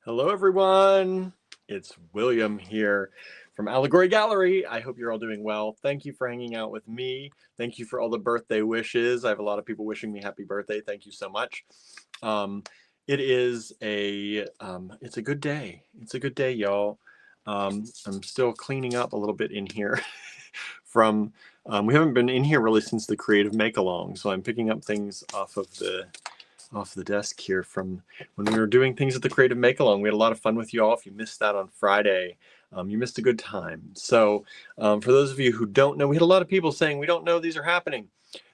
Hello, everyone. It's William here from Allegory Gallery. I hope you're all doing well. Thank you for hanging out with me. Thank you for all the birthday wishes. I have a lot of people wishing me happy birthday. Thank you so much. It is it's a good day. It's a good day, y'all. I'm still cleaning up a little bit in here from, we haven't been in here really since the Creative Make-Along. So I'm picking up things off the desk here from when we were doing things at the Creative Make-Along. We had a lot of fun with you all. If you missed that on Friday, you missed a good time. So for those of you who don't know, we had a lot of people saying, we don't know these are happening.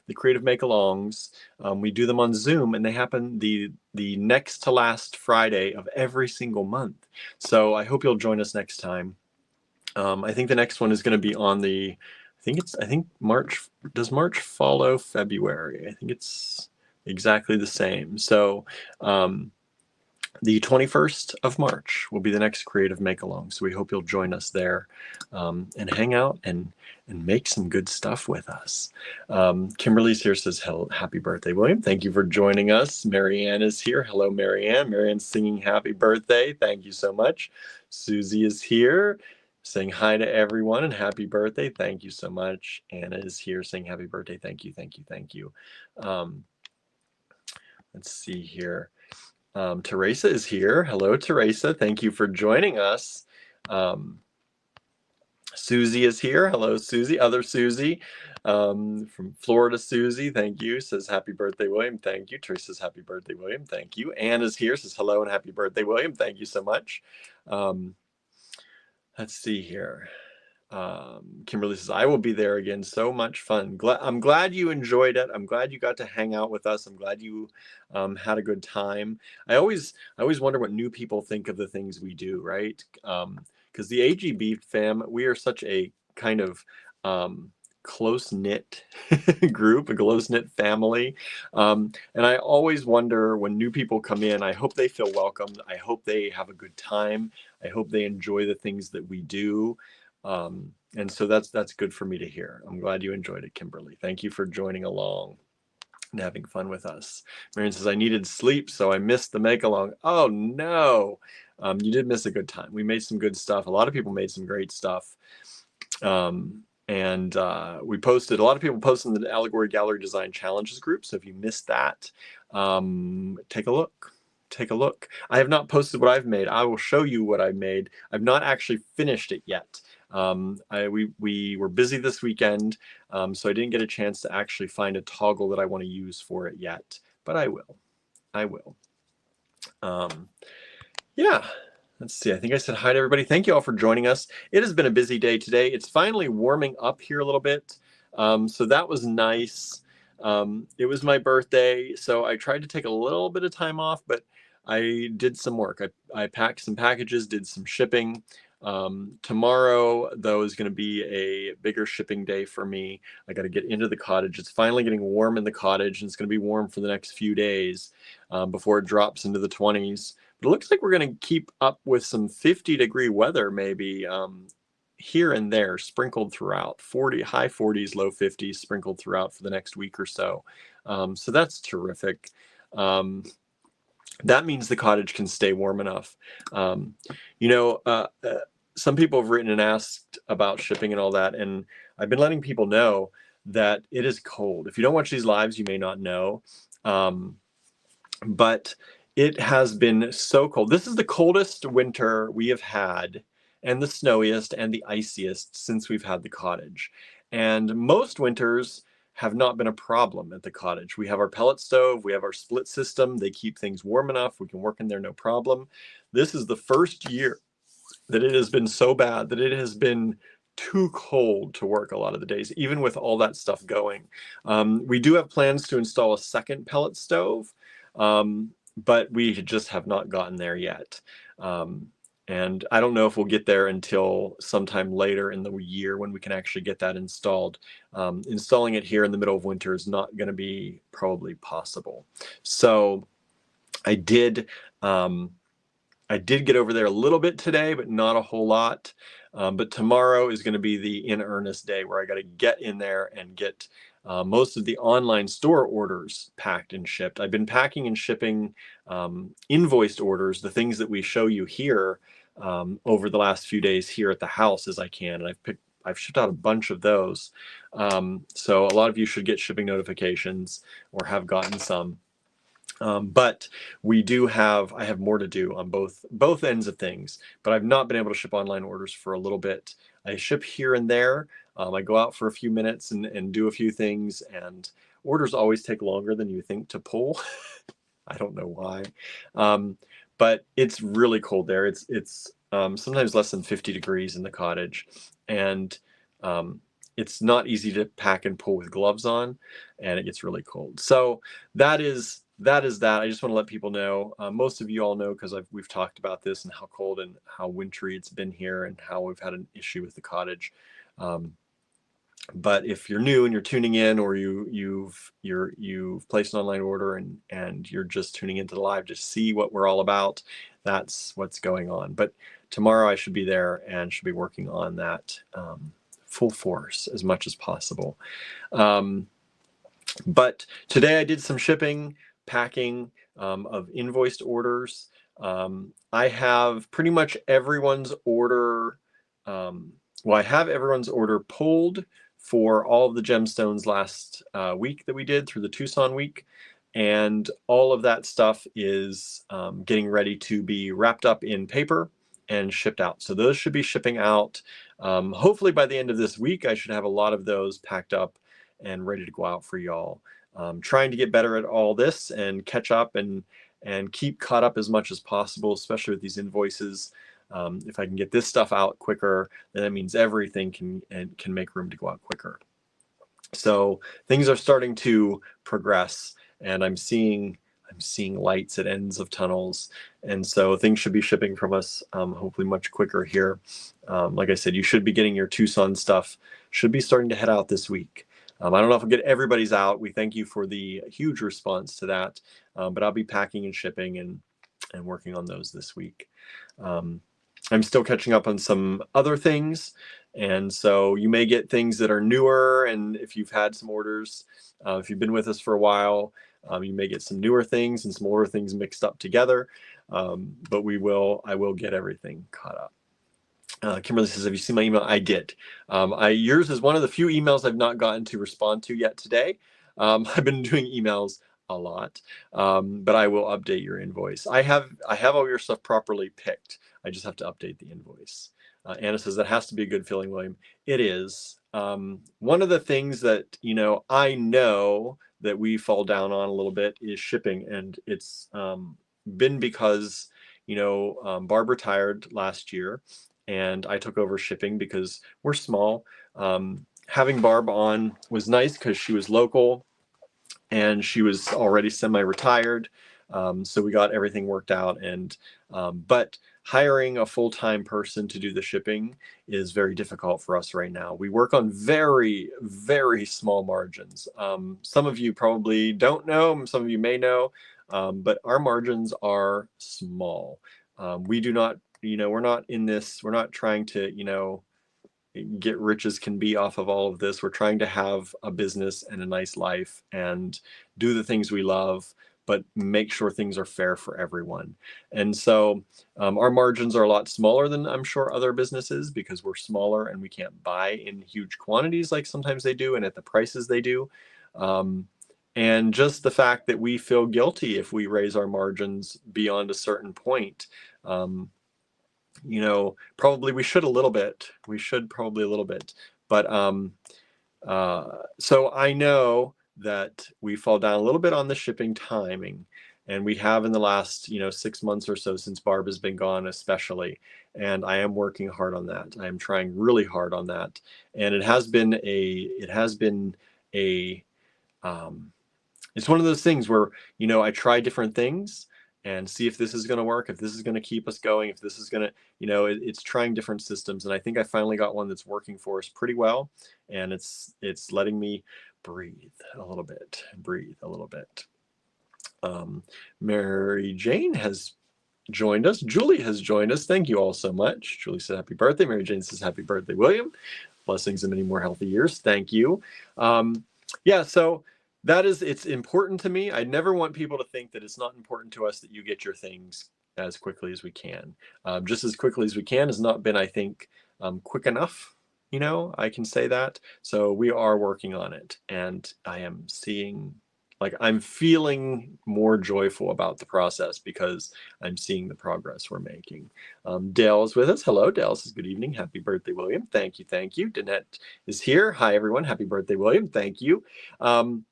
The Creative Make-Alongs, we do them on Zoom, and they happen the next to last Friday of every single month. So I hope you'll join us next time. I think the next one is going to be on the, I think March, does March follow February? I think it's exactly the same. So the 21st of March will be the next Creative Make-Along. So we hope you'll join us there and hang out and make some good stuff with us. Kimberly's here, says, happy birthday, William. Thank you for joining us. Marianne is here. Hello, Marianne. Marianne's singing happy birthday. Thank you so much. Susie is here, saying hi to everyone and happy birthday. Thank you so much. Anna is here saying happy birthday. Thank you, thank you, thank you. Let's see here. Teresa is here. Hello, Teresa. Thank you for joining us. Susie is here. Hello, Susie. Other Susie from Florida. Susie, thank you. Says happy birthday, William. Thank you. Teresa says happy birthday, William. Thank you. Anne is here. Says hello and happy birthday, William. Thank you so much. Let's see here. Kimberly says, I will be there again. So much fun. I'm glad you enjoyed it. I'm glad you got to hang out with us. I'm glad you had a good time. I always wonder what new people think of the things we do, right? Because the AGB fam, we are such a kind of close-knit group, a close-knit family. And I always wonder when new people come in, I hope they feel welcomed. I hope they have a good time. I hope they enjoy the things that we do. And so that's good for me to hear. I'm glad you enjoyed it, Kimberly. Thank you for joining along and having fun with us. Marion says, I needed sleep, so I missed the make-along. Oh, no. You did miss a good time. We made some good stuff. A lot of people made some great stuff. And we posted, a lot of people posted in the Allegory Gallery Design Challenges group. So if you missed that, take a look. Take a look. I have not posted what I've made. I will show you what I made. I've not actually finished it yet. We were busy this weekend, so I didn't get a chance to actually find a toggle that I want to use for it yet, but I will. I will. Yeah. Let's see. I think I said hi to everybody. Thank you all for joining us. It has been a busy day today. It's finally warming up here a little bit, so that was nice. It was my birthday, so I tried to take a little bit of time off, but I did some work. I packed some packages, did some shipping. Tomorrow, though, is going to be a bigger shipping day for me. I got to get into the cottage. It's finally getting warm in the cottage, and it's going to be warm for the next few days before it drops into the 20s. But it looks like we're going to keep up with some 50-degree weather, maybe here and there, sprinkled throughout. High 40s, low 50s, sprinkled throughout for the next week or so. So that's terrific. That means the cottage can stay warm enough. Some people have written and asked about shipping and all that, and I've been letting people know that it is cold. If you don't watch these lives, you may not know, but it has been so cold. This is the coldest winter we have had, and the snowiest and the iciest since we've had the cottage. And most winters have not been a problem at the cottage. We have our pellet stove, we have our split system. They keep things warm enough. We can work in there, no problem. This is the first year that it has been so bad that it has been too cold to work a lot of the days, even with all that stuff going. We do have plans to install a second pellet stove, but we just have not gotten there yet. And I don't know if we'll get there until sometime later in the year when we can actually get that installed. Installing it here in the middle of winter is not going to be probably possible. So I did get over there a little bit today, but not a whole lot. But tomorrow is going to be the in earnest day where I got to get in there and get most of the online store orders packed and shipped. I've been packing and shipping invoiced orders, the things that we show you here over the last few days here at the house as I can. And I've shipped out a bunch of those. So a lot of you should get shipping notifications or have gotten some. But I have more to do on both ends of things, but I've not been able to ship online orders for a little bit. I ship here and there. I go out for a few minutes and do a few things, and orders always take longer than you think to pull. I don't know why. But it's really cold there. It's sometimes less than 50 degrees in the cottage, and it's not easy to pack and pull with gloves on, and it gets really cold. So that is that. I just want to let people know. Most of you all know because we've talked about this and how cold and how wintry it's been here and how we've had an issue with the cottage. But if you're new and you're tuning in, or you've placed an online order and you're just tuning into the live to see what we're all about, that's what's going on. But tomorrow I should be there and should be working on that full force as much as possible. But today I did some shipping, packing of invoiced orders. I have pretty much everyone's order. I have everyone's order pulled for all of the gemstones last week that we did through the Tucson week. And all of that stuff is getting ready to be wrapped up in paper and shipped out. So those should be shipping out. Hopefully by the end of this week, I should have a lot of those packed up and ready to go out for y'all. Trying to get better at all this and catch up and keep caught up as much as possible, especially with these invoices. If I can get this stuff out quicker, then that means everything can make room to go out quicker. So things are starting to progress, and I'm seeing lights at ends of tunnels, and so things should be shipping from us hopefully much quicker here. Like I said, you should be getting your Tucson stuff. Should be starting to head out this week. I don't know if I'll get everybody's out. We thank you for the huge response to that, but I'll be packing and shipping and working on those this week. I'm still catching up on some other things, and so you may get things that are newer, and if you've had some orders, if you've been with us for a while, you may get some newer things and some older things mixed up together, but I will get everything caught up. Kimberly says, have you seen my email? I did. Yours is one of the few emails I've not gotten to respond to yet today. I've been doing emails a lot, but I will update your invoice. I have all your stuff properly picked. I just have to update the invoice. Anna says, that has to be a good feeling, William. It is. One of the things that, I know that we fall down on a little bit is shipping. And it's been because, Barb retired last year and I took over shipping because we're small. Having Barb on was nice because she was local and she was already semi-retired. So we got everything worked out. But hiring a full-time person to do the shipping is very difficult for us right now. We work on very, very small margins. Some of you probably don't know, some of you may know, but our margins are small. We do not, we're not in this, we're not trying to, get rich as can be off of all of this. We're trying to have a business and a nice life and do the things we love, but make sure things are fair for everyone. And so our margins are a lot smaller than I'm sure other businesses because we're smaller and we can't buy in huge quantities like sometimes they do and at the prices they do. And just the fact that we feel guilty if we raise our margins beyond a certain point. Probably we should a little bit. We should probably a little bit. But so I know that we fall down a little bit on the shipping timing, and we have in the last 6 months or so since Barb has been gone especially, and I am working hard on that. I am trying really hard on that, and it's one of those things where I try different things and see if this is going to work, if this is going to keep us going, if this is going to, it's trying different systems. And I think I finally got one that's working for us pretty well. And it's letting me breathe a little bit. Mary Jane has joined us. Julie has joined us. Thank you all so much. Julie said happy birthday. Mary Jane says happy birthday, William. Blessings and many more healthy years. Thank you. Yeah, so it's important to me. I never want people to think that it's not important to us that you get your things as quickly as we can. Just as quickly as we can has not been, I think, quick enough. I can say that. So we are working on it, and I am seeing, like, I'm feeling more joyful about the process because I'm seeing the progress we're making. Dale is with us. Hello, Dale says, good evening. Happy birthday, William. Thank you. Thank you. Danette is here. Hi, everyone. Happy birthday, William. Thank you. Um,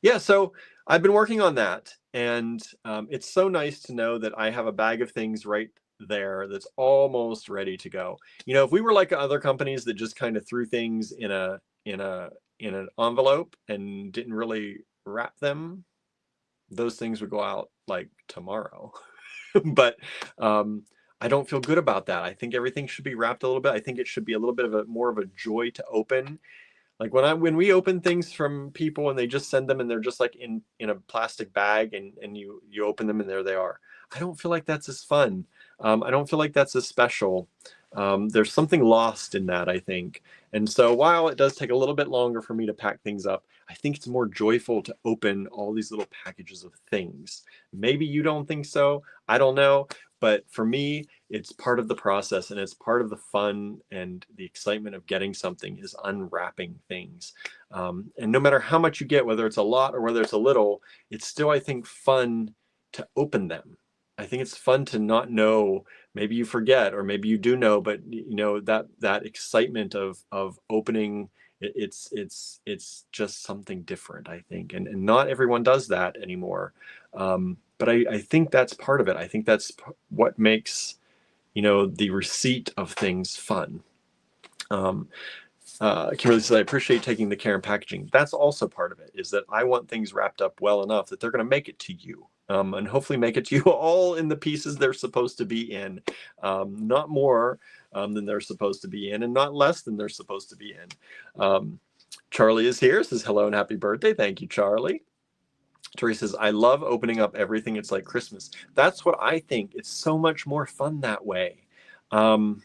yeah, so I've been working on that, and it's so nice to know that I have a bag of things right there that's almost ready to go. If we were like other companies that just kind of threw things in an envelope and didn't really wrap them, those things would go out like tomorrow. But I don't feel good about that. I think everything should be wrapped a little bit. I think it should be a little bit of more of a joy to open. Like when we open things from people and they just send them and they're just like in a plastic bag, and you open them and there they are. I don't feel like that's as fun. I don't feel like that's as special. There's something lost in that, I think. And so while it does take a little bit longer for me to pack things up, I think it's more joyful to open all these little packages of things. Maybe you don't think so. I don't know. But for me, it's part of the process, and it's part of the fun and the excitement of getting something is unwrapping things. And no matter how much you get, whether it's a lot or whether it's a little, it's still, I think, fun to open them. I think it's fun to not know. Maybe you forget, or maybe you do know, but that excitement of opening. It's just something different, I think, and not everyone does that anymore. But I think that's part of it. I think that's what makes the receipt of things fun. Kimberly says, I appreciate taking the care in packaging. That's also part of it, is that I want things wrapped up well enough that they're going to make it to you, and hopefully make it to you all in the pieces they're supposed to be in, not more than they're supposed to be in, and not less than they're supposed to be in. Charlie is here, says hello and happy birthday. Thank you, Charlie. Teresa says, I love opening up everything. It's like Christmas. That's what I think. It's so much more fun that way. Whether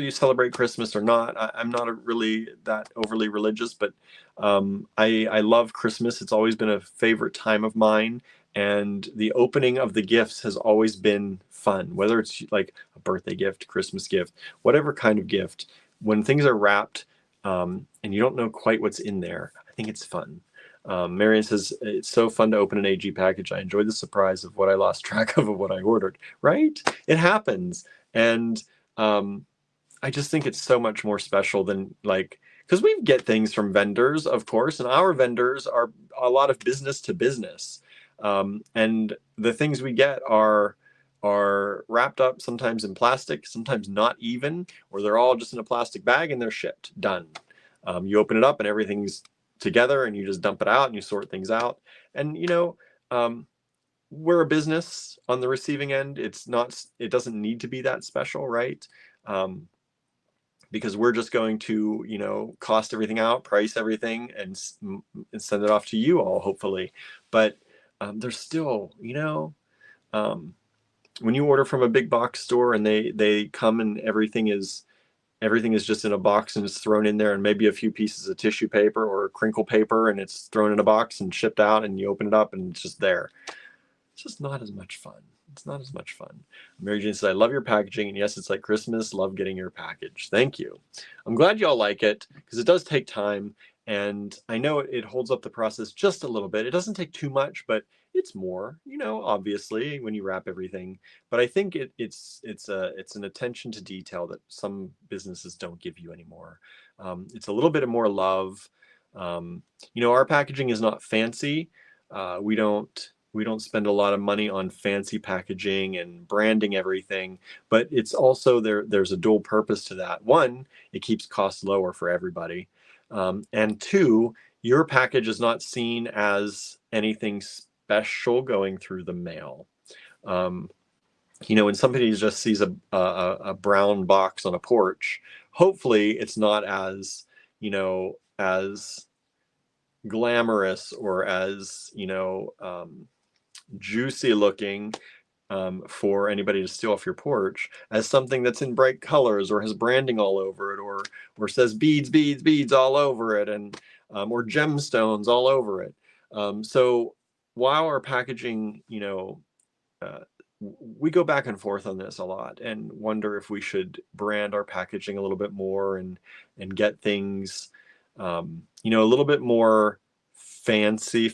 you celebrate Christmas or not, I'm not really that overly religious, but I love Christmas. It's always been a favorite time of mine. And the opening of the gifts has always been fun, whether it's like a birthday gift, Christmas gift, whatever kind of gift. When things are wrapped and you don't know quite what's in there, I think it's fun. Marion says, it's so fun to open an AG package. I enjoyed the surprise of what I lost track of what I ordered. Right? It happens. And I just think it's so much more special than, like, because we get things from vendors, of course, and our vendors are a lot of business to business. And the things we get are wrapped up sometimes in plastic, sometimes not even, or they're all just in a plastic bag and they're shipped, done. You open it up and everything's together and you just dump it out and you sort things out. And we're a business on the receiving end. It doesn't need to be that special, right? Because we're just going to cost everything out, price everything, and send it off to you all, hopefully. But there's still when you order from a big box store and they come and everything is just in a box and it's thrown in there, and maybe a few pieces of tissue paper or crinkle paper, and it's thrown in a box and shipped out, and you open it up and it's just there. It's just not as much fun. It's not as much fun. Mary Jane says, I love your packaging. And yes, it's like Christmas. Love getting your package. Thank you. I'm glad y'all like it, because it does take time. And I know it holds up the process just a little bit. It doesn't take too much, but it's more, obviously, when you wrap everything. But I think it's an attention to detail that some businesses don't give you anymore. It's a little bit more love. Our packaging is not fancy. We don't spend a lot of money on fancy packaging and branding everything, but it's also there's a dual purpose to that. One, it keeps costs lower for everybody. And two, your package is not seen as anything special going through the mail. When somebody just sees a brown box on a porch, hopefully it's not as glamorous or as juicy looking for anybody to steal off your porch as something that's in bright colors or has branding all over it, or says beads, beads, beads all over it, and or gemstones all over it. So while our packaging, uh, we go back and forth on this a lot and wonder if we should brand our packaging a little bit more and get things, a little bit more fanciful.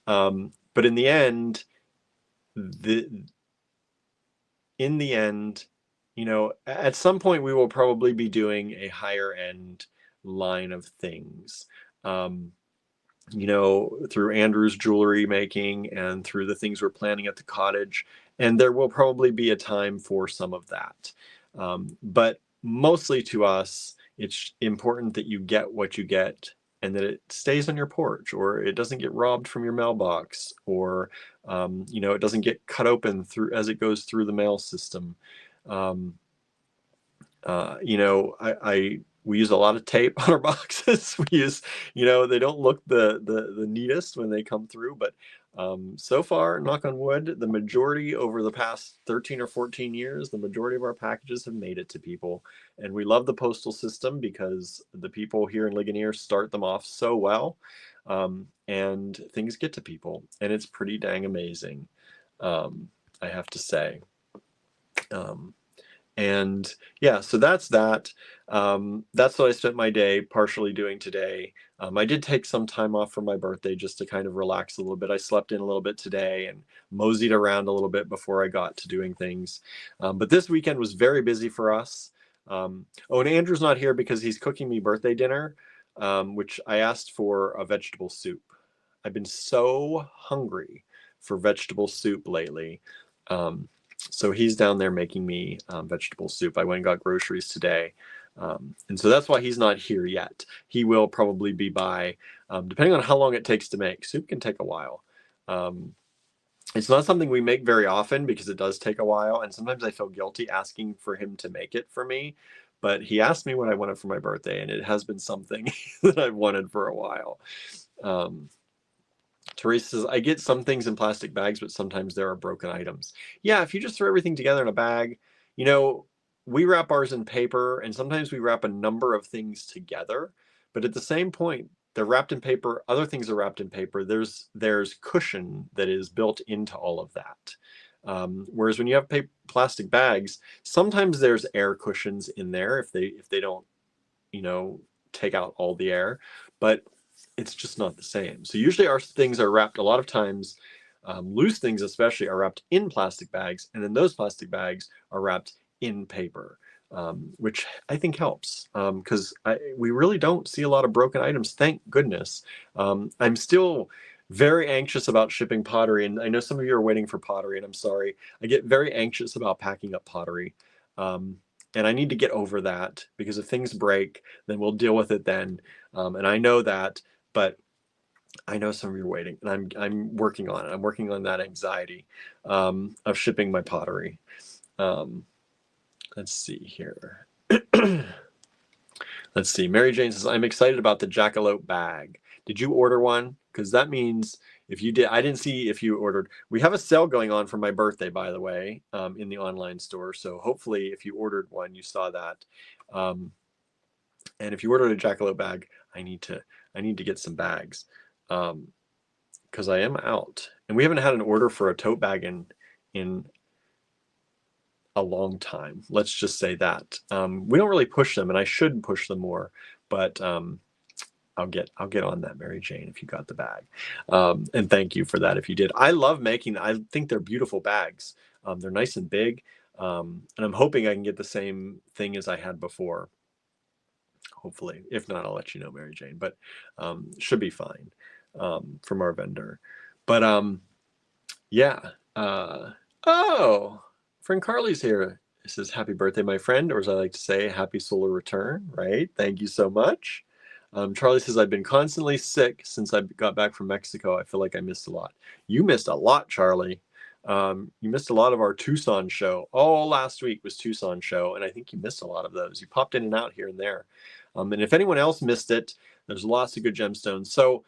But in the end, at some point we will probably be doing a higher end line of things. Through Andrew's jewelry making and through the things we're planning at the cottage. And there will probably be a time for some of that. But mostly to us, it's important that you get what you get and that it stays on your porch, or it doesn't get robbed from your mailbox, or, it doesn't get cut open as it goes through the mail system. We use a lot of tape on our boxes. We use, they don't look the neatest when they come through, but so far, knock on wood, the majority over the past 13 or 14 years, the majority of our packages have made it to people. And we love the postal system because the people here in Ligonier start them off so well, and things get to people, and it's pretty dang amazing, I have to say. And yeah, so that's that. That's what I spent my day partially doing today. I did take some time off for my birthday just to kind of relax a little bit. I slept in a little bit today and moseyed around a little bit before I got to doing things. But this weekend was very busy for us. And Andrew's not here because he's cooking me birthday dinner, which I asked for a vegetable soup. I've been so hungry for vegetable soup lately. So he's down there making me vegetable soup. I went and got groceries today. And so that's why he's not here yet. He will probably be by, depending on how long it takes to make. Soup can take a while. It's not something we make very often because it does take a while. And sometimes I feel guilty asking for him to make it for me. But he asked me what I wanted for my birthday, and it has been something that I've wanted for a while. Teresa says, I get some things in plastic bags, but sometimes there are broken items. Yeah, if you just throw everything together in a bag, we wrap ours in paper, and sometimes we wrap a number of things together. But at the same point, they're wrapped in paper, other things are wrapped in paper. There's cushion that is built into all of that. Whereas when you have plastic bags, sometimes there's air cushions in there if they don't, take out all the air. But it's just not the same. So usually our things are wrapped, a lot of times, loose things especially, are wrapped in plastic bags, and then those plastic bags are wrapped in paper, which I think helps, because we really don't see a lot of broken items, thank goodness. I'm still very anxious about shipping pottery, and I know some of you are waiting for pottery, and I'm sorry. I get very anxious about packing up pottery. And I need to get over that, because if things break, then we'll deal with it then. And I know that, but I know some of you are waiting, and I'm working on it. I'm working on that anxiety of shipping my pottery. Let's see here. Let's see. Mary Jane says, I'm excited about the jackalope bag. Did you order one? Because that means if you did, I didn't see if you ordered. We have a sale going on for my birthday, by the way, in the online store. So hopefully if you ordered one, you saw that. And if you ordered a jackalope bag, I need to get some bags, because I am out. And we haven't had an order for a tote bag in a long time. Let's just say that. We don't really push them, and I should push them more, but I'll get on that, Mary Jane, if you got the bag. And thank you for that if you did. I love making them. I think they're beautiful bags. They're nice and big. And I'm hoping I can get the same thing as I had before. Hopefully. If not, I'll let you know, Mary Jane. But should be fine from our vendor. But yeah. Oh, friend Carly's here. It says, happy birthday, my friend, or as I like to say, happy solar return, right? Thank you so much. Charlie says, I've been constantly sick since I got back from Mexico. I feel like I missed a lot. You missed a lot, Charlie. You missed a lot of our Tucson show. All last week was Tucson show, and I think you missed a lot of those. You popped in and out here and there. And if anyone else missed it, there's lots of good gemstones. So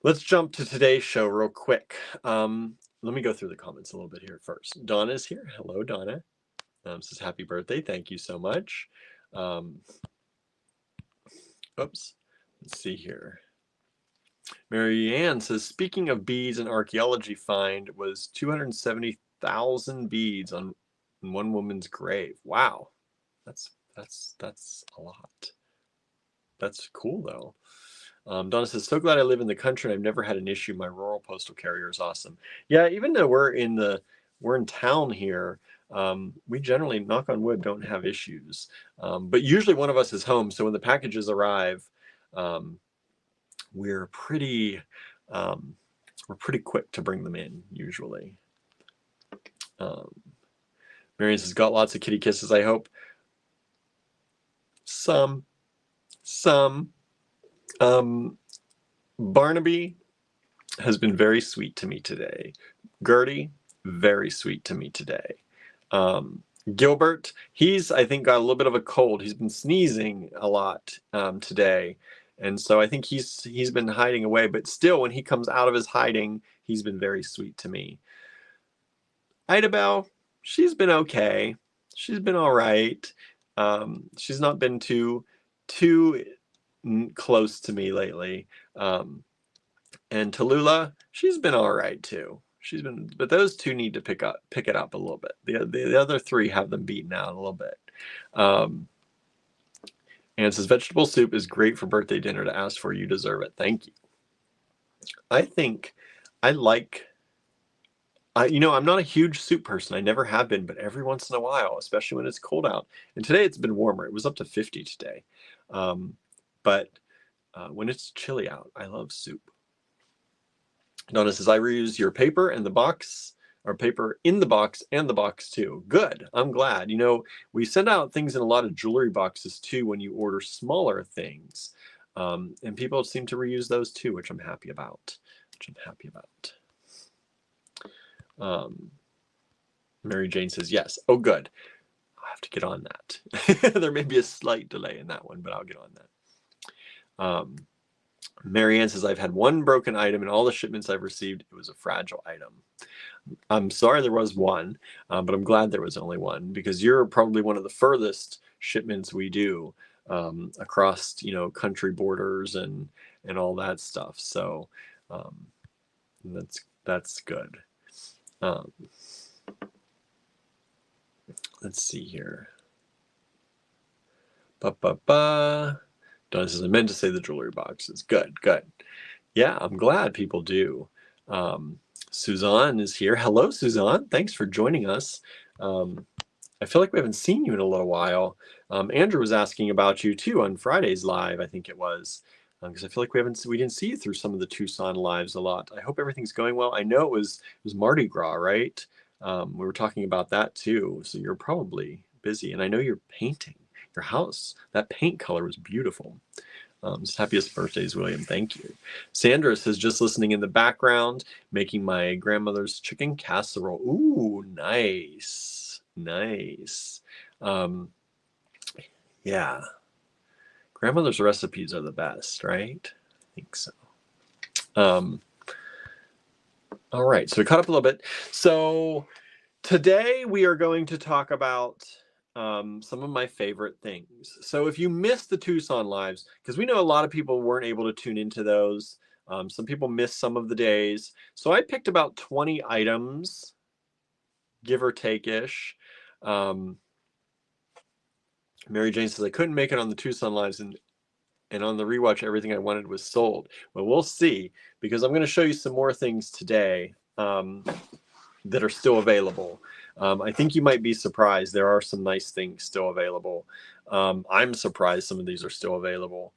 Let's jump to today's show real quick. Let me go through the comments a little bit here first. Donna's here. Hello, Donna. Says happy birthday. Thank you so much. Oops. Let's see here. Mary Ann says, speaking of beads, an archaeology find was 270,000 beads on one woman's grave. Wow. That's a lot. That's cool though. Donna says, so glad I live in the country and I've never had an issue. My rural postal carrier is awesome. Yeah, even though we're in town here, we generally, knock on wood, don't have issues. But usually one of us is home, so when the packages arrive, we're pretty quick to bring them in usually. Marion says, got lots of kitty kisses, I hope. Some. Barnaby has been very sweet to me today. Gertie, very sweet to me today. Gilbert, he's, I think, got a little bit of a cold. He's been sneezing a lot today. And so I think he's been hiding away, but still when he comes out of his hiding, he's been very sweet to me. Idabelle, she's been okay. She's been all right. She's not been too close to me lately. And Tallulah, she's been all right too. But those two need to pick it up a little bit. The other three have them beaten out a little bit. And it says, vegetable soup is great for birthday dinner to ask for. You deserve it. Thank you. I think I like, I'm not a huge soup person. I never have been, but every once in a while, especially when it's cold out. And today it's been warmer. It was up to 50 today. But when it's chilly out, I love soup. Donna says, I reuse your paper and the box, or paper in the box and the box too. Good. I'm glad. We send out things in a lot of jewelry boxes too when you order smaller things. And people seem to reuse those too, which I'm happy about. Mary Jane says, yes. Oh, good. I'll have to get on that. There may be a slight delay in that one, but I'll get on that. Mary Ann says, I've had one broken item in all the shipments I've received. It was a fragile item. I'm sorry there was one, but I'm glad there was only one, because you're probably one of the furthest shipments we do across, country borders and all that stuff. So that's good. Let's see here. Donna says, I meant to say the jewelry boxes. Good. Yeah, I'm glad people do. Suzanne is here. Hello, Suzanne. Thanks for joining us. I feel like we haven't seen you in a little while. Andrew was asking about you too on Friday's live, I think it was, because I feel like we didn't see you through some of the Tucson lives a lot. I hope everything's going well. I know it was Mardi Gras, right? We were talking about that too. So you're probably busy, and I know you're painting your house. That paint color was beautiful. Happiest birthdays, William. Thank you. Sandra says, just listening in the background, making my grandmother's chicken casserole. Ooh, nice. Yeah. Grandmother's recipes are the best, right? I think so. All right, so we caught up a little bit. So today we are going to talk about some of my favorite things. So if you missed the Tucson lives, because we know a lot of people weren't able to tune into those. Some people missed some of the days. So I picked about 20 items, give or take-ish. Mary Jane says, I couldn't make it on the Tucson lives, and on the rewatch, everything I wanted was sold. Well, we'll see, because I'm going to show you some more things today that are still available. I think you might be surprised. There are some nice things still available. I'm surprised some of these are still available.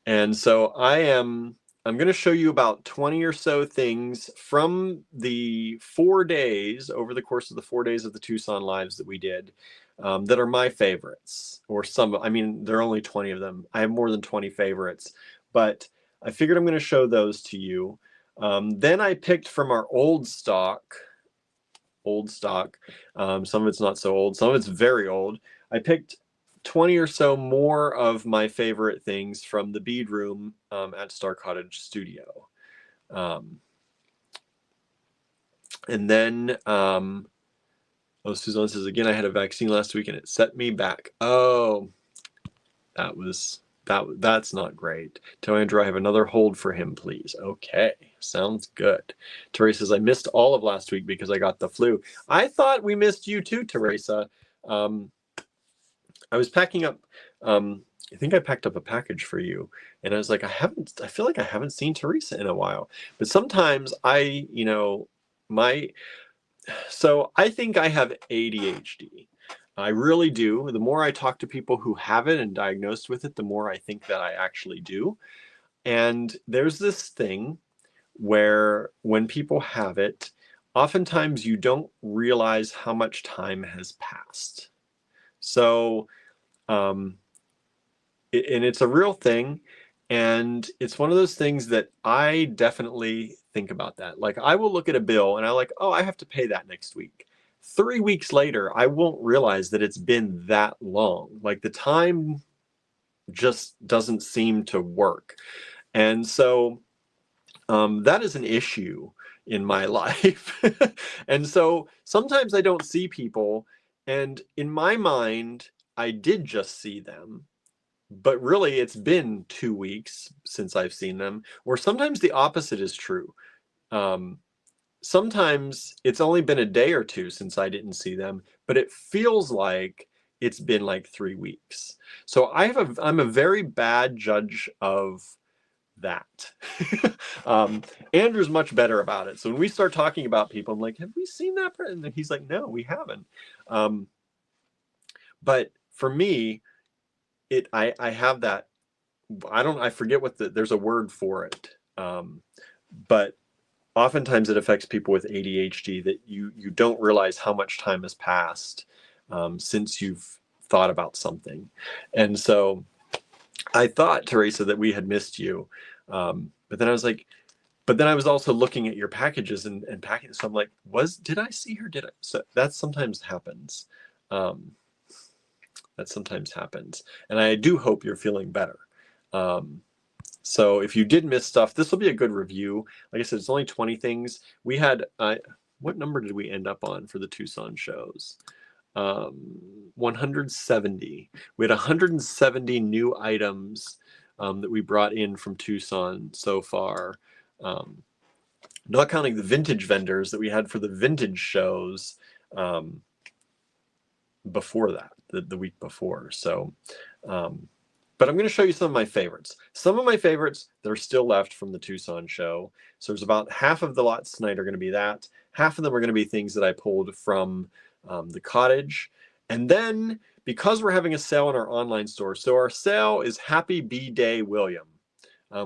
And so I'm going to show you about 20 or so things from the 4 days, over the course of the 4 days of the Tucson lives that we did, that are my favorites, or some. I mean, there are only 20 of them. I have more than 20 favorites, but I figured I'm going to show those to you. Then I picked from our old stock. Some of it's not so old, some of it's very old. I picked 20 or so more of my favorite things from the Bead Room at Star Cottage Studio. And then, oh, Suzanne says, again, I had a vaccine last week and it set me back. Oh, that's not great. Tell Andrew I have another hold for him, please. Okay, sounds good. Teresa says, I missed all of last week because I got the flu. I thought we missed you too, Teresa. I was packing up, I think I packed up a package for you, and I was like, I feel like I haven't seen Teresa in a while. But sometimes so I think I have ADHD. I really do. The more I talk to people who have it and diagnosed with it, the more I think that I actually do. And there's this thing where when people have it, oftentimes you don't realize how much time has passed. So, and it's a real thing. And it's one of those things that I definitely think about that. Like I will look at a bill and I'm like, oh, I have to pay that next week. 3 weeks later, I won't realize that it's been that long. Like the time just doesn't seem to work. And so that is an issue in my life. And so sometimes I don't see people, and in my mind, I did just see them. But really, it's been 2 weeks since I've seen them. Or sometimes the opposite is true. Sometimes it's only been a day or two since I didn't see them, but it feels like it's been like 3 weeks. So I'm a very bad judge of that. Andrew's much better about it. So when we start talking about people, I'm like, have we seen that person? And he's like, no, we haven't. But for me, I have that. I forget there's a word for it. But oftentimes it affects people with ADHD that you don't realize how much time has passed since you've thought about something. And so I thought, Teresa, that we had missed you. But then I was like, but then I was also looking at your packages and packing. So I'm like, did I see her? So that sometimes happens. That sometimes happens. And I do hope you're feeling better. So if you did miss stuff, this will be a good review. Like I said, it's only 20 things. We had, what number did we end up on for the Tucson shows? 170. We had 170 new items that we brought in from Tucson so far. Not counting the vintage vendors that we had for the vintage shows before that, the week before. So, but I'm going to show you some of my favorites. Some of my favorites that are still left from the Tucson show. So there's about half of the lots tonight are going to be that. Half of them are going to be things that I pulled from the cottage. And then because we're having a sale in our online store, so our sale is Happy B-Day William.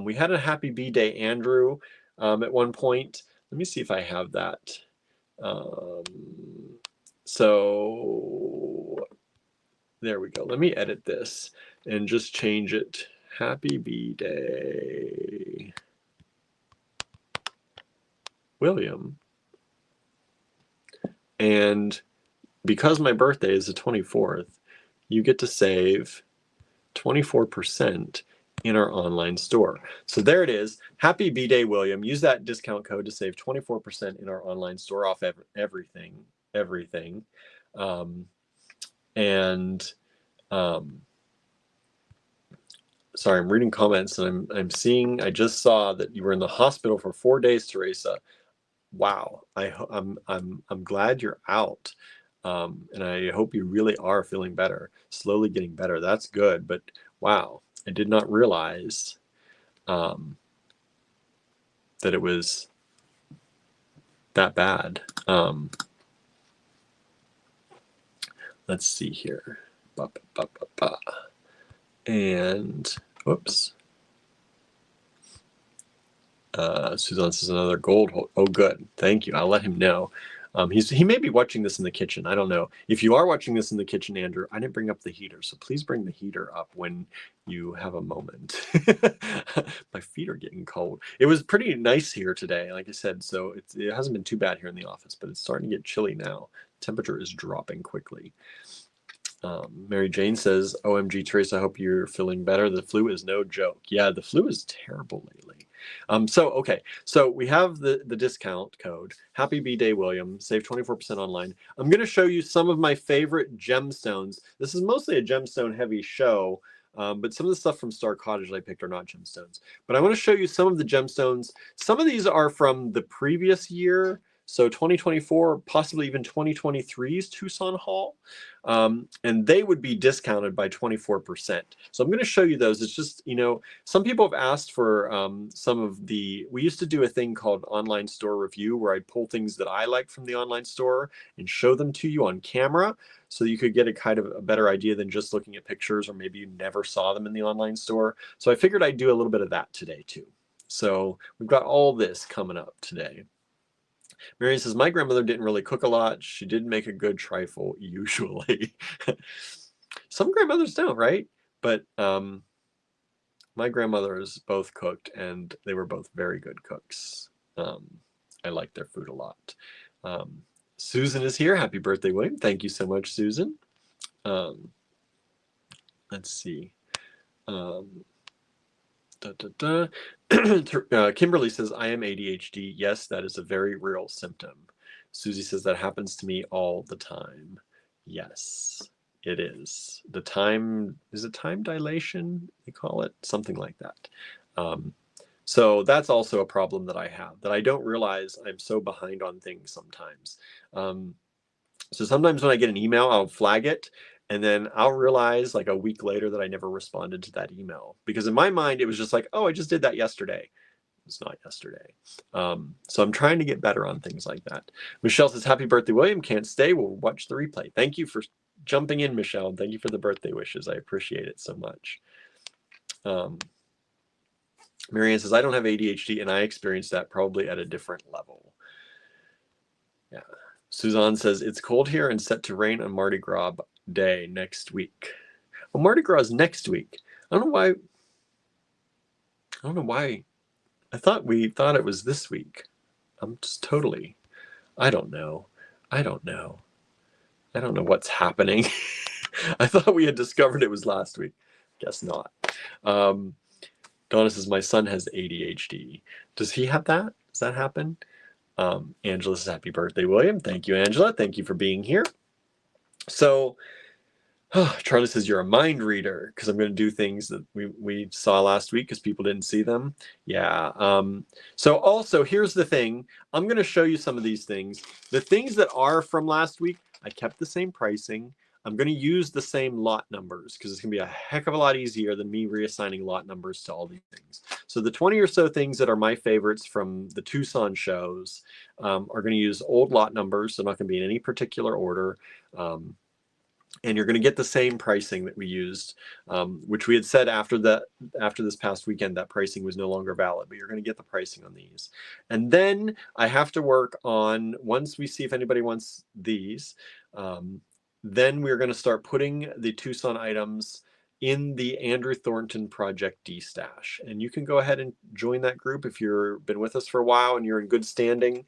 We had a Happy B-Day Andrew at one point. Let me see if I have that. So there we go. Let me edit this and just change it. Happy B-Day William. And because my birthday is the 24th, you get to save 24% in our online store. So there it is. Happy B-Day William. Use that discount code to save 24% in our online store off everything. Sorry, I'm reading comments and I'm seeing, I just saw that you were in the hospital for 4 days, Teresa. Wow. I'm glad you're out. And I hope you really are feeling better, slowly getting better. That's good. But wow, I did not realize that it was that bad. Let's see here. And whoops. Suzanne says another gold hold. Oh, good. Thank you. I'll let him know. He may be watching this in the kitchen. I don't know. If you are watching this in the kitchen, Andrew, I didn't bring up the heater, so please bring the heater up when you have a moment. My feet are getting cold. It was pretty nice here today, like I said, so it hasn't been too bad here in the office, but it's starting to get chilly now. Temperature is dropping quickly. Mary Jane says, OMG, Teresa, I hope you're feeling better. The flu is no joke. Yeah, the flu is terrible lately. Okay, so we have the discount code. Happy B-Day, William. Save 24% online. I'm going to show you some of my favorite gemstones. This is mostly a gemstone heavy show, but some of the stuff from Star Cottage I picked are not gemstones. But I want to show you some of the gemstones. Some of these are from the previous year, so 2024, possibly even 2023's Tucson haul. And they would be discounted by 24%. So I'm going to show you those. It's just, you know, some people have asked for some of the, we used to do a thing called online store review where I'd pull things that I like from the online store and show them to you on camera so you could get a kind of a better idea than just looking at pictures, or maybe you never saw them in the online store. So I figured I'd do a little bit of that today too. So we've got all this coming up today. Marion says, my grandmother didn't really cook a lot. She did make a good trifle, usually. Some grandmothers don't, right? But my grandmothers both cooked, and they were both very good cooks. I like their food a lot. Susan is here. Happy birthday, William. Thank you so much, Susan. Let's see. Kimberly says, I am ADHD. Yes, that is a very real symptom. Susie says, that happens to me all the time. Yes, it is. The time, is it time dilation? They call it something like that. So that's also a problem that I have, that I don't realize I'm so behind on things sometimes. So sometimes when I get an email, I'll flag it, and then I'll realize like a week later that I never responded to that email, because in my mind, it was just like, oh, I just did that yesterday. It's not yesterday. So I'm trying to get better on things like that. Michelle says, happy birthday, William. Can't stay. We'll watch the replay. Thank you for jumping in, Michelle. And thank you for the birthday wishes. I appreciate it so much. Marianne says, I don't have ADHD, and I experienced that probably at a different level. Yeah. Suzanne says, it's cold here and set to rain on Mardi Gras day next week. Well, Mardi Gras is next week. I don't know why. I thought we thought it was this week. I'm just totally, I don't know what's happening. I thought we had discovered it was last week. Guess not. Donna says, my son has ADHD. Does he have that? Does that happen? Angela says, happy birthday, William. Thank you, Angela. Thank you for being here. So Charlie says, you're a mind reader, because I'm going to do things that we saw last week because people didn't see them. Yeah. So also, here's the thing. I'm going to show you some of these things. The things that are from last week, I kept the same pricing. I'm going to use the same lot numbers because it's going to be a heck of a lot easier than me reassigning lot numbers to all these things. So the 20 or so things that are my favorites from the Tucson shows are going to use old lot numbers. They're not going to be in any particular order. And you're going to get the same pricing that we used, which we had said after this past weekend, that pricing was no longer valid, but you're going to get the pricing on these. And then I have to work on, once we see if anybody wants these, then we're going to start putting the Tucson items in the Andrew Thornton Project D-Stash. And you can go ahead and join that group if you've been with us for a while and you're in good standing.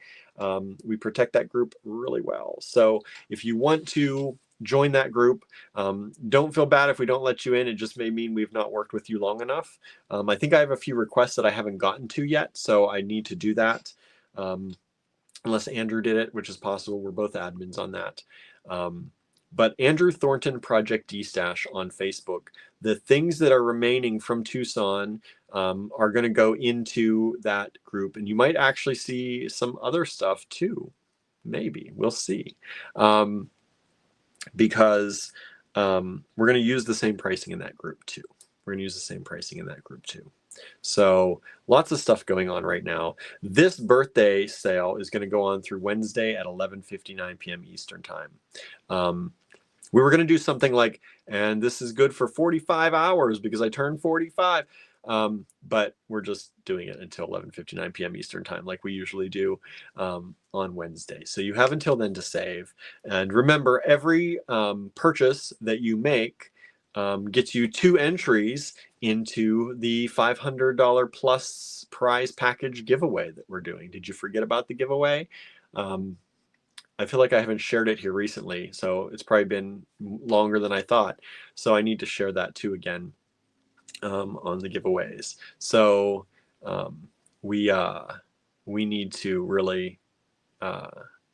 We protect that group really well. So if you want to join that group, don't feel bad if we don't let you in. It just may mean we've not worked with you long enough. I think I have a few requests that I haven't gotten to yet, so I need to do that. Unless Andrew did it, which is possible. We're both admins on that. But Andrew Thornton Project D-Stash on Facebook, the things that are remaining from Tucson are going to go into that group. And you might actually see some other stuff too. Maybe. We'll see. Because we're going to use the same pricing in that group too. We're going to use the same pricing in that group too. So lots of stuff going on right now. This birthday sale is going to go on through Wednesday at 11:59 p.m. Eastern time. We were going to do something like, and this is good for 45 hours because I turned 45. But we're just doing it until 11:59 p.m. Eastern time, like we usually do on Wednesday. So you have until then to save. And remember, every purchase that you make gets you 2 entries into the $500 plus prize package giveaway that we're doing. Did you forget about the giveaway? I feel like I haven't shared it here recently, so it's probably been longer than I thought. So I need to share that too again on the giveaways. So we need to really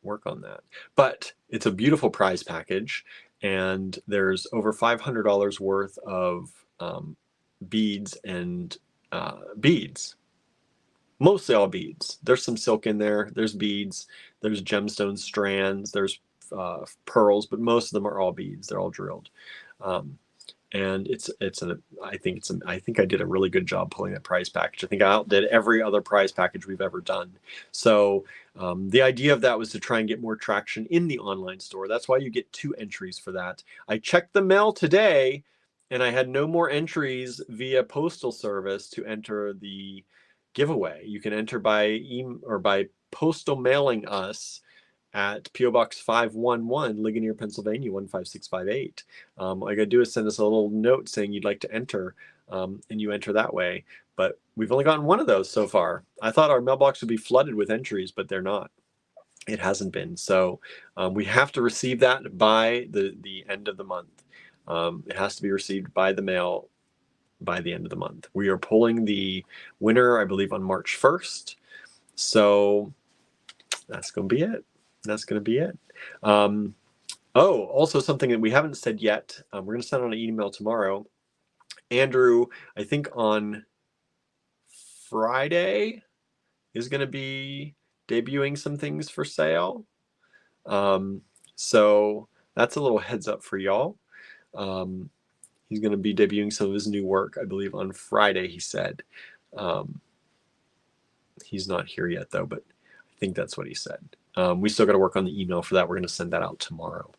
work on that. But it's a beautiful prize package, and there's over $500 worth of beads and beads. Mostly all beads. There's some silk in there. There's beads. There's gemstone strands. There's pearls, but most of them are all beads. They're all drilled. And I think I did a really good job pulling that prize package. I think I outdid every other prize package we've ever done. So the idea of that was to try and get more traction in the online store. That's why you get 2 entries for that. I checked the mail today, and I had no more entries via postal service to enter the giveaway. You can enter by email or by postal mailing us at P.O. Box 511, Ligonier, Pennsylvania, 15658. All you gotta do is send us a little note saying you'd like to enter, and you enter that way. But we've only gotten 1 of those so far. I thought our mailbox would be flooded with entries, but they're not. It hasn't been. So we have to receive that by the end of the month. It has to be received by the mail by the end of the month. We are pulling the winner, I believe, on March 1st. So that's going to be it. That's going to be it. Also something that we haven't said yet. We're going to send out an email tomorrow. Andrew, I think on Friday, is going to be debuting some things for sale. So that's a little heads up for y'all. He's going to be debuting some of his new work, I believe, on Friday, he said. He's not here yet, though, but I think that's what he said. We still got to work on the email for that. We're going to send that out tomorrow.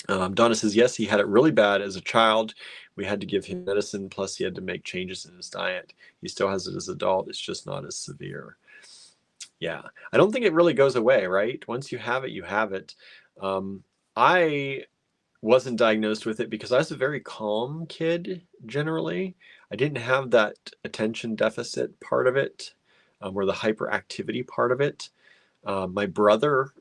Donna says, yes, he had it really bad as a child. We had to give him medicine, plus he had to make changes in his diet. He still has it as an adult. It's just not as severe. Yeah, I don't think it really goes away, right? Once you have it, you have it. I wasn't diagnosed with it because I was a very calm kid, generally. I didn't have that attention deficit part of it, or the hyperactivity part of it. My brother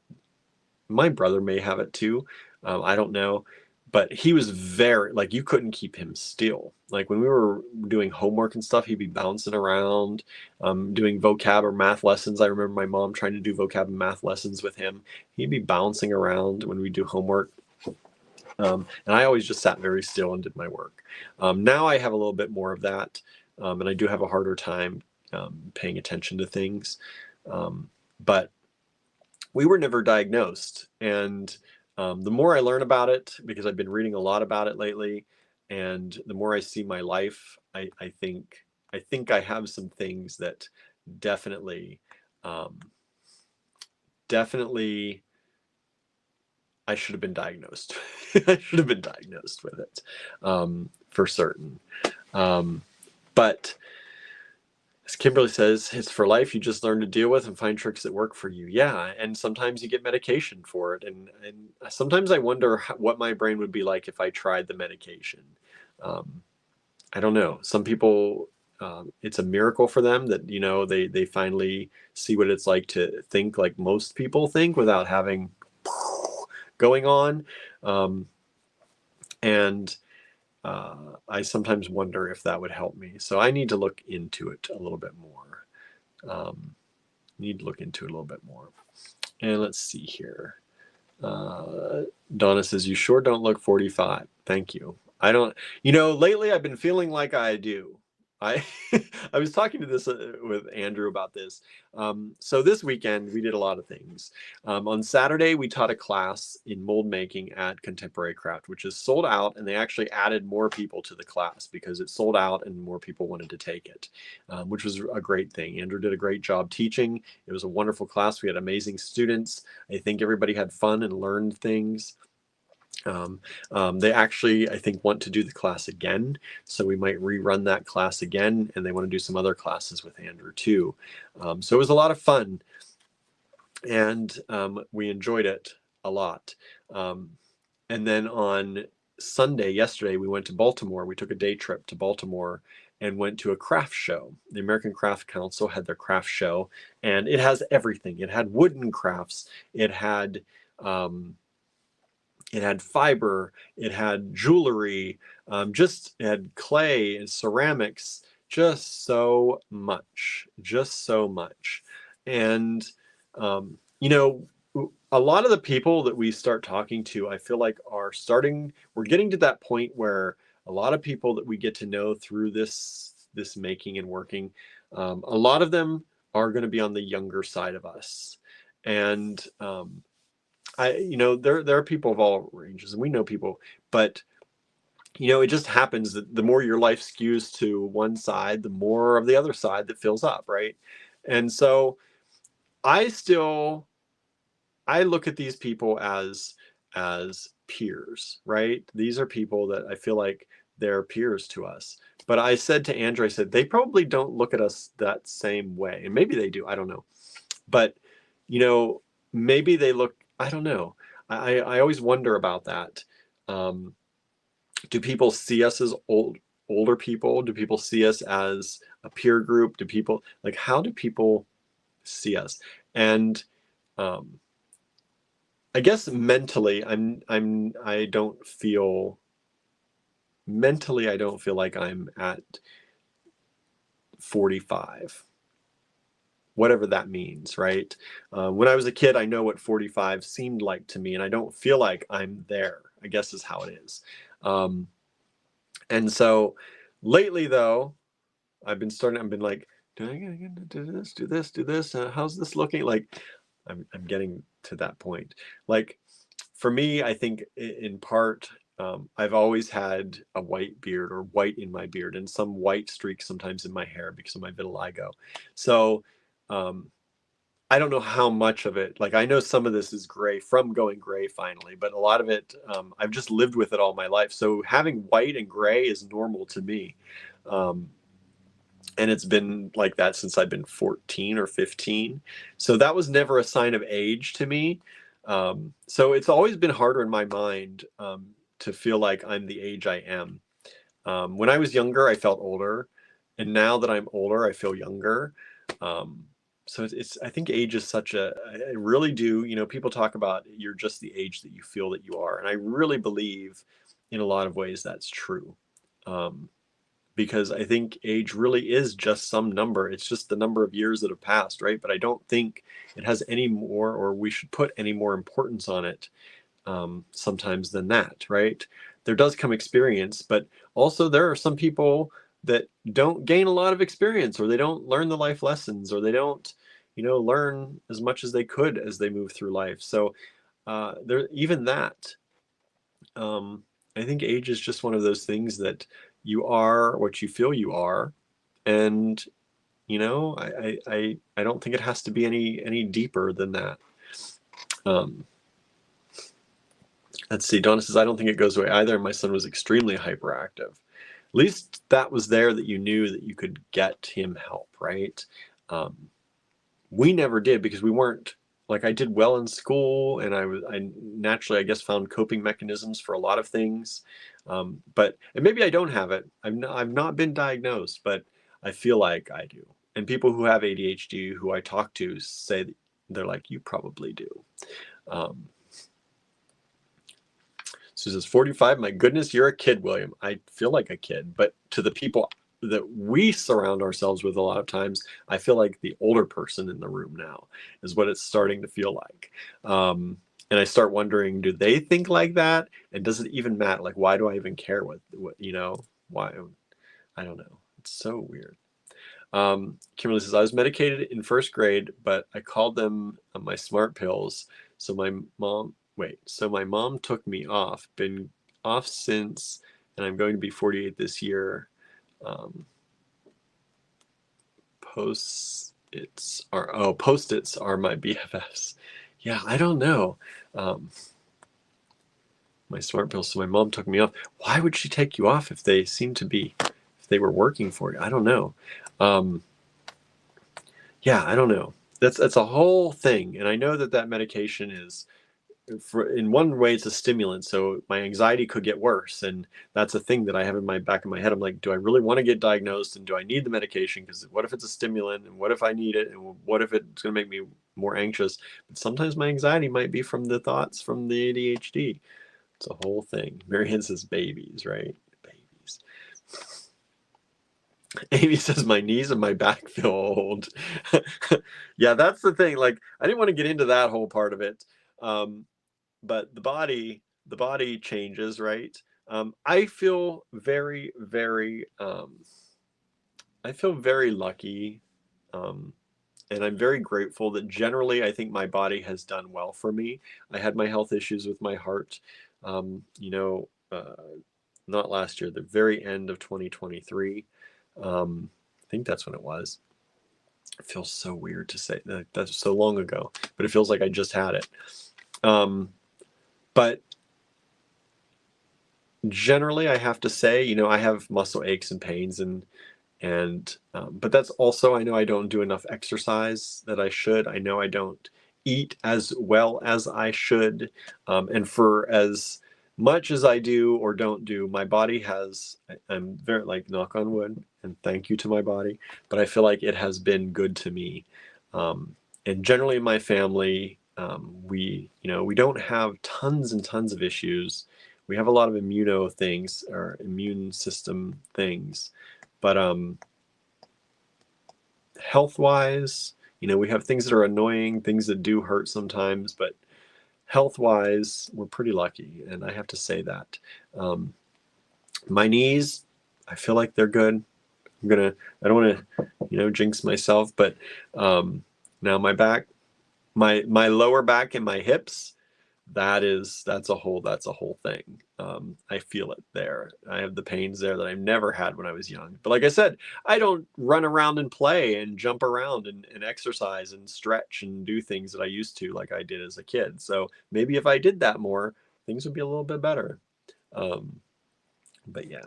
may have it too. I don't know, but he was very, like, you couldn't keep him still. Like when we were doing homework and stuff, he'd be bouncing around, doing vocab or math lessons. I remember my mom trying to do vocab and math lessons with him. He'd be bouncing around when we do homework. And I always just sat very still and did my work. Now I have a little bit more of that, and I do have a harder time paying attention to things. But we were never diagnosed. And the more I learn about it, because I've been reading a lot about it lately, and the more I see my life, I think I have some things that definitely I should have been diagnosed. I should have been diagnosed with it, for certain. But as Kimberly says, it's for life. You just learn to deal with and find tricks that work for you. Yeah, and sometimes you get medication for it. And sometimes I wonder what my brain would be like if I tried the medication. I don't know. Some people, it's a miracle for them that, you know, they finally see what it's like to think like most people think without having going on. I sometimes wonder if that would help me. So I need to look into it a little bit more. And let's see here. Donna says, you sure don't look 45. Thank you. I don't, lately I've been feeling like I do. I was talking to this with Andrew about this. So this weekend we did a lot of things. On Saturday we taught a class in mold making at Contemporary Craft, which is sold out, and they actually added more people to the class because it sold out and more people wanted to take it, which was a great thing. Andrew did a great job teaching. It was a wonderful class. We had amazing students. I think everybody had fun and learned things. They actually, I think, want to do the class again, so we might rerun that class again, and they want to do some other classes with Andrew too. So it was a lot of fun, and we enjoyed it a lot. And then on yesterday, we went to Baltimore. We took a day trip to Baltimore and went to a craft show. The American Craft Council had their craft show, and it has everything. It had wooden crafts. It had fiber, it had jewelry, it had clay and ceramics, just so much, just so much. And, you know, a lot of the people that we start talking to, I feel like we're getting to that point where a lot of people that we get to know through this making and working, a lot of them are going to be on the younger side of us. And, there are people of all ranges, and we know people, but it just happens that the more your life skews to one side, the more of the other side that fills up, right? And so I still I look at these people as peers, right? These are people that I feel like they're peers to us. But I said to Andrew, I said, they probably don't look at us that same way. And maybe they do, I don't know. But, you know, maybe they look, I don't know. I always wonder about that. Do people see us as older people? Do people see us as a peer group? Do people, like, how do people see us? And um, I guess mentally, I don't feel like I'm at 45, whatever that means, right? When I was a kid, I know what 45 seemed like to me, and I don't feel like I'm there, I guess is how it is. And so lately, though, I've been like, do I get to do this? How's this looking? Like, I'm getting to that point. Like, for me, I think in part, I've always had a white beard or white in my beard and some white streaks sometimes in my hair because of my vitiligo. So I don't know how much of it, like I know some of this is gray from going gray finally, but a lot of it, I've just lived with it all my life. So having white and gray is normal to me. Um, and it's been like that since I've been 14 or 15. So that was never a sign of age to me. So it's always been harder in my mind to feel like I'm the age I am. When I was younger, I felt older, and now that I'm older, I feel younger. Um, so I think age is I really do, people talk about you're just the age that you feel that you are. And I really believe in a lot of ways that's true. Um, because I think age really is just some number. It's just the number of years that have passed, right? But I don't think it has any more, or we should put any more importance on it sometimes than that, right? There does come experience, but also there are some people that don't gain a lot of experience, or they don't learn the life lessons, or they don't, learn as much as they could as they move through life. So there, even that, I think age is just one of those things that you are what you feel you are, and I don't think it has to be any deeper than that. Um, let's see. Donna says, I don't think it goes away either. My son was extremely hyperactive. At least that was there, that you knew that you could get him help, right? Um, we never did, because we weren't, like, I did well in school, and I naturally, I guess, found coping mechanisms for a lot of things. But and maybe I don't have it. I've not been diagnosed, but I feel like I do. And people who have ADHD who I talk to say that they're like, you probably do. So it says 45. My goodness, you're a kid, William. I feel like a kid, but to the people that we surround ourselves with a lot of times, I feel like the older person in the room now is what it's starting to feel like. And I start wondering, do they think like that? And does it even matter? Like, why do I even care what why? I don't know. It's so weird. Kimberly says, I was medicated in first grade, but I called them my smart pills. So my mom took me off. Been off since, and I'm going to be 48 this year. Post-its are my BFFs. Yeah, I don't know. My smart pills. So my mom took me off. Why would she take you off if they were working for you? I don't know. Yeah, I don't know. That's a whole thing, and I know that medication is, in one way, it's a stimulant, so my anxiety could get worse, and that's a thing that I have in my back of my head. I'm like, do I really want to get diagnosed, and do I need the medication? Because what if it's a stimulant, and what if I need it, and what if it's going to make me more anxious? But sometimes my anxiety might be from the thoughts from the ADHD. It's a whole thing. Marianne says babies, right? Babies. Amy says my knees and my back feel old. Yeah, that's the thing. Like, I didn't want to get into that whole part of it. But the body changes, right? I feel very, very, I feel very lucky. Um, and I'm very grateful that generally I think my body has done well for me. I had my health issues with my heart, you know, not last year, the very end of 2023. I think that's when it was. It feels so weird to say that, that's so long ago, but it feels like I just had it. But generally, I have to say, you know, I have muscle aches and pains, and but that's also, I know I don't do enough exercise that I should. I know I don't eat as well as I should, and for as much as I do or don't do, my body has, I'm very, like, knock on wood and thank you to my body, but I feel like it has been good to me. And generally in my family, we, you know, we don't have tons and tons of issues. We have a lot of immuno things, or immune system things, but health wise, you know, we have things that are annoying, things that do hurt sometimes, but health wise, we're pretty lucky, and I have to say that. My knees, I feel like they're good. I don't want to, you know, jinx myself, but now my back, my lower back and my hips, that's a whole thing. I feel it there. I have the pains there that I never had when I was young. But like I said, I don't run around and play and jump around and exercise and stretch and do things that I used to like I did as a kid. So maybe if I did that more, things would be a little bit better. Um, but yeah,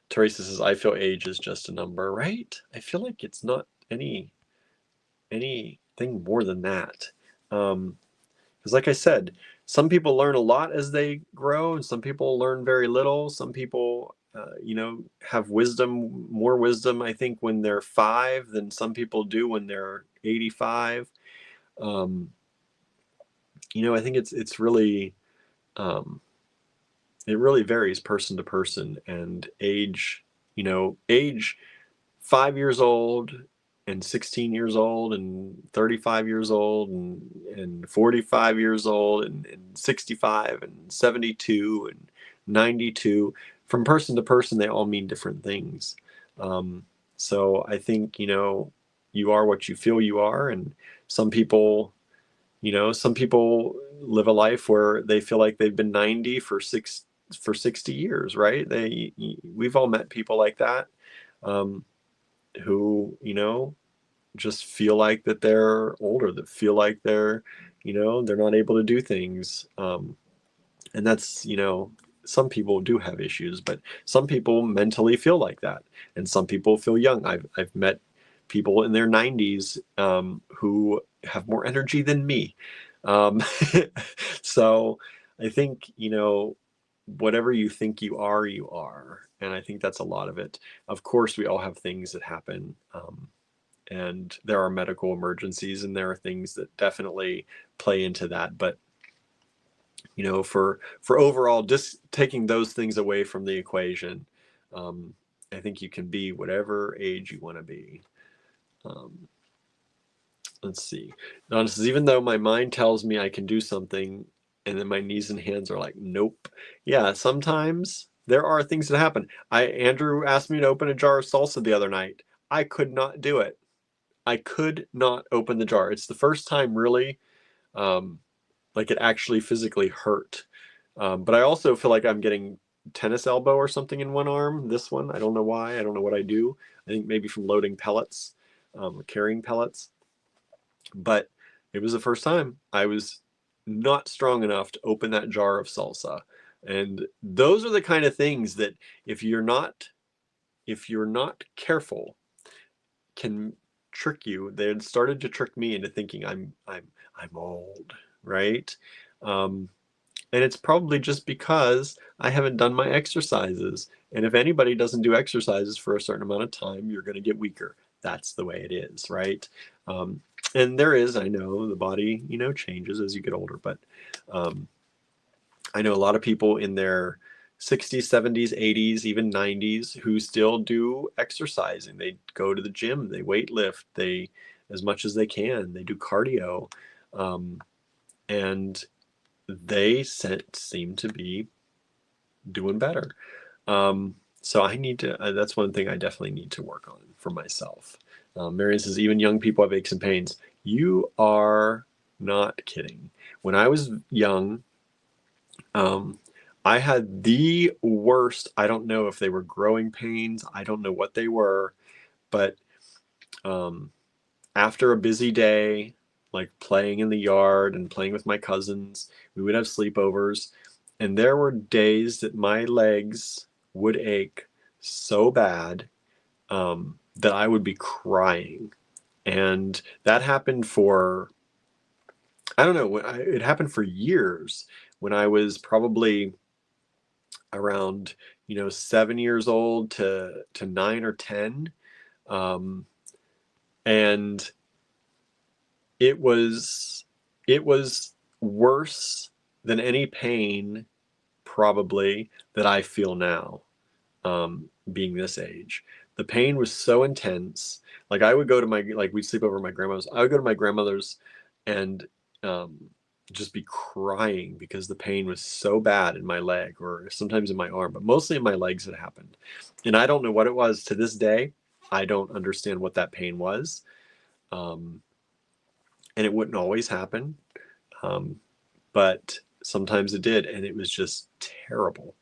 Teresa says, I feel age is just a number, right? I feel like it's not anything more than that. Because like I said, some people learn a lot as they grow, and some people learn very little. Some people, you know, have more wisdom, I think, when they're 5 than some people do when they're 85. Um, you know, I think it's really, um, it really varies person to person, and age, you know, age 5 years old and 16 years old and 35 years old and 45 years old and 65 and 72 and 92. From person to person, they all mean different things. So I think, you know, you are what you feel you are. And some people, you know, some people live a life where they feel like they've been 90 for 60 years, right? We've all met people like that. Um, who, you know, just feel like that they're older, that feel like they're, you know, they're not able to do things. And that's, you know, some people do have issues, but some people mentally feel like that. And some people feel young. I've met people in their 90s who have more energy than me. Um, so I think, you know, whatever you think you are, you are. And I think that's a lot of it. Of course, we all have things that happen. And there are medical emergencies, and there are things that definitely play into that. But you know, for overall, just taking those things away from the equation, I think you can be whatever age you want to be. Um, let's see. Donna says, even though my mind tells me I can do something, and then my knees and hands are like, nope. Yeah, sometimes there are things that happen. Andrew asked me to open a jar of salsa the other night. I could not do it. I could not open the jar. It's the first time really, um, like it actually physically hurt. But I also feel like I'm getting tennis elbow or something in one arm. This one, I don't know why. I don't know what I do. I think maybe from loading pellets, or carrying pellets. But it was the first time I was not strong enough to open that jar of salsa. And those are the kind of things that if you're not careful, can trick you. They had started to trick me into thinking I'm old, right? Um, and it's probably just because I haven't done my exercises. And if anybody doesn't do exercises for a certain amount of time, you're going to get weaker. That's the way it is, right? Um, and there is, I know, the body, changes as you get older, but I know a lot of people in their 60s, 70s, 80s, even 90s who still do exercising. They go to the gym, they weight lift, they, as much as they can, they do cardio. And they seem to be doing better. So I need to, that's one thing I definitely need to work on for myself. Marion says, even young people have aches and pains. You are not kidding. When I was young, I had the worst, I don't know if they were growing pains, I don't know what they were, but after a busy day, like playing in the yard and playing with my cousins, we would have sleepovers. And there were days that my legs would ache so bad that I would be crying. And that happened for, I don't know, it happened for years when I was probably around 7 years old to 9 or 10, and it was worse than any pain probably that I feel now, being this age. The pain was so intense. Like I would go to we'd sleep over at my grandmother's. I would go to my grandmother's and just be crying because the pain was so bad in my leg or sometimes in my arm, but mostly in my legs it happened. And I don't know what it was to this day. I don't understand what that pain was. And it wouldn't always happen. But sometimes it did, and it was just terrible.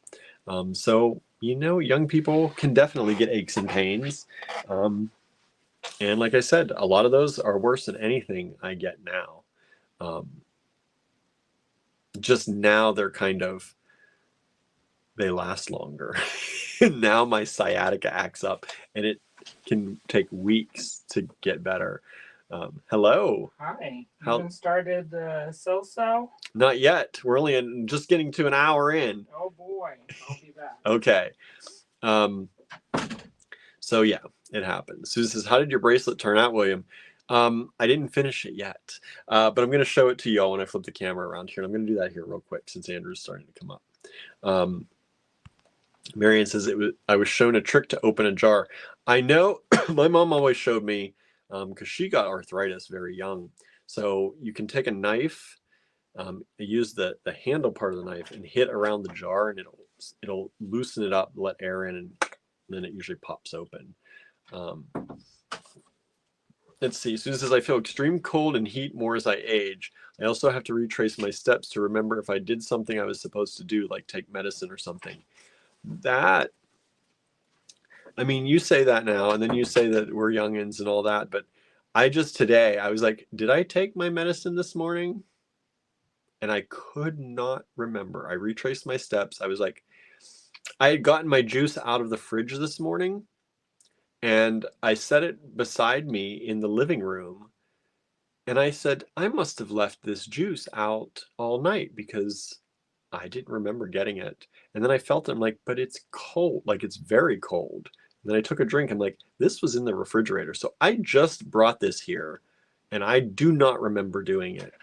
So, young people can definitely get aches and pains. And like I said, a lot of those are worse than anything I get now. Just now they last longer. Now my sciatica acts up and it can take weeks to get better. Hello. Hi. You haven't started the so-so? Not yet. We're only just getting to an hour in. Oh boy. I'll be back. Okay. So yeah, it happens. Susan says, how did your bracelet turn out, William? I didn't finish it yet, but I'm going to show it to y'all when I flip the camera around here. I'm going to do that here real quick since Andrew's starting to come up. Marianne says, I was shown a trick to open a jar. I know my mom always showed me, because she got arthritis very young. So you can take a knife, use the handle part of the knife and hit around the jar, and it'll loosen it up, let air in, and then it usually pops open. Let's see. Susan says, I feel extreme cold and heat more as I age. I also have to retrace my steps to remember if I did something I was supposed to do, like take medicine or something. You say that now, and then you say that we're youngins and all that, but today, I was like, did I take my medicine this morning? And I could not remember. I retraced my steps. I was like, I had gotten my juice out of the fridge this morning, and I set it beside me in the living room. And I said, I must have left this juice out all night because I didn't remember getting it. And then I felt it. I'm like, but it's cold. Like, it's very cold. And then I took a drink. I'm like, this was in the refrigerator. So I just brought this here, and I do not remember doing it.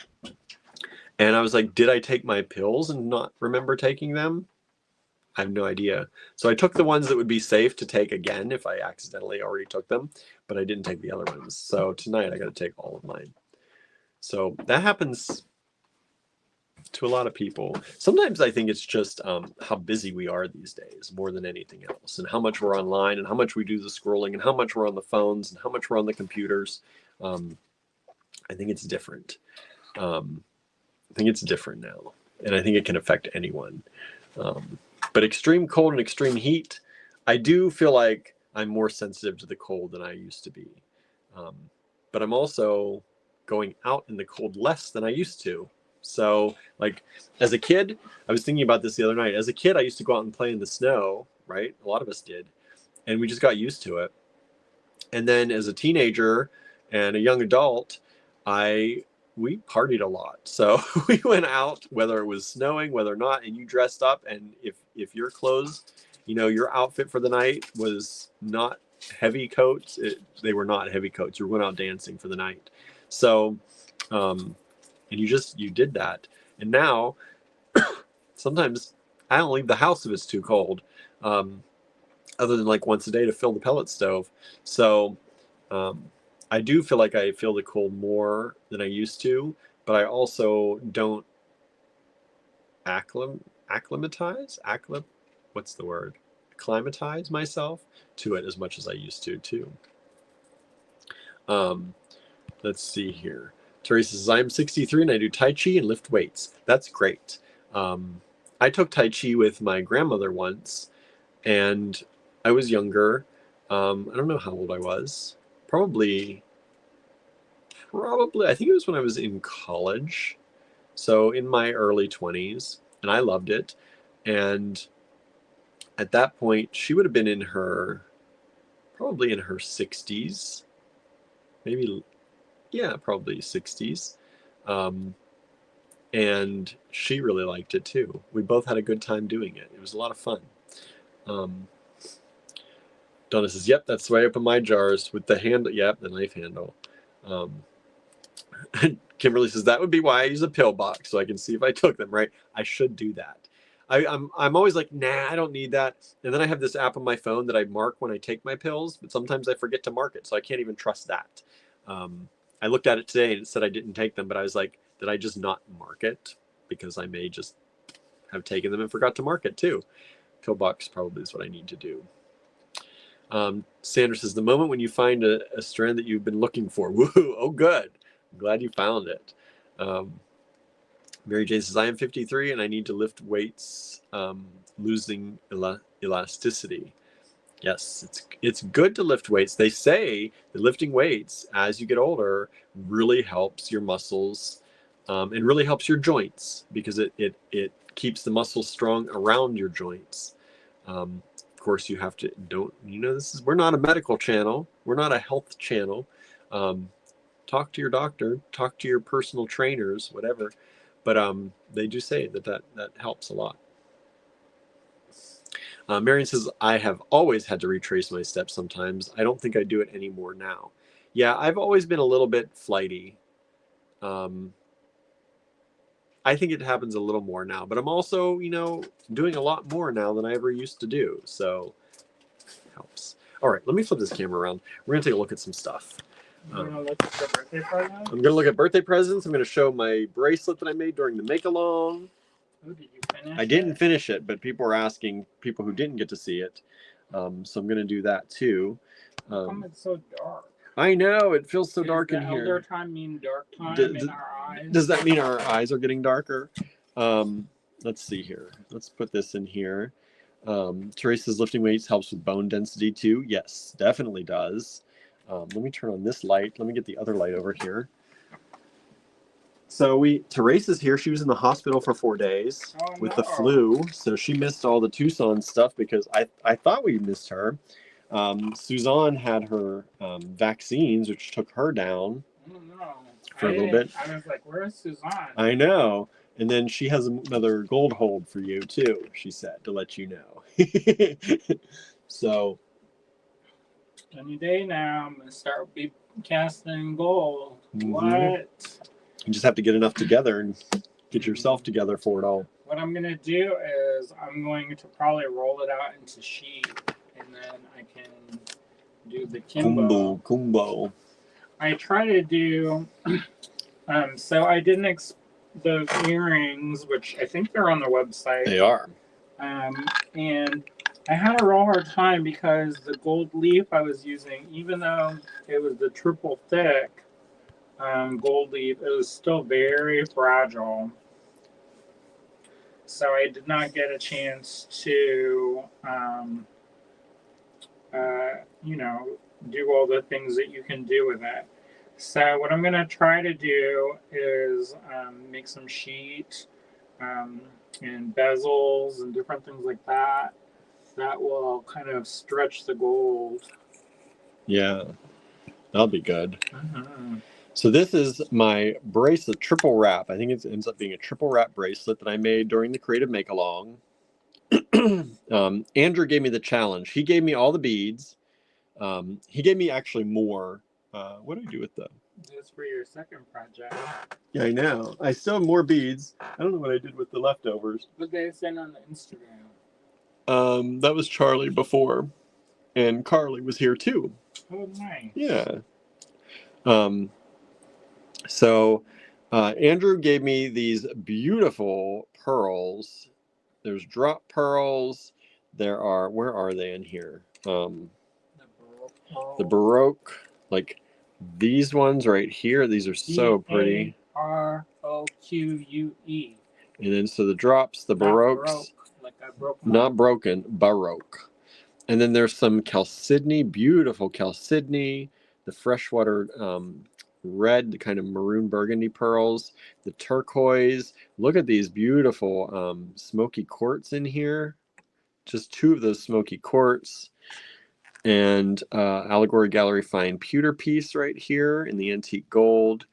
And I was like, did I take my pills and not remember taking them? I have no idea. So I took the ones that would be safe to take again if I accidentally already took them, but I didn't take the other ones. So tonight I got to take all of mine. So that happens to a lot of people. Sometimes I think it's just how busy we are these days more than anything else, and how much we're online, and how much we do the scrolling, and how much we're on the phones, and how much we're on the computers. I think it's different. I think it's different now, and I think it can affect anyone. But extreme cold and extreme heat, I do feel like I'm more sensitive to the cold than I used to be. But I'm also going out in the cold less than I used to. So, like, as a kid, I was thinking about this the other night. As a kid, I used to go out and play in the snow, right? A lot of us did. And we just got used to it. And then as a teenager and a young adult, we partied a lot. So we went out, whether it was snowing, whether or not, and you dressed up. And if your clothes, your outfit for the night was not heavy coats, they were not heavy coats. You went out dancing for the night. So, and you did that. And now sometimes I don't leave the house if it's too cold, other than like once a day to fill the pellet stove. So I do feel like I feel the cold more than I used to, but I also don't acclimatize, what's the word? Acclimatize myself to it as much as I used to too. Let's see here. Teresa says, I'm 63 and I do Tai Chi and lift weights. That's great. I took Tai Chi with my grandmother once, and I was younger. I don't know how old I was. Probably, I think it was when I was in college. So in my early 20s, and I loved it. And at that point, she would have been probably in her 60s, maybe, yeah, probably 60s. And she really liked it too. We both had a good time doing it. It was a lot of fun. Donna says, yep, that's the way I open my jars with the handle. Yep, the knife handle. Kimberly says, that would be why I use a pill box so I can see if I took them, right? I should do that. I'm always like, nah, I don't need that. And then I have this app on my phone that I mark when I take my pills, but sometimes I forget to mark it, so I can't even trust that. I looked at it today and it said I didn't take them, but I was like, did I just not mark it? Because I may just have taken them and forgot to mark it too. Pill box probably is what I need to do. Sandra says, the moment when you find a strand that you've been looking for. Woohoo! Oh, good. I'm glad you found it. Mary Jane says, I am 53 and I need to lift weights, losing elasticity. Yes, it's good to lift weights. They say that lifting weights as you get older really helps your muscles and really helps your joints, because it keeps the muscles strong around your joints. Of course, you have to, we're not a medical channel. We're not a health channel. Talk to your doctor, talk to your personal trainers, whatever. But they do say that helps a lot. Marion says, I have always had to retrace my steps sometimes. I don't think I do it anymore now. Yeah, I've always been a little bit flighty. I think it happens a little more now, but I'm also, doing a lot more now than I ever used to do. So it helps. All right, let me flip this camera around. We're going to take a look at some stuff. I'm going to look at the birthday presents. I'm going to look at birthday presents. I'm going to show my bracelet that I made during the make-along. Ooh, did you finish I didn't finish it, but people were asking, people who didn't get to see it. So I'm going to do that too. How come it's so dark? I know, it feels so dark in Does here. elder time mean dark time in our eyes? Does that mean our eyes are getting darker? Let's see here. Let's put this in here. Teresa's lifting weights helps with bone density too. Yes, definitely does. Let me turn on this light. Let me get the other light over here. So Teresa's here. She was in the hospital for 4 days with the flu. So she missed all the Tucson stuff because I thought we missed her. Suzanne had her vaccines, which took her down for a little bit. I was like, where's Suzanne? I know. And then she has another gold hold for you too, she said, to let you know. So any day now, I'm going to start casting gold. Mm-hmm. What? You just have to get enough together and get yourself together for it all. What I'm going to do is I'm going to probably roll it out into sheet, and then I can do the Kumbo. I try to do, so I didn't, the earrings, which I think they're on the website. They are. And I had a real hard time because the gold leaf I was using, even though it was the triple thick gold leaf, it was still very fragile. So I did not get a chance to, do all the things that you can do with it. So what I'm going to try to do is make some sheet and bezels and different things like that. That will kind of stretch the gold. Yeah, that'll be good. Mm-hmm. So this is my bracelet, triple wrap. I think it ends up being a triple wrap bracelet that I made during the Creative Make-Along. Andrew gave me the challenge. He gave me all the beads. He gave me actually more. What do I do with the Just for your second project. Yeah, I know. I still have more beads. I don't know what I did with the leftovers. What they sent on the Instagram. That was Charlie before, and Carly was here too. Oh, nice. Yeah. So Andrew gave me these beautiful pearls. There's drop pearls. There are, where are they in here? The Baroque, like these ones right here. These are so pretty. Baroque. And then so the drops, the Baroques, like I broke not broken, Baroque. And then there's some chalcedony, beautiful chalcedony, the freshwater red, kind of maroon burgundy pearls, the turquoise. Look at these beautiful smoky quartz in here. Just two of those smoky quartz. And Allegory Gallery fine pewter piece right here in the antique gold.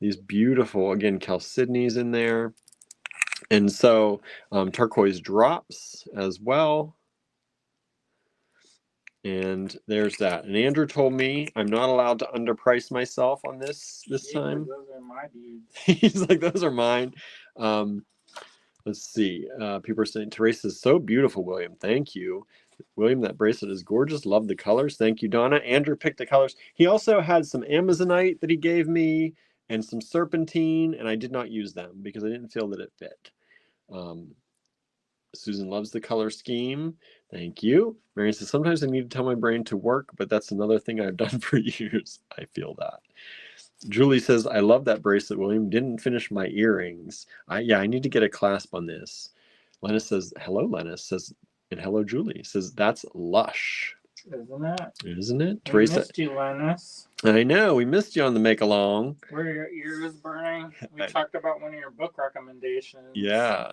These beautiful, again, chalcedonies in there. And so turquoise drops as well. And there's that. And Andrew told me I'm not allowed to underprice myself on this time. Those are my beads. He's like, those are mine. Let's see. People are saying, Teresa is so beautiful, William. Thank you. William, that bracelet is gorgeous. Love the colors. Thank you, Donna. Andrew picked the colors. He also had some Amazonite that he gave me and some serpentine, and I did not use them because I didn't feel that it fit. Susan loves the color scheme. Thank you. Marion says, sometimes I need to tell my brain to work, but that's another thing I've done for years. I feel that. Julie says, I love that bracelet, William. Didn't finish my earrings. Yeah, I need to get a clasp on this. Lennis says, hello, Lennis. Says, and hello, Julie. Says, that's lush. Isn't it? Isn't it? We Teresa, missed you, Linus. I know. We missed you on the make-along. Were your ears burning? We talked about one of your book recommendations. Yeah.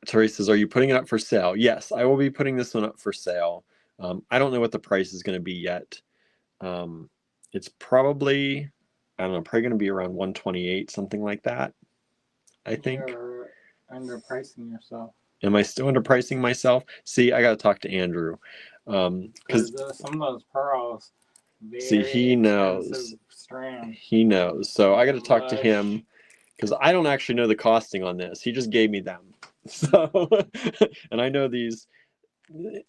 Teresa says, are you putting it up for sale? Yes, I will be putting this one up for sale. I don't know what the price is going to be yet. It's probably, I don't know, probably going to be around 128, something like that, I think. You're underpricing yourself. Am I still underpricing myself? See, I got to talk to Andrew. Because some of those pearls, see, he knows. Strand. He knows. So I got to talk to him because I don't actually know the costing on this. He just gave me them. So, and I know these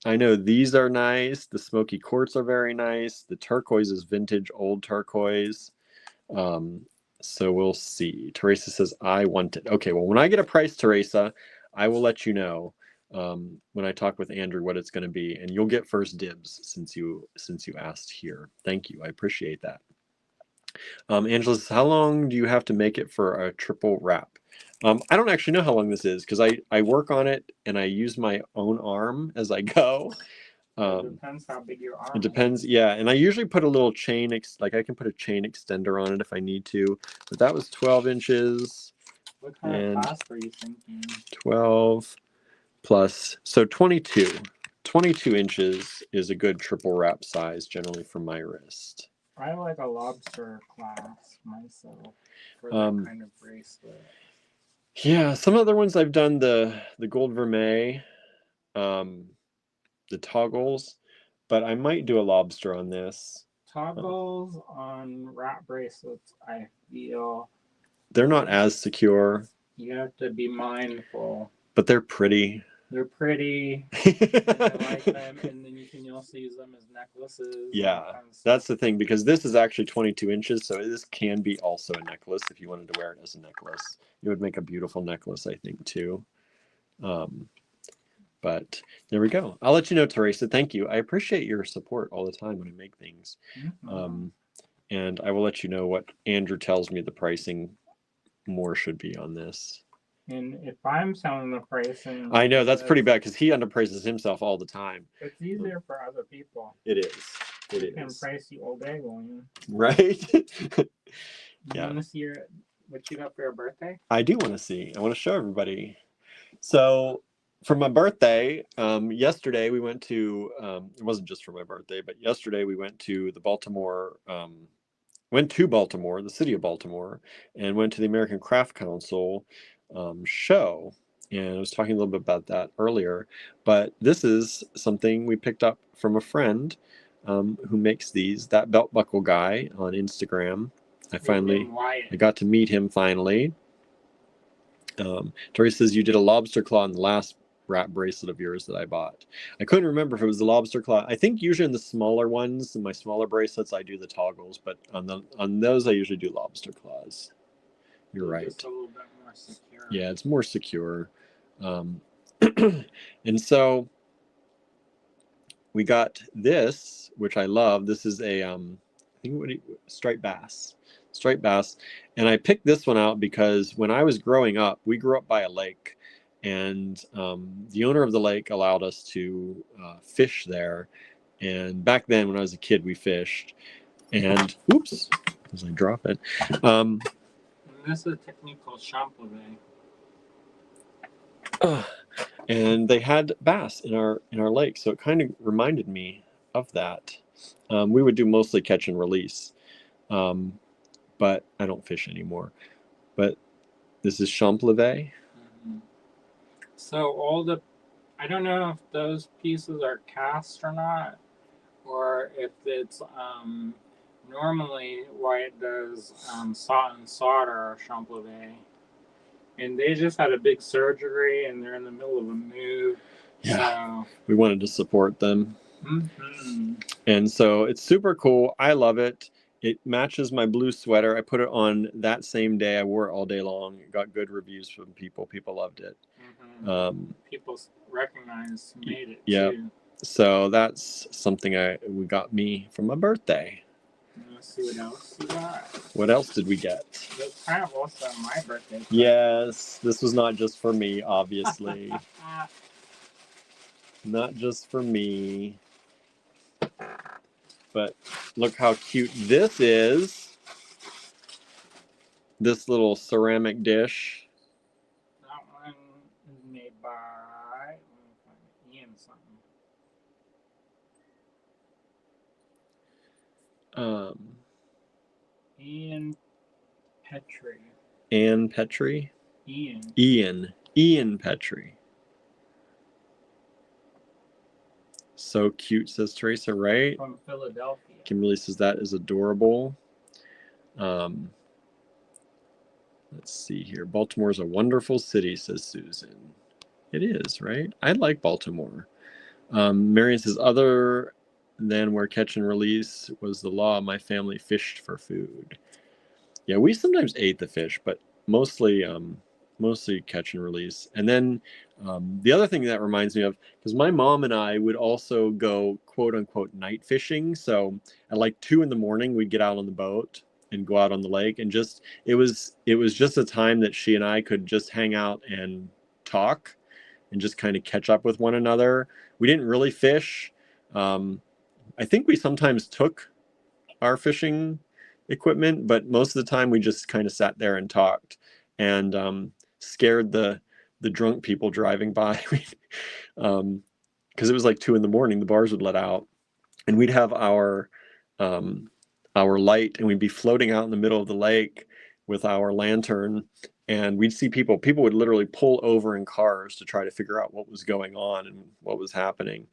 are nice. The smoky quartz are very nice. The turquoise is vintage old turquoise. So we'll see. Teresa says, I want it. Okay, well, when I get a price, Teresa, I will let you know when I talk with Andrew what it's going to be, and you'll get first dibs since you asked here. Thank you. I appreciate that. Angela says, how long do you have to make it for a triple wrap? I don't actually know how long this is because I work on it and I use my own arm as I go. It depends how big your arm is. It depends, yeah. And I usually put a little chain, like I can put a chain extender on it if I need to. But that was 12 inches. What kind of clasp are you thinking? 12 plus, so 22. 22 inches is a good triple wrap size generally for my wrist. I like a lobster clasp myself for that kind of bracelet. Yeah, some other ones I've done the gold vermeil, the toggles, but I might do a lobster on this. Toggles on wrap bracelets, I feel they're not as secure. You have to be mindful. But they're pretty. They're pretty. I like them, and then you can also use them as necklaces. Yeah, that's the thing, because this is actually 22 inches, so this can be also a necklace if you wanted to wear it as a necklace. It would make a beautiful necklace, I think, too. But there we go. I'll let you know, Teresa. Thank you. I appreciate your support all the time when I make things. Mm-hmm. And I will let you know what Andrew tells me the pricing more should be on this. And if I'm selling the pricing, I know that's pretty bad because he underprices himself all the time. It's easier for other people. It is. It can price you all day, William. Right? You want to see what you got for your birthday? I do want to see. I want to show everybody. So for my birthday, yesterday we went to. It wasn't just for my birthday, but yesterday we went to the Baltimore. Went to Baltimore, the city of Baltimore, and went to the American Craft Council show, and I was talking a little bit about that earlier, but this is something we picked up from a friend who makes these, that belt buckle guy on Instagram. I got to meet him finally. Tori says you did a lobster claw in the last wrap bracelet of yours that I bought. I couldn't remember if it was the lobster claw. I think usually in the smaller ones, in my smaller bracelets, I do the toggles, but on those I usually do lobster claws. You're right. Just a little bit more secure. Yeah, it's more secure. And so we got this, which I love. This is a I think striped bass. Striped bass. And I picked this one out because when I was growing up, we grew up by a lake, and the owner of the lake allowed us to fish there. And back then, when I was a kid, we fished. And oops, as I drop it. This is a technique called champlain. And they had bass in our lake, so it kind of reminded me of that. We would do mostly catch and release, but I don't fish anymore. But this is champlain. Mm-hmm. So I don't know if those pieces are cast or not, or if it's normally White does satin and solder or champlain. And they just had a big surgery, and they're in the middle of a move. Yeah, so we wanted to support them. Mm-hmm. And so it's super cool. I love it. It matches my blue sweater. I put it on that same day. I wore it all day long. It got good reviews from people. People loved it. Mm-hmm. People recognized made it too. So that's something we got me for my birthday. Let's see what else you got. What else did we get? That's kind of also my birthday. Yes, this was not just for me, obviously. Not just for me. But look how cute this is. This little ceramic dish. That one is made by Ian something. Ian Petrie. Ann Petrie? Ian Petrie. So cute, says Teresa, right? From Philadelphia. Kimberly says that is adorable. Let's see here. Baltimore is a wonderful city, says Susan. It is, right? I like Baltimore. Marion says, other than where catch and release was the law, my family fished for food. Yeah, we sometimes ate the fish, but mostly catch and release. And then the other thing that reminds me of, because my mom and I would also go quote unquote night fishing. So at like 2 a.m, we'd get out on the boat and go out on the lake, and just it was just a time that she and I could just hang out and talk and just kind of catch up with one another. We didn't really fish. I think we sometimes took our fishing equipment, but most of the time we just kind of sat there and talked and scared the drunk people driving by. Because it was like 2 a.m, the bars would let out, and we'd have our light, and we'd be floating out in the middle of the lake with our lantern, and we'd see people would literally pull over in cars to try to figure out what was going on and what was happening.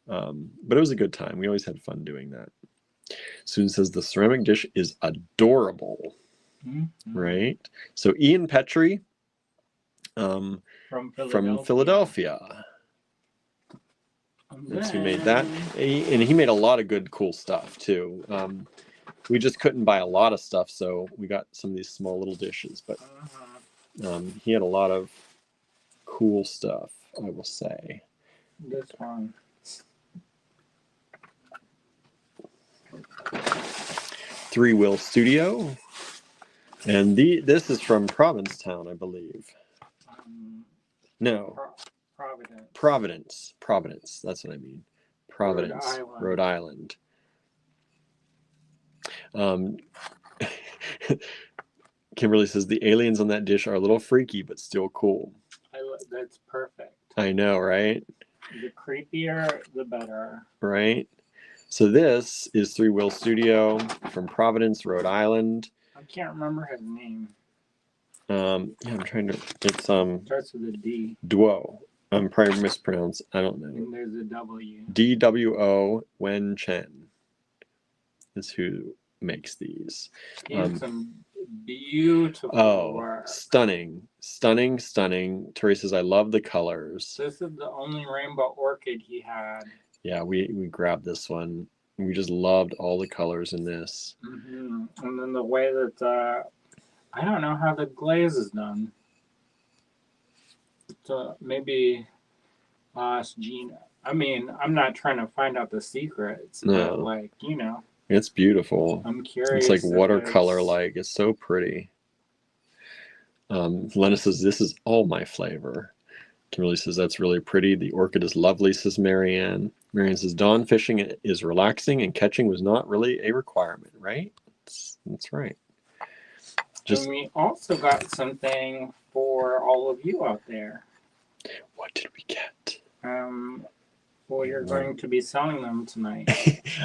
But it was a good time. We always had fun doing that. Susan says the ceramic dish is adorable. Mm-hmm. Right? So Ian Petrie from Philadelphia. That's who made that. And he made a lot of good, cool stuff too. We just couldn't buy a lot of stuff, so we got some of these small little dishes. But he had a lot of cool stuff, I will say. This one. Three Wheel Studio, and this is from Provincetown, I believe. No, Providence. That's what I mean. Providence, Rhode Island. Kimberly says the aliens on that dish are a little freaky, but still cool. That's perfect. I know, right? The creepier, the better. Right. So this is Three Wheel Studio from Providence, Rhode Island. I can't remember his name. Yeah, I'm trying to. It starts with a D. Duo. I'm probably mispronounced. I don't know. And there's a W. DWO Wen Chen is who makes these. Here's some beautiful work. Stunning, stunning, stunning. Teresa says, I love the colors. This is the only rainbow orchid he had. Yeah, we grabbed this one. We just loved all the colors in this. And then the way that I don't know how the glaze is done. Maybe ask Gina. I mean, I'm not trying to find out the secrets, but like, you know. It's beautiful. I'm curious. It's like watercolor like. It's so pretty. Lena says, this is all my flavor. Kimberly says, that's really pretty. The orchid is lovely, says Marianne. Marianne says, dawn fishing is relaxing and catching was not really a requirement, right? That's right. And we also got something for all of you out there. What did we get? Well, you're going to be selling them tonight.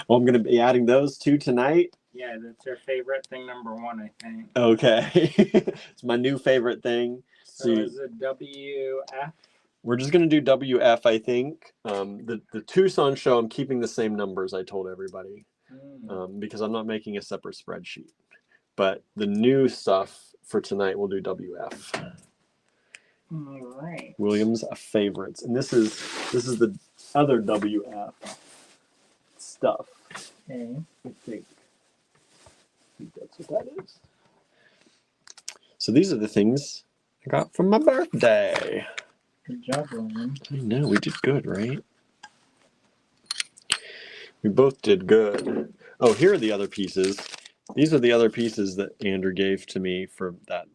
Well, I'm going to be adding those two tonight. Yeah, that's your favorite thing, number one, I think. Okay. It's my new favorite thing. So is it WF? We're just going to do WF, I think. The Tucson show, I'm keeping the same numbers I told everybody because I'm not making a separate spreadsheet. But the new stuff for tonight, we'll do WF. All right. William's favorites. And this is the other WF stuff. Okay. I think that's what that is. So these are the things I got from my birthday. Good job, William. I know, we did good, right? We both did good. Oh, here are the other pieces. These are the other pieces that Andrew gave to me for that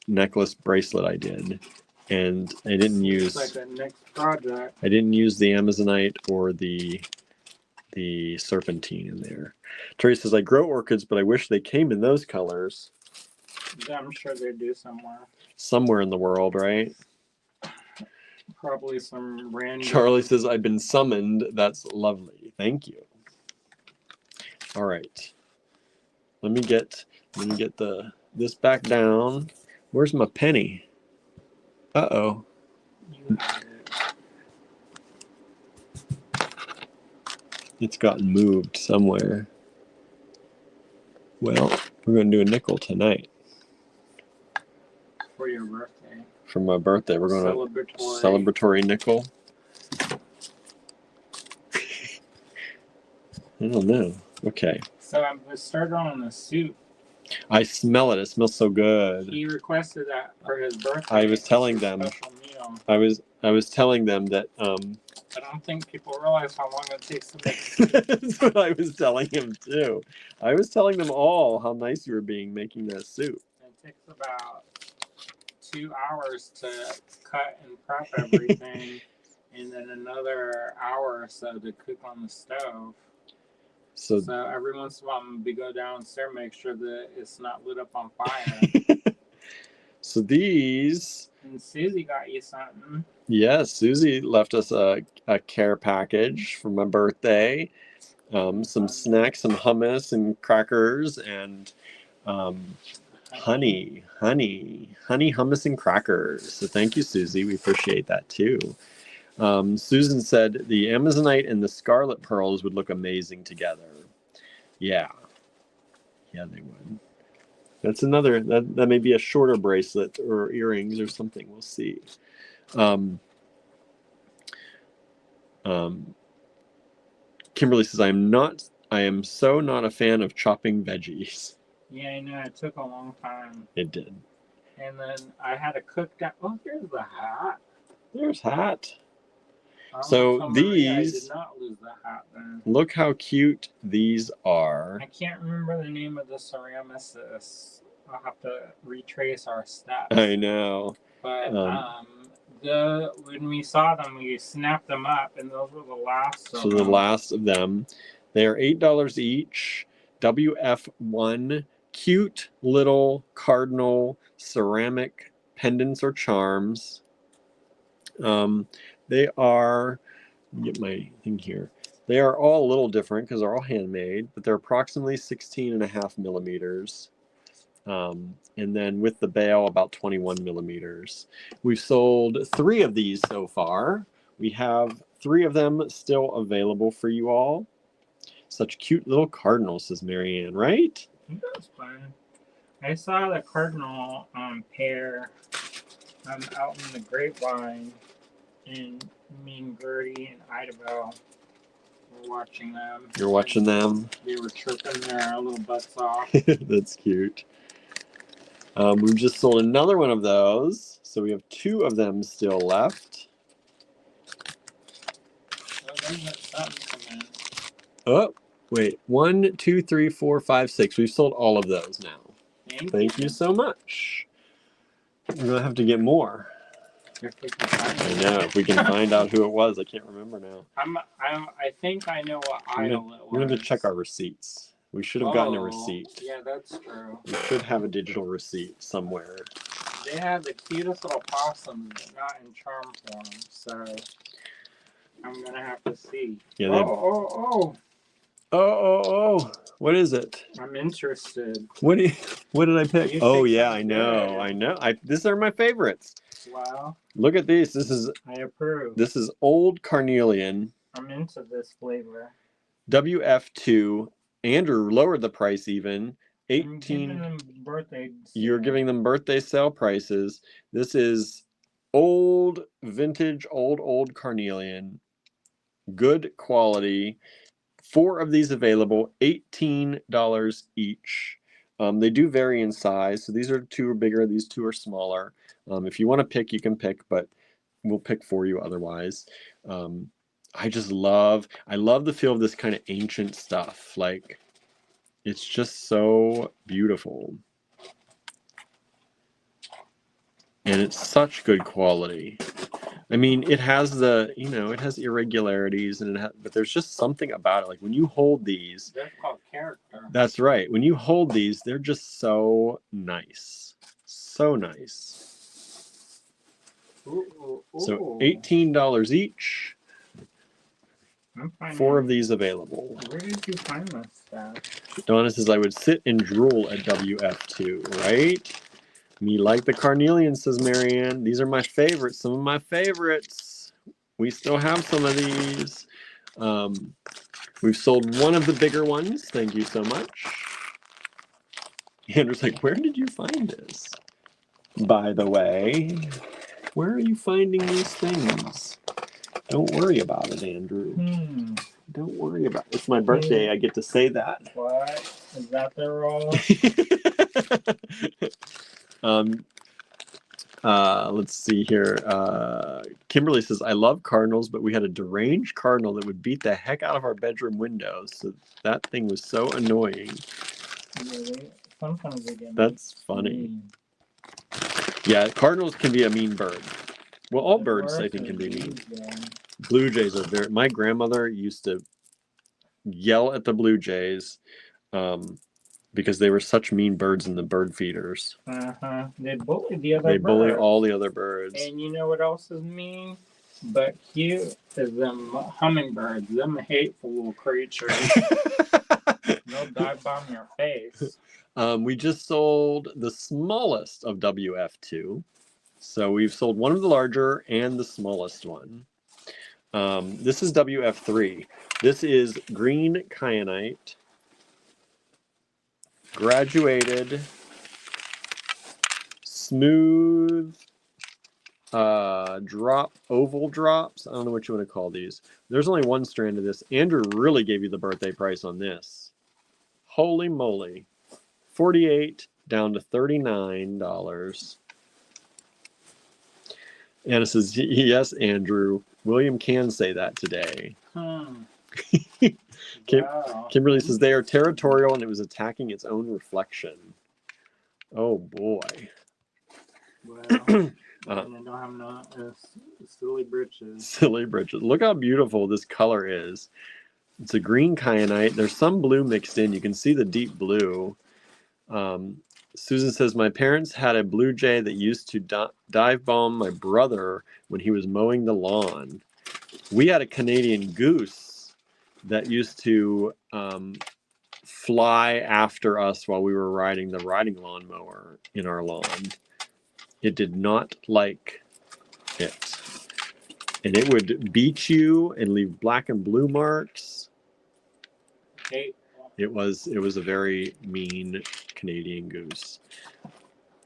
necklace bracelet I did. And I didn't use like the next project. I didn't use the Amazonite or the serpentine in there. Teresa says, I grow orchids, but I wish they came in those colors. Yeah, I'm sure they do somewhere. Somewhere in the world, right? Probably some random. Charlie says, I've been summoned. That's lovely. Thank you. All right. Let me get this back down. Where's my penny? Uh-oh. You had it. It's gotten moved somewhere. Well, we're going to do a nickel tonight. For your birthday. For my birthday, we're going to celebratory nickel. I don't know. Okay. So I'm started on the soup. I smell it. It smells so good. He requested that for his birthday. I was telling them. I was telling them that. I don't think people realize how long it takes to make. That's what I was telling him too. I was telling them all how nice you were being making that soup. It takes about 2 hours to cut and prep everything, and then another hour or so to cook on the stove. So every once in a while, I'm going to go downstairs and make sure that it's not lit up on fire. So these... And Susie got you something. Yes, Susie left us a care package for my birthday. Some snacks, some hummus and crackers, and honey, hummus and crackers. So thank you, Susie. We appreciate that too. Susan said the Amazonite and the scarlet pearls would look amazing together. Yeah, they would. That's another, that may be a shorter bracelet or earrings or something. We'll see. Kimberly says, I am so not a fan of chopping veggies. Yeah, I know. It took a long time. It did. And then I had to cook that. Oh, here's the hat. There's hat. So these, I did not lose the hat then. Look how cute these are. I can't remember the name of the ceramicist. I'll have to retrace our steps. I know. But when we saw them, we snapped them up, and those were the last of them. So the last of them. They are $8 each. WF1, cute little cardinal ceramic pendants or charms. They are, let me get my thing here. They are all a little different because they're all handmade, but they're approximately 16.5 millimeters. And then with the bail, about 21 millimeters. We've sold 3 of these so far. We have 3 of them still available for you all. Such cute little cardinals, says Marianne, right? That's fun. I saw the cardinal pair out in the grapevine, and me and Gertie and Idabel were watching them. You're watching them? They were chirping their little butts off. That's cute. We've just sold another one of those, so we have 2 of them still left. Oh, wait. 1, 2, 3, 4, 5, 6. We've sold all of those now. Thank you so much. We're going to have to get more. I know. If we can find out who it was, I can't remember now. I think I know what aisle it was. We're going to check our receipts. We should have gotten a receipt. Yeah, that's true. We should have a digital receipt somewhere. They have the cutest little possums, but not in charm form, so I'm going to have to see. Yeah, Oh. What is it? I'm interested. What did I pick? Oh yeah, I know. These are my favorites. Wow. Look at these. I approve. This is old carnelian. I'm into this flavor. WF2. Andrew lowered the price even. 18. You're giving them birthday sale prices. This is old vintage old carnelian. Good quality. 4 of these available, $18 each. They do vary in size, so these 2 are bigger, these 2 are smaller. If you want to pick, you can pick, but we'll pick for you otherwise. I love the feel of this kind of ancient stuff. Like, it's just so beautiful. And it's such good quality. I mean, it has it has irregularities, but there's just something about it. Like when you hold these, they're called character. That's right. When you hold these, they're just so nice, so nice. Ooh. So $18 each. 4 of these available. Where did you find this stuff? Donna says I would sit and drool at WF2, right? Me like the carnelian, says Marianne. These are my favorites, some of my favorites. We still have some of these. We've sold one of the bigger ones. Thank you so much. Andrew's like, where did you find this? By the way, where are you finding these things? Don't worry about it, Andrew. Don't worry about it. It's my birthday. I get to say that. What? Is that the role? Let's see here. Kimberly says, I love cardinals, but we had a deranged cardinal that would beat the heck out of our bedroom windows. So that thing was so annoying. Really? Sometimes they get That's funny. Yeah, cardinals can be a mean bird. Well, all birds, I think, can be mean. Blue jays are my grandmother used to yell at the blue jays because they were such mean birds in the bird feeders. They bully the other birds. They bully all the other birds. And you know what else is mean? But cute is them hummingbirds, them hateful little creatures. They'll dive bomb your face. We just sold the smallest of WF2. So we've sold one of the larger and the smallest one. This is WF3. This is green kyanite, graduated, smooth oval drops. I don't know what you want to call these. There's only one strand of this. Andrew really gave you the birthday price on this. Holy moly. $48 down to $39. Anna says, yes, Andrew. William can say that today. Kimberly says they are territorial and it was attacking its own reflection. Oh boy. Well, I don't have no silly britches. Silly britches. Look how beautiful this color is. It's a green kyanite. There's some blue mixed in. You can see the deep blue. Susan says, my parents had a blue jay that used to dive bomb my brother when he was mowing the lawn. We had a Canadian goose that used to fly after us while we were riding the riding lawnmower in our lawn. It did not like it. And it would beat you and leave black and blue marks. It was a very mean Canadian goose.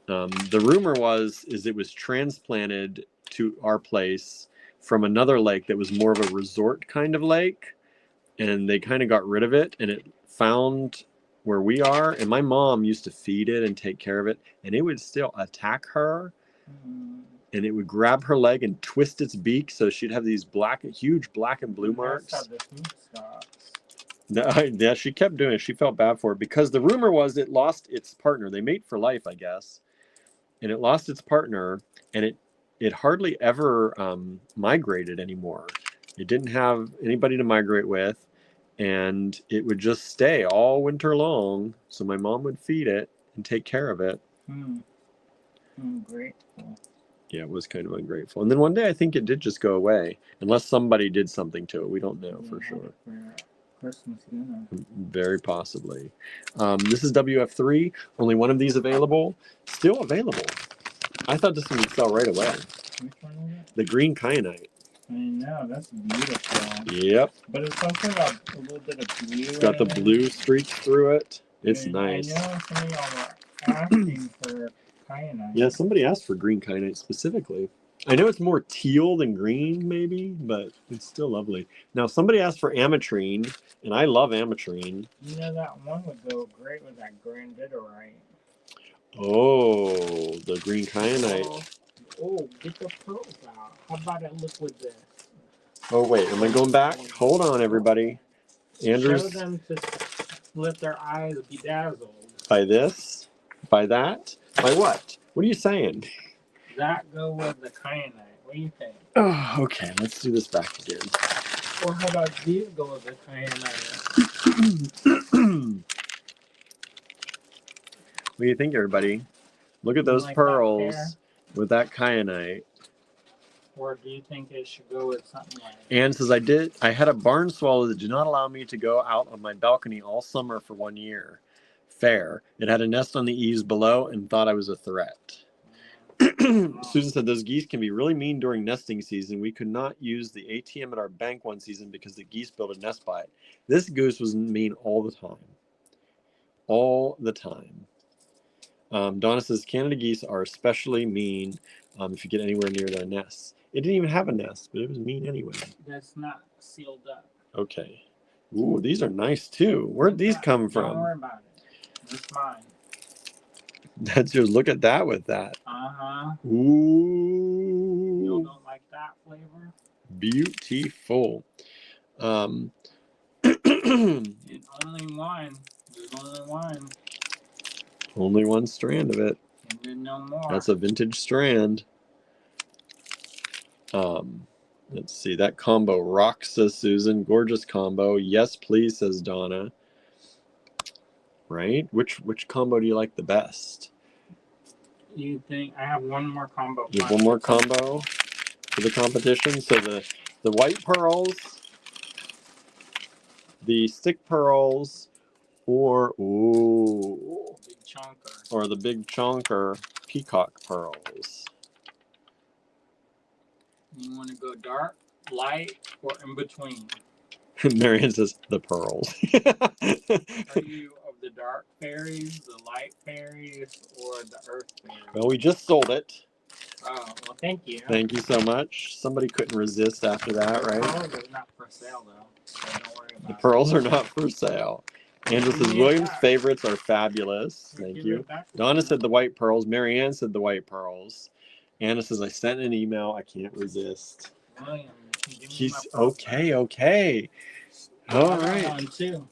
The rumor is it was transplanted to our place from another lake that was more of a resort kind of lake, and they kind of got rid of it, and it found where we are, and my mom used to feed it and take care of it, and it would still attack her, and it would grab her leg and twist its beak, so she'd have these huge black and blue marks. Yeah, she kept doing it. She felt bad for it because the rumor was it lost its partner. They mate for life, I guess, and it lost its partner, and it hardly ever migrated anymore. It didn't have anybody to migrate with, and it would just stay all winter long. So my mom would feed it and take care of it. Grateful. Yeah, it was kind of ungrateful. And then one day I think it did just go away, unless somebody did something to it. We don't know for sure. Christmas dinner. Very possibly. This is WF3. Only one of these available. Still available. I thought this one would sell right away. Which one is it? The green kyanite. I know, that's beautiful. Yep. But it's also got a little bit of blue. It's got the blue streaks through it. It's nice. I know some of y'all were asking for kyanite. Yeah, somebody asked for green kyanite specifically. I know it's more teal than green, maybe, but it's still lovely. Now, somebody asked for ametrine, and I love ametrine. You know, that one would go great with that grandidorite. Oh, the green kyanite. Oh, get the pearls out. How about I look with this? Oh, wait, am I going back? Hold on, everybody. Andrew's... Show them to let their eyes be dazzled. By this? By that? By what? What are you saying? That go with the kyanite. What do you think? Oh, okay, let's do this back again. Or how about these go with the kyanite? What do you think, everybody? Look at those pearls with that kyanite. Or do you think it should go with something like that? Anne says, I had a barn swallow that did not allow me to go out on my balcony all summer for 1 year. Fair. It had a nest on the eaves below and thought I was a threat. Susan said, those geese can be really mean during nesting season. We could not use the ATM at our bank one season because the geese built a nest by it. This goose was mean all the time. All the time. Donna says, Canada geese are especially mean if you get anywhere near their nests. It didn't even have a nest, but it was mean anyway. That's not sealed up. Okay. Ooh, these are nice too. Where'd these come from? Don't worry about it. It's mine. That's yours. Look at that with that. Uh-huh. Ooh. You don't like that flavor? Beautiful. And only one. There's only one. Only one strand of it. And then no more. That's a vintage strand. Let's see. That combo rocks, says Susan. Gorgeous combo. Yes, please, says Donna. Right? Which combo do you like the best? You think I have one more combo? You have one more combo for the competition. So the white pearls, the stick pearls, or Big chunker. or the big chonker peacock pearls. You want to go dark, light, or in between? Marianne says the pearls. Are you of the dark fairies, the light fairies, or the earth fairies? Well, we just sold it. Oh, well, thank you. Thank you so much. Somebody couldn't resist after that, right? The pearls are not for sale, though, so don't worry about it. The pearls are not for sale. Andrew says William's favorites are fabulous. Thank you. Donna said the white pearls. Marianne said the white pearls. Anna says I sent an email. I can't resist. William, He's okay. Okay. All right.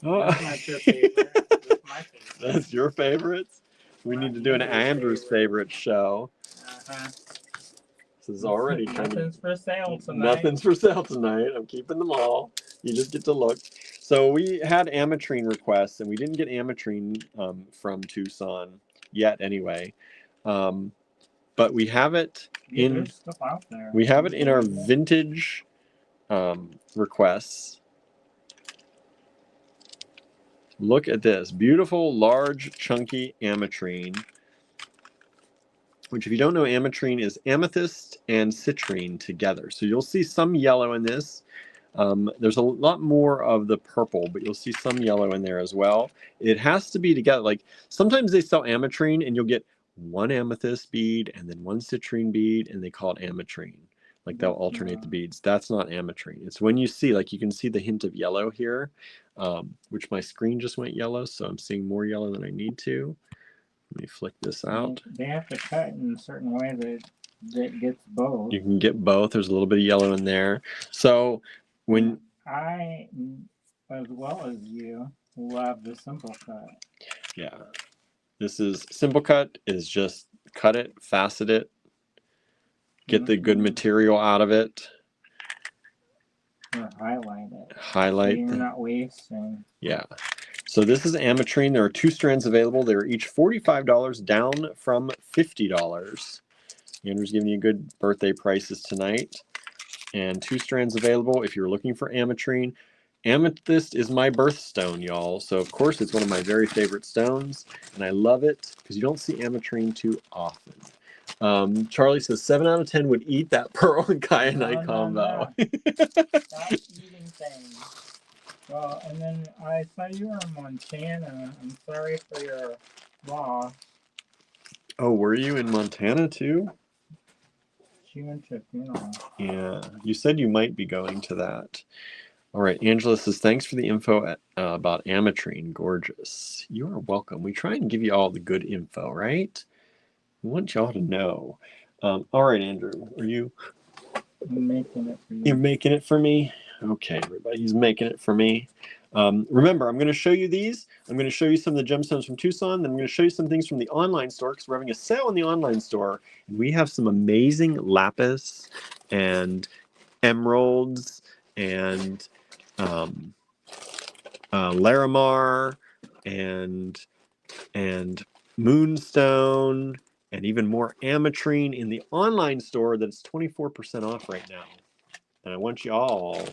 Oh. That's not your favorite. That's my favorite. That's your favorites? We need to do an Andrew's favorite show. Uh-huh. This is already kind of... Nothing's for sale tonight. Nothing's for sale tonight. I'm keeping them all. You just get to look. So we had ametrine requests, and we didn't get ametrine from Tucson yet anyway. But we have it in... There's stuff out there. We have it in our vintage requests. Look at this. Beautiful, large, chunky ametrine. Which, if you don't know, ametrine is amethyst and citrine together. So you'll see some yellow in this. There's a lot more of the purple, but you'll see some yellow in there as well. It has to be together. Like sometimes they sell ametrine and you'll get one amethyst bead and then one citrine bead, and they call it ametrine. Like they'll alternate the beads. That's not ametrine. It's when you see, like you can see the hint of yellow here, which my screen just went yellow, so I'm seeing more yellow than I need to. Let me flick this out. They have to cut in a certain way that gets both. You can get both. There's a little bit of yellow in there. So when I, as well as you, love the simple cut. Yeah, this is simple cut. Is just cut it, facet it, get the good material out of it. Or highlight it. Highlight. So you're not wasting. Yeah. So this is ametrine. There are 2 strands available. They're each $45, down from $50. Andrew's giving you good birthday prices tonight. And 2 strands available if you're looking for ametrine. Amethyst is my birthstone, y'all. So, of course, it's one of my very favorite stones. And I love it because you don't see ametrine too often. Charlie says 7 out of 10 would eat that pearl and kyanite combo. No. Stop eating things. Well, and then I saw you were in Montana. I'm sorry for your loss. Oh, were you in Montana too? She went to a funeral. Yeah, you said you might be going to that. All right, Angela says, thanks for the info about ametrine. Gorgeous. You are welcome. We try and give you all the good info, right? We want y'all to know. All right, Andrew, are you? I'm making it for you. You're making it for me? Okay, everybody, he's making it for me. Remember, I'm going to show you these. I'm going to show you some of the gemstones from Tucson. Then I'm going to show you some things from the online store because we're having a sale in the online store. And we have some amazing lapis and emeralds and Larimar and moonstone and even more ametrine in the online store that's 24% off right now. And I want you all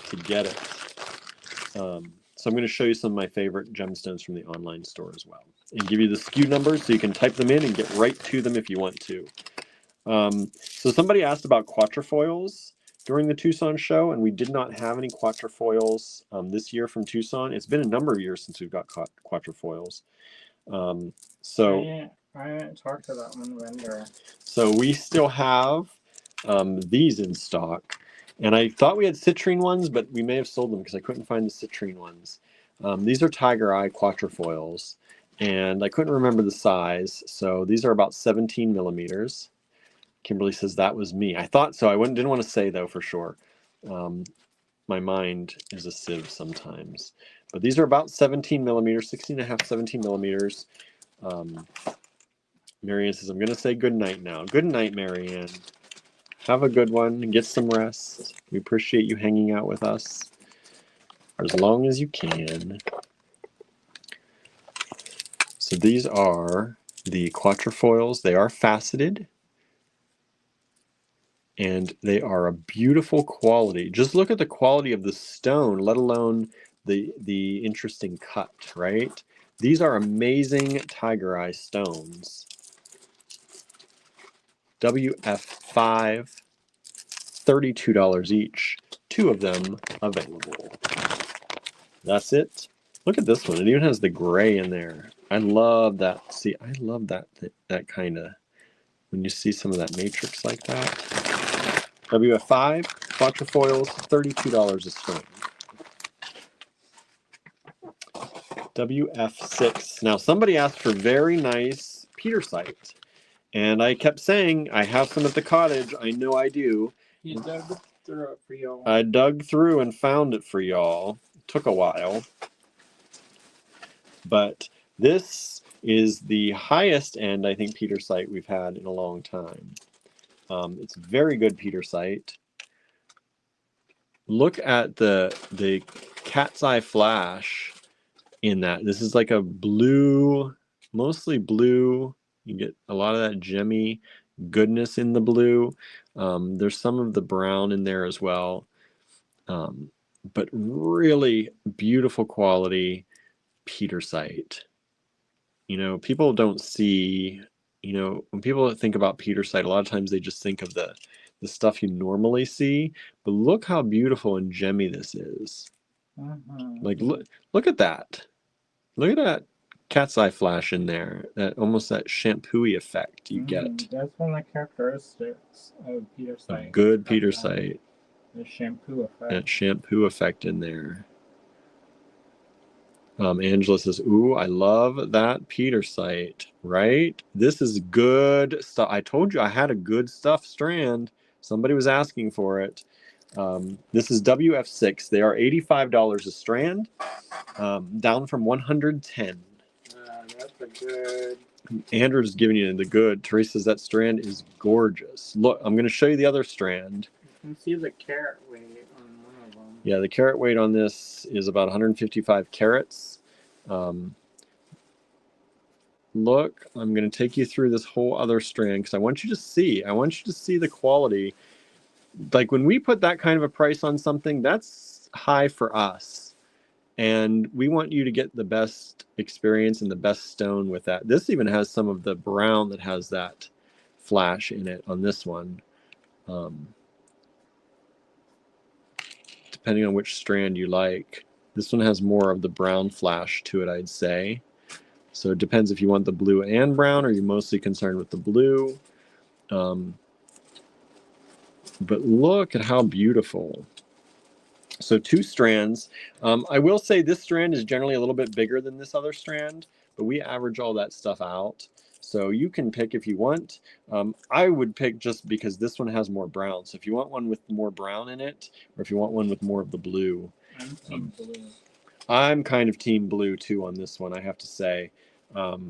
to get it. So I'm going to show you some of my favorite gemstones from the online store as well, and give you the SKU numbers so you can type them in and get right to them if you want to. So somebody asked about quatrefoils during the Tucson show, and we did not have any quatrefoils this year from Tucson. It's been a number of years since we've got quatrefoils. I haven't talked to that one vendor. So we still have these in stock. And I thought we had citrine ones, but we may have sold them because I couldn't find the citrine ones. These are tiger eye quatrefoils, and I couldn't remember the size. So these are about 17 millimeters. Kimberly says that was me. I thought so. I didn't want to say, though, for sure. My mind is a sieve sometimes. But these are about 17 millimeters, 16 and a half, 17 millimeters. Marianne says, I'm going to say good night now. Good night, Marianne. Have a good one and get some rest. We appreciate you hanging out with us for as long as you can. So these are the quatrefoils. They are faceted. And they are a beautiful quality. Just look at the quality of the stone, let alone the interesting cut, right? These are amazing tiger eye stones. WF5, $32 each. 2 of them available. That's it. Look at this one. It even has the gray in there. I love that. See, I love that kind of, when you see some of that matrix like that. WF5, quatrefoils, $32 a stone. WF6. Now, somebody asked for very nice petersite. And I kept saying, I have some at the cottage. I know I do. He dug through it for y'all. I dug through and found it for y'all. It took a while. But this is the highest end, I think, petersite we've had in a long time. It's very good petersite. Look at the cat's eye flash in that. This is like a blue, mostly blue. You get a lot of that gemmy goodness in the blue. There's some of the brown in there as well. But really beautiful quality petersite. You know, people don't see, you know, when people think about petersite, a lot of times they just think of the the stuff you normally see. But look how beautiful and gemmy this is. Like, look at that. Look at that cat's eye flash in there. That almost that shampoo-y effect you get. That's one of the characteristics of petersite. A good petersite. The shampoo effect. That shampoo effect in there. Angela says, ooh, I love that petersite, right? This is good stuff. I told you I had a good stuff strand. Somebody was asking for it. This is WF6. They are $85 a strand, down from $110. That's a good. Andrew's giving you the good. Teresa says that strand is gorgeous. Look, I'm going to show you the other strand. You can see the carat weight on one of them. Yeah, the carat weight on this is about 155 carats. Look, I'm going to take you through this whole other strand because I want you to see. I want you to see the quality. Like when we put that kind of a price on something, that's high for us. And we want you to get the best experience and the best stone with that. This even has some of the brown that has that flash in it on this one. Depending on which strand you like. This one has more of the brown flash to it, I'd say. So it depends if you want the blue and brown or you're mostly concerned with the blue. But look at how beautiful. So 2 strands. I will say this strand is generally a little bit bigger than this other strand, but we average all that stuff out. So you can pick if you want. I would pick just because this one has more brown. So if you want one with more brown in it, or if you want one with more of the blue. I'm team blue. I'm kind of team blue too on this one, I have to say. But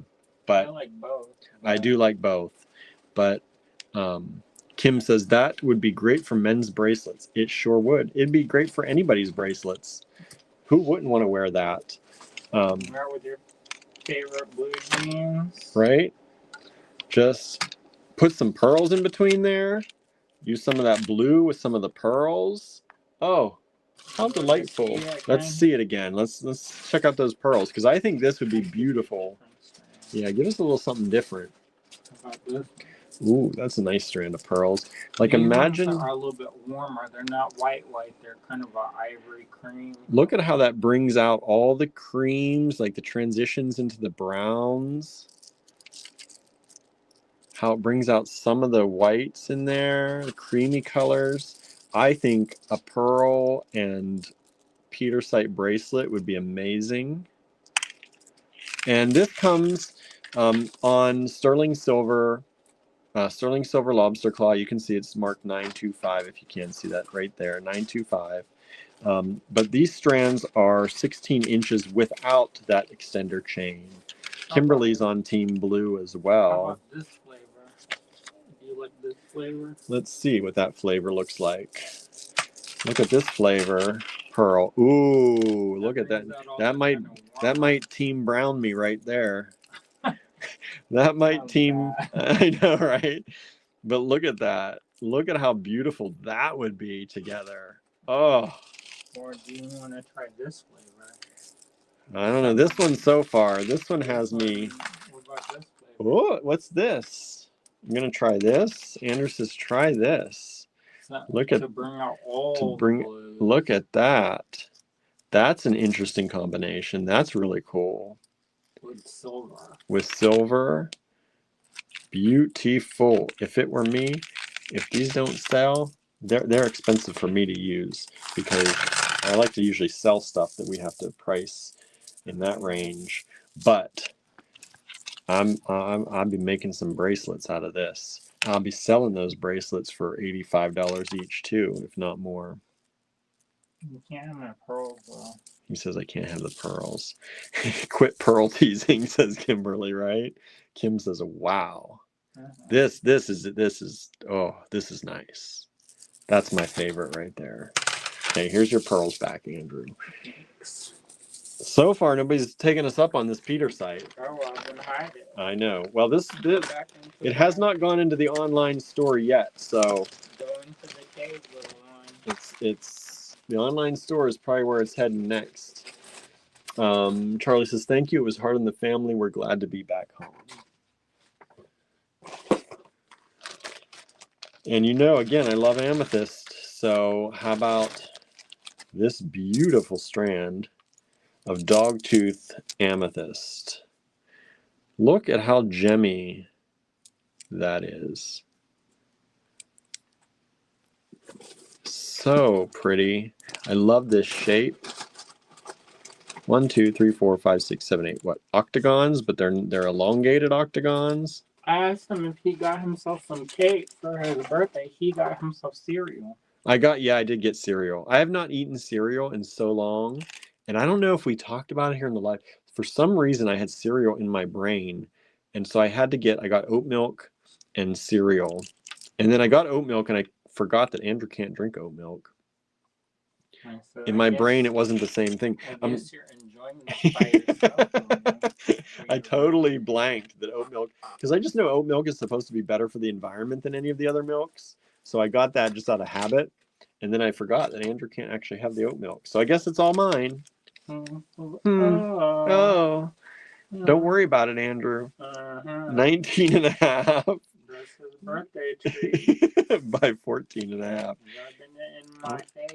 I like both. I do like both. But Kim says that would be great for men's bracelets. It sure would. It'd be great for anybody's bracelets. Who wouldn't want to wear that? Wear with your favorite blue jeans. Right? Just put some pearls in between there. Use some of that blue with some of the pearls. Oh, how delightful. Let's see it again. Let's check out those pearls because I think this would be beautiful. Yeah, give us a little something different. How about this? Ooh, that's a nice strand of pearls. Like These imagine ones are a little bit warmer. They're not white. They're kind of an ivory cream. Look at how that brings out all the creams, like the transitions into the browns. How it brings out some of the whites in there, the creamy colors. I think a pearl and petersite bracelet would be amazing. And this comes on sterling silver lobster claw. You can see it's marked 925 if you can see that right there, 925. But these strands are 16 inches without that extender chain. Kimberly's on team blue as well. How about this flavor? Do you like this flavor? Let's see what that flavor looks like. Look at this flavor, pearl. Ooh, look at that. That might team brown me right there. That might team. I know, right? But look at that. Look at how beautiful that would be together. Oh. Or do you want to try this flavor? I don't know. This one so far. This one has me. What about this flavor? Oh, what's this? I'm gonna try this. Andrew says, "Try this." Look at to bring out all to bring. Look at that. That's an interesting combination. That's really cool. With silver. With silver. Beautiful. If it were me, if these don't sell, they're expensive for me to use because I like to usually sell stuff that we have to price in that range. But I'll be making some bracelets out of this. I'll be selling those bracelets for $85 each too, if not more. You can't have my pearls though. He says I can't have the pearls. Quit pearl teasing, says Kimberly, right? Kim says, wow. This is oh, this is nice. That's my favorite right there. Okay, here's your pearls back, Andrew. Thanks. So far, nobody's taken us up on this petersite. Oh, well, I'm gonna hide it. I know. Well, it has not gone into the online store yet, so Go into the cave, little one. it's the online store is probably where it's heading next. Charlie says, "Thank you. It was hard on the family. We're glad to be back home." And you know, again, I love amethyst. So how about this beautiful strand of dogtooth amethyst? Look at how gemmy that is. So pretty. I love this shape. 1, 2, 3, 4, 5, 6, 7, 8. What, octagons? But they're elongated octagons. I asked him if he got himself some cake for his birthday. He got himself cereal. I did get cereal. I have not eaten cereal in so long, and I don't know if we talked about it here in the live. For some reason, I had cereal in my brain, and so I got oat milk and cereal, and then I got oat milk, and I forgot that Andrew can't drink oat milk. In my brain, it wasn't the same thing. I guess you're enjoying this by yourself. I totally blanked that oat milk, because I just know oat milk is supposed to be better for the environment than any of the other milks. So I got that just out of habit, and then I forgot that Andrew can't actually have the oat milk. So I guess it's all mine. Oh, don't worry about it, Andrew. 19 and a half. That's his birthday treat. By 14 and a half. Rubbing it in my face.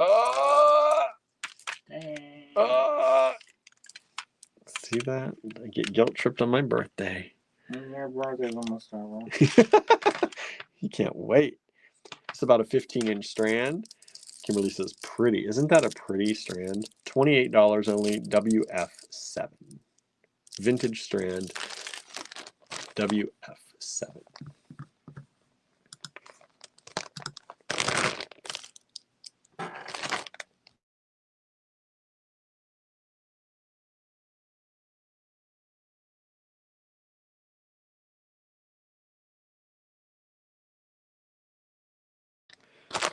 See that? I get guilt tripped on my birthday. And your birthday's almost over. He can't wait. It's about a 15-inch strand. Kimberly says pretty. Isn't that a pretty strand? $28 only, WF7. Vintage strand, WF7.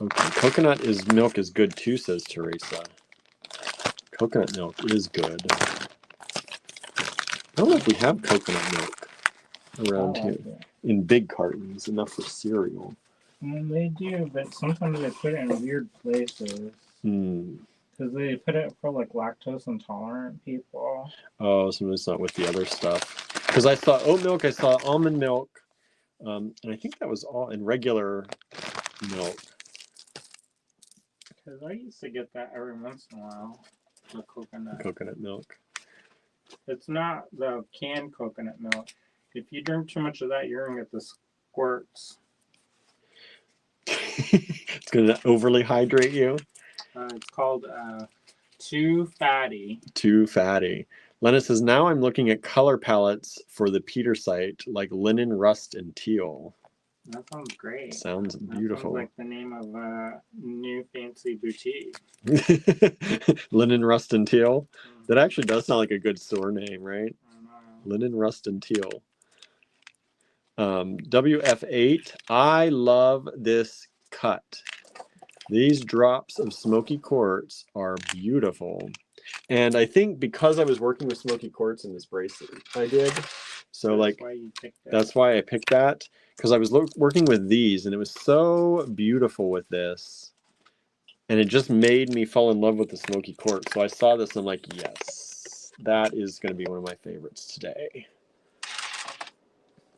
Okay. Coconut milk is good too, says Teresa. Coconut milk is good. I don't know if we have coconut milk around here in big cartons, enough for cereal. They do, but sometimes they put it in weird places. Because they put it for like lactose intolerant people. Oh, so it's not with the other stuff. Because I saw oat milk, I saw almond milk, and I think that was all in regular milk. Because I used to get that every once in a while, the coconut milk. It's not the canned coconut milk. If you drink too much of that, you're going to get the squirts. It's going to overly hydrate you? It's called Too Fatty. Too Fatty. Lena says, now I'm looking at color palettes for the Peter site, like linen, rust, and teal. That sounds great. Sounds beautiful. That sounds like the name of a new fancy boutique. Linen, rust, and teal? That actually does sound like a good store name, right? Linen, rust, and teal. WF8. I love this cut. These drops of smoky quartz are beautiful. And I think because I was working with smoky quartz in this bracelet, I did. So that's why I picked that. Because I was working with these, and it was so beautiful with this. And it just made me fall in love with the smoky quartz. So I saw this, and I'm like, yes, that is going to be one of my favorites today.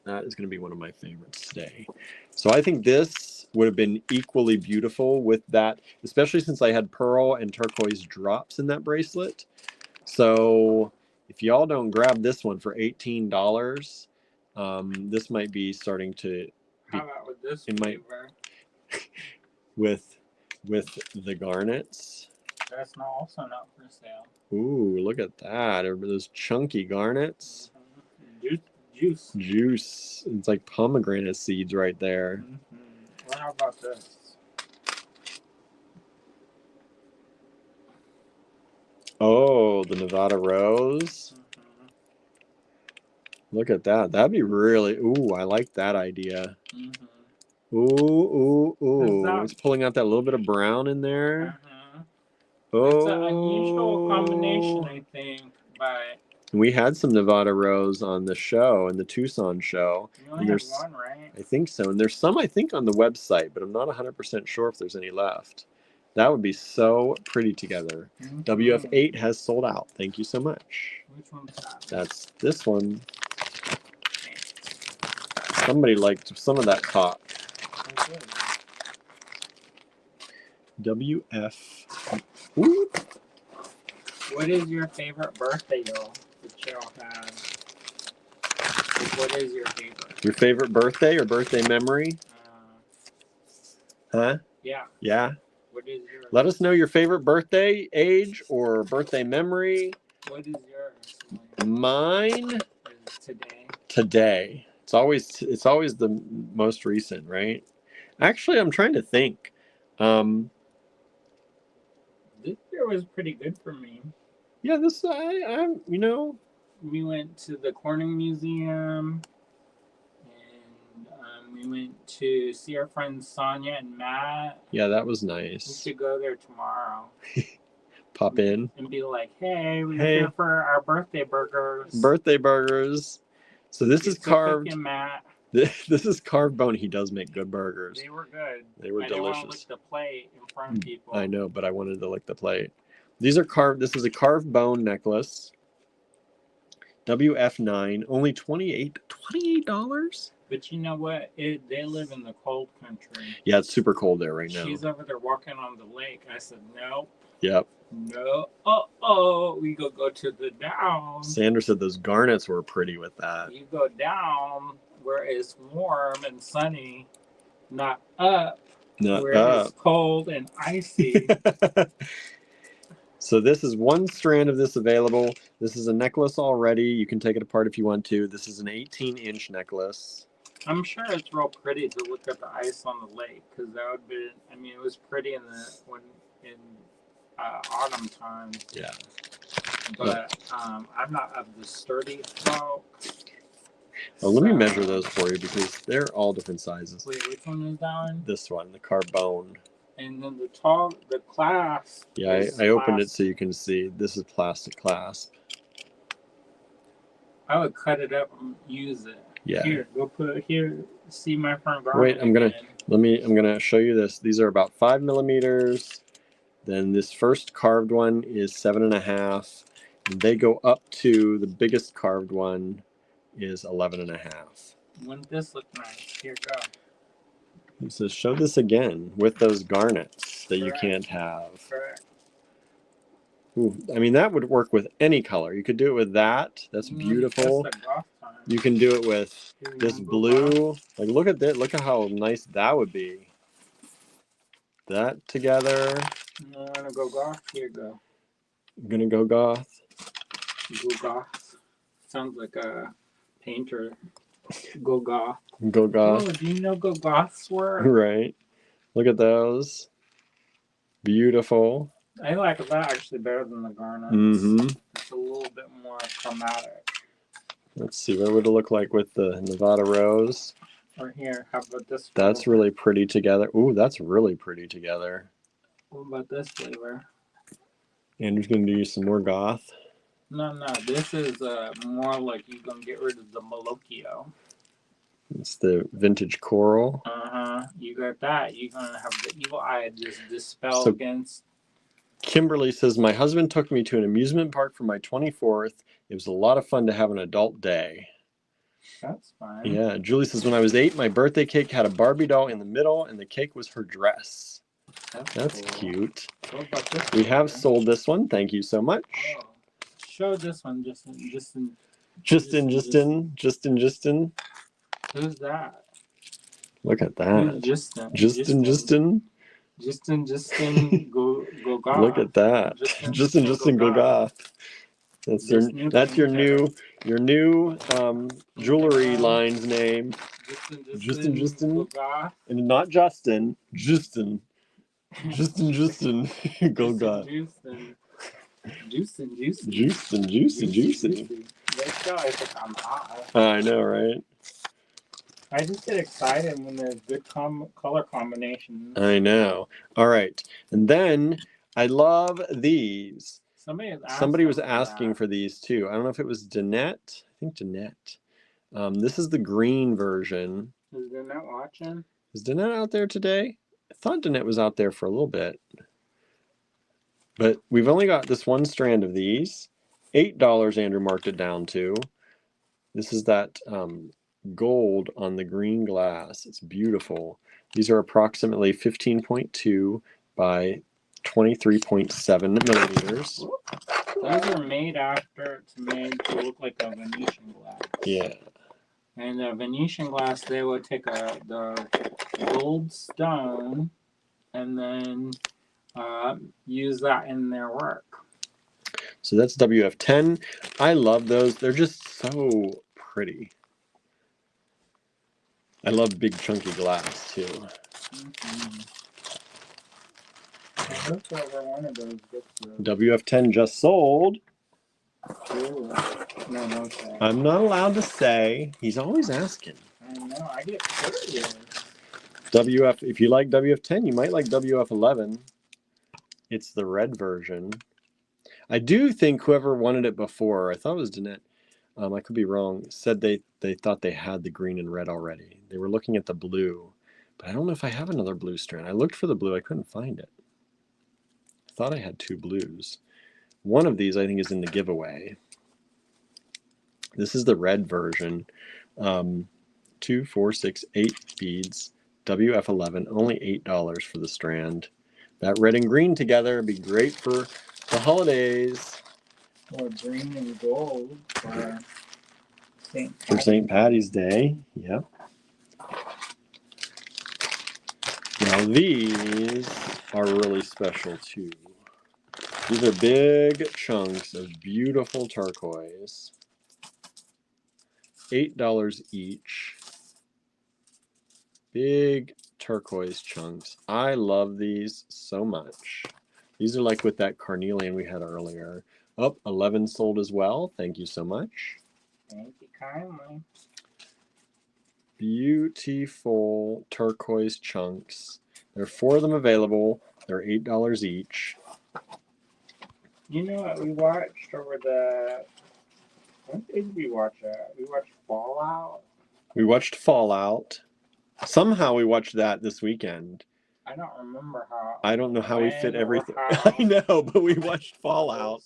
That is going to be one of my favorites today. So I think this would have been equally beautiful with that, especially since I had pearl and turquoise drops in that bracelet. So if y'all don't grab this one for $18, this might be starting to... How about with this flavor? with the garnets. That's also not for sale. Ooh, look at that. Those chunky garnets. Juice. It's like pomegranate seeds right there. Well, how about this? Oh, the Nevada Rose. Look at that. That'd be really... Ooh, I like that idea. Ooh. It's pulling out that little bit of brown in there. Oh. It's an unusual combination, I think, but... We had some Nevada Rose on the show, in the Tucson show. You only have one, right? I think so. And there's some, I think, on the website, but I'm not 100% sure if there's any left. That would be so pretty together. WF8 has sold out. Thank you so much. Which one's that? That's this one. Somebody liked some of that talk. WF. Ooh. What is your favorite birthday that y'all had? Like, what is your favorite? Your favorite birthday or birthday memory? Huh? Yeah. Yeah. What is yours? Let us know your favorite birthday age or birthday memory. What is yours? Mine Is today. Today. It's always the most recent, right? Actually, I'm trying to think. This year was pretty good for me. Yeah, I'm We went to the Corning Museum, and we went to see our friends Sonia and Matt. yeah, that was We nice. should go there tomorrow. Pop in And be like, hey, we're here for our birthday burgers. Birthday burgers. So this is carved. And Matt. This is carved bone. He does make good burgers. They were good. They were delicious. I didn't want to lick the plate in front of people. I know, but I wanted to lick the plate. These are carved. This is a carved bone necklace. WF9, only $28. But you know what? They live in the cold country. Yeah, it's super cold there right now. She's over there walking on the lake. I said, nope. Yep. No. We go to the down. Sandra said those garnets were pretty with that. You go down where it's warm and sunny, not up where it is cold and icy. So this is one strand of this available. This is a necklace already. You can take it apart if you want to. This is an 18-inch necklace. I'm sure it's real pretty to look at the ice on the lake, because that would be. I mean, it was pretty in autumn time. Yeah. But I'm not of the sturdy folk. Well, let me measure those for you because they're all different sizes. Wait, which one is that one? This one, the carbone. And then the clasp. Yeah, I opened it so you can see. This is plastic clasp. I would cut it up and use it. Yeah. Here, go put it here. See my friend Garland. Wait, I'm gonna show you this. These are about 5 millimeters. Then this first carved one is 7.5. And they go up to the biggest carved one is 11.5. Wouldn't this look nice? Here, go. It says show this again with those garnets that Correct. You can't have. Correct. Ooh, I mean, that would work with any color. You could do it with that. That's beautiful. That's goth time. You can do it with this blue. Like, look at that. Look at how nice that would be. That together. I'm gonna go goth. Here, go. I'm gonna go goth. Go goth. Sounds like a painter. Go goth. Go goth. Oh, do you know go goths were? Right. Look at those. Beautiful. I like that actually better than the garnets. Mm-hmm. It's a little bit more chromatic. Let's see, what would it look like with the Nevada rose? Or here, how about this? That's really pretty together. Ooh, that's really pretty together. What about this flavor? Andrew's gonna do some more goth. No, this is more like you're gonna get rid of the Malocchio. It's the vintage coral. You got that. You're gonna have the evil eye just dispel against. Kimberly says, my husband took me to an amusement park for my 24th. It was a lot of fun to have an adult day. That's fine. Yeah. Julie says, when I was 8, my birthday cake had a Barbie doll in the middle, and the cake was her dress. That's cool. Cute. What about this we have sold this one. Thank you so much. Oh. Show this one, Justin. Justin. Who's that? Look at that. Justin. Go goth. Look at that. Justin, go goth. That's your new jewelry line's name. Justin. Go goth. And not Justin. Justin. Go goth. Juicing. Let's go. I think I'm hot. I know, right? I just get excited when there's good color combinations. I know. All right. And then I love these. Somebody was asking for these too. I don't know if it was Danette. I think Danette. This is the green version. Is Danette watching? Is Danette out there today? I thought Danette was out there for a little bit. But we've only got this one strand of these. $8 Andrew marked it down to. This is that gold on the green glass. It's beautiful. These are approximately 15.2 by 23.7 millimeters. Those are made after it's made to look like a Venetian glass. Yeah. And the Venetian glass, they would take the gold stone and then use that in their work. So that's WF10. I love those. They're just so pretty. I love big chunky glass too. Mm-hmm. I hope whoever one of those gets those. WF10 just sold. Ooh. No, no, sir. I'm not allowed to say. He's always asking. I know. I get curious. WF, if you like WF10, you might like WF11. It's the red version. I do think whoever wanted it before, I thought it was Danette, I could be wrong, said they thought they had the green and red already. They were looking at the blue, but I don't know if I have another blue strand. I looked for the blue, I couldn't find it. I thought I had 2 blues. One of these I think is in the giveaway. This is the red version. 2, 4, 6, 8 beads. WF11, only $8 for the strand. That red and green together would be great for the holidays. Or green and gold for St. Patty's Day. Yep. Now these are really special too. These are big chunks of beautiful turquoise. $8 each. Big turquoise chunks. I love these so much. These are like with that carnelian we had earlier. Oh, 11 sold as well. Thank you so much. Thank you kindly. Beautiful turquoise chunks. There are 4 of them available. They're $8 each. You know what we watched over the... What did we watch? We watched Fallout. We watched Fallout. Somehow we watched that this weekend. I don't remember how. I don't know how we fit everything. How. I know, but we watched Fallout.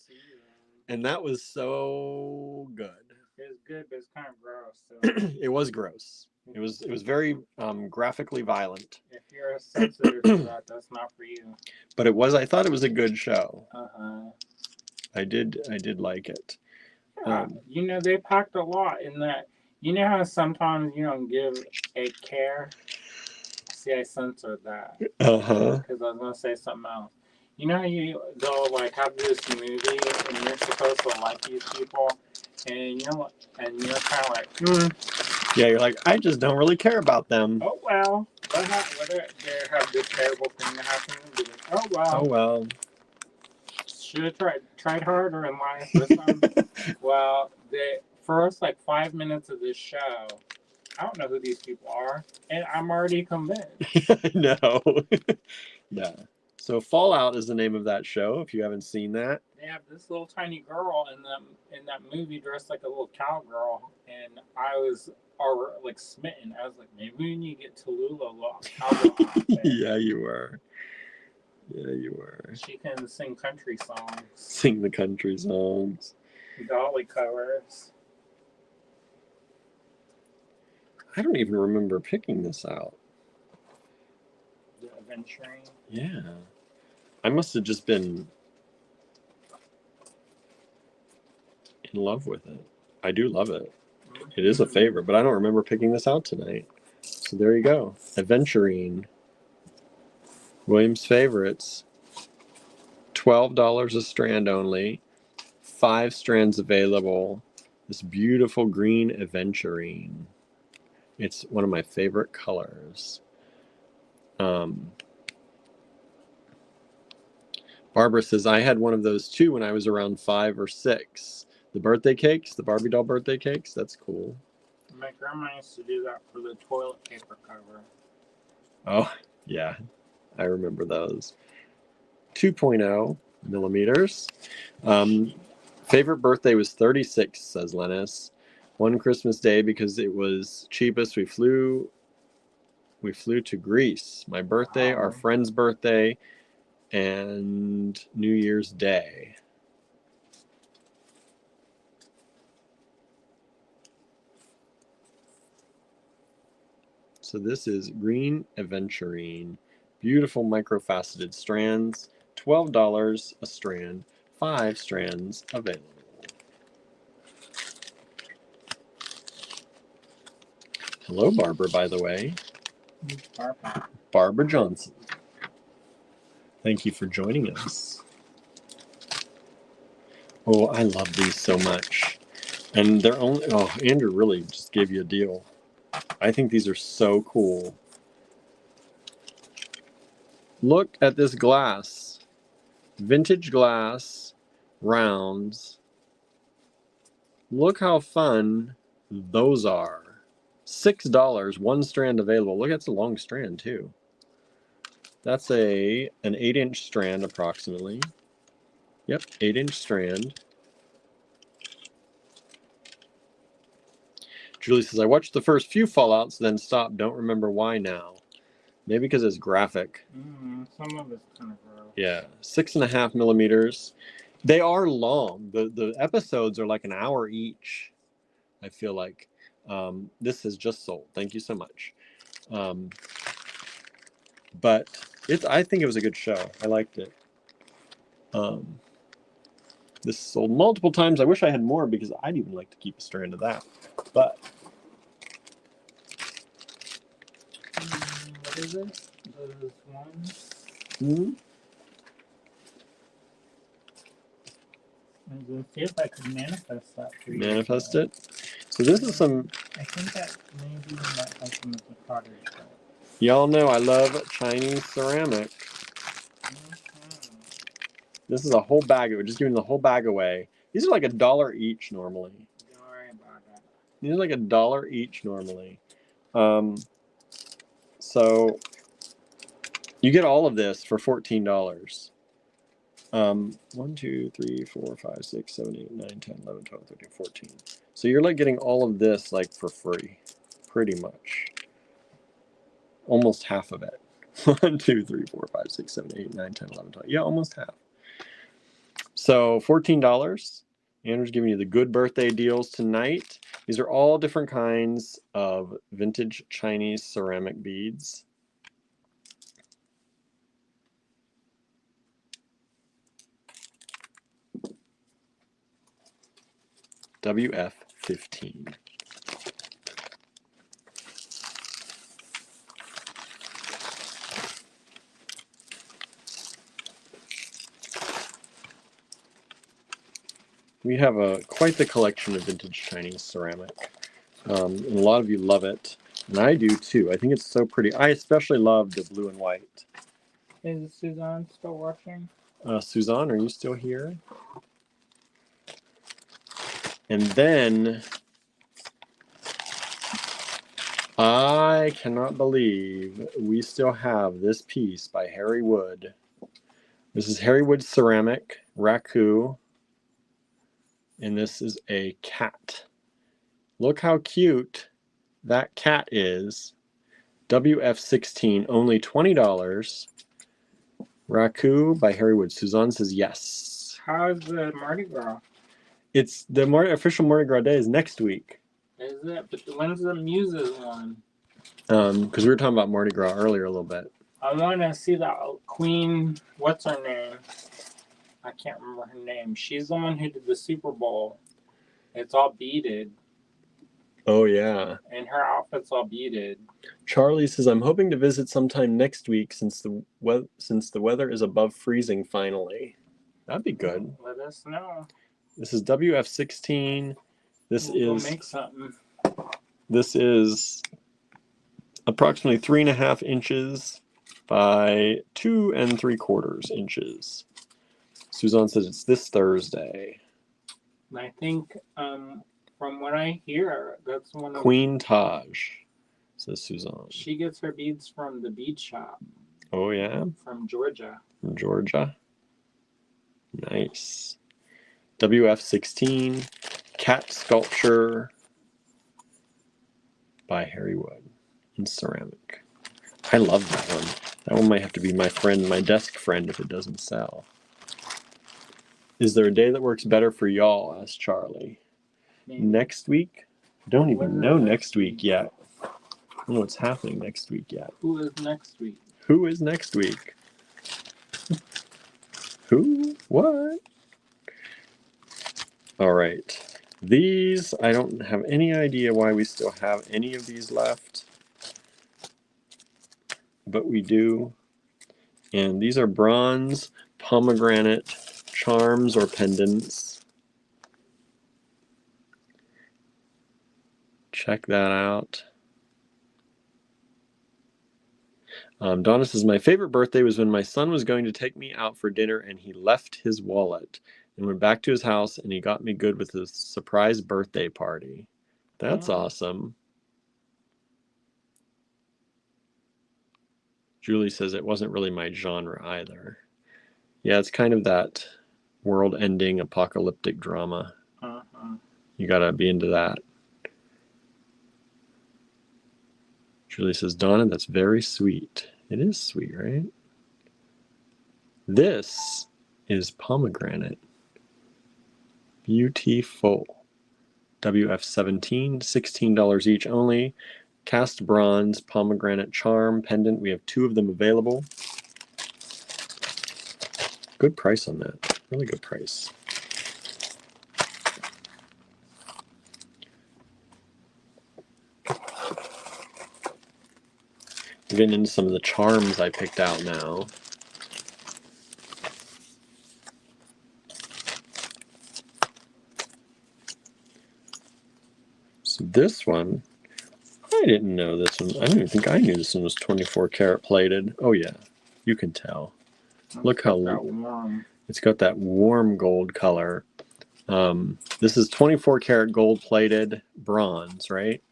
And that was so good. It was good, but it's kind of gross. So. It was gross. It was very graphically violent. If you're sensitive to that, that's not for you. But I thought it was a good show. Uh-huh. I did like it. You know, they packed a lot in that. You know how sometimes you don't give a care? See, I censored that. Uh-huh. Because I was going to say something else. You know how they'll like have this movie and you're supposed to like these people and you're kind of like, Yeah, you're like, I just don't really care about them. Oh well, whether they have this terrible thing that happened, oh well. Oh well. Should have tried harder in life or something. Well, the first like 5 minutes of this show, I don't know who these people are, and I'm already convinced. I know. Yeah. So Fallout is the name of that show. If you haven't seen that, they have this little tiny girl in that movie dressed like a little cowgirl, and I was like smitten. I was like, maybe we need to get Tallulah a little cowgirl outfit. Yeah, you were. Yeah, you were. She can sing country songs. Sing the country songs. Dolly covers. I don't even remember picking this out. The adventuring. Yeah. I must have just been in love with it. I do love it. It is a favorite, but I don't remember picking this out tonight. So there you go. Adventurine. William's favorites. $12 a strand only. 5 strands available. This beautiful green aventurine. It's one of my favorite colors. Barbara says, I had one of those too when I was around 5 or 6. The birthday cakes, the Barbie doll birthday cakes, that's cool. My grandma used to do that for the toilet paper cover. Oh, yeah. I remember those. 2.0 millimeters. Favorite birthday was 36, says Lennis. One Christmas day because it was cheapest. We flew to Greece. My birthday, our friend's birthday, and New Year's Day. So this is green aventurine. Beautiful microfaceted strands, $12 a strand, 5 strands available. Hello, Barbara, by the way. Barbara. Barbara Johnson. Thank you for joining us. Oh, I love these so much. And they're only, oh, Andrew really just gave you a deal. I think these are so cool. Look at this glass. Vintage glass, rounds. Look how fun those are. $6, 1 strand available. Look, that's a long strand too. That's an 8-inch strand approximately. Yep, 8-inch strand. Julie says, I watched the first few Fallouts, then stopped. Don't remember why now. Maybe because it's graphic. Some of it's kind of gross. Yeah, 6.5 millimeters. They are long. The episodes are like an hour each, I feel like. This has just sold. Thank you so much. But I think it was a good show. I liked it. This sold multiple times. I wish I had more because I'd even like to keep a strand of that. But what is it? Those ones? hmm? I'm going to see if I could manifest that for you. Manifest it. So this is some. I think that maybe might have some of the cottage. Y'all know I love Chinese ceramic. This is a whole bag. We're just giving the whole bag away. These are like $1 each normally. Don't worry about that. These are like $1 each normally. So you get all of this for $14. 1, 2, 3, 4, 5, 6, 7, 8, 9, 10, 11, 12, 13, 14. So you're like getting all of this like for free, pretty much. Almost half of it. 1, 2, 3, 4, 5, 6, 7, 8, 9, 10, 11, 12. Yeah, almost half. So $14. Andrew's giving you the good birthday deals tonight. These are all different kinds of vintage Chinese ceramic beads. WF15. We have quite the collection of vintage Chinese ceramic. And a lot of you love it. And I do too. I think it's so pretty. I especially love the blue and white. Is Suzanne still watching? Suzanne, are you still here? And then I cannot believe we still have this piece by Harry Wood. This is Harry Wood ceramic, raku. And this is a cat. Look how cute that cat is. WF16, only $20. Raku by Harry Wood. Suzanne says yes. How's the Mardi Gras? It's the official Mardi Gras day is next week. Is it? But when's the Muses one? Because we were talking about Mardi Gras earlier a little bit. I want to see that Queen. What's her name? I can't remember her name. She's the one who did the Super Bowl. It's all beaded. Oh yeah. And her outfit's all beaded. Charlie says, I'm hoping to visit sometime next week since the weather is above freezing finally. That'd be good. Let us know. This is WF16. We'll make something. This is approximately 3.5 inches by 2 3/4 inches. Suzanne says it's this Thursday. I think, from what I hear, that's one of Queen Taj, says Suzanne. She gets her beads from the bead shop. Oh yeah? From Georgia. From Georgia. Nice. WF16, cat sculpture by Harry Wood in ceramic. I love that one. That one might have to be my friend, my desk friend, if it doesn't sell. Is there a day that works better for y'all? Asked Charlie. Maybe. Next week? Don't even know next week yet. I don't know what's happening next week yet. Who is next week? Who is next week? Who? What? All right. These, I don't have any idea why we still have any of these left, but we do. And these are bronze pomegranate charms or pendants. Check that out. Donna says, my favorite birthday was when my son was going to take me out for dinner and he left his wallet and went back to his house and he got me good with his surprise birthday party. That's awesome. Julie says it wasn't really my genre either. Yeah, it's kind of that world-ending apocalyptic drama. You gotta be into that. Julie says, Donna, that's very sweet. It is sweet, right? This is pomegranate. Beautiful. WF17, $16 each only. Cast bronze pomegranate charm pendant. We have 2 of them available. Good price on that. Really good price. We're getting into some of the charms I picked out now. So this one, I didn't know this one. I don't even think I knew this one was 24 karat plated. Oh yeah, you can tell. Look how warm. It's got that warm gold color. This is 24 karat gold plated bronze, right?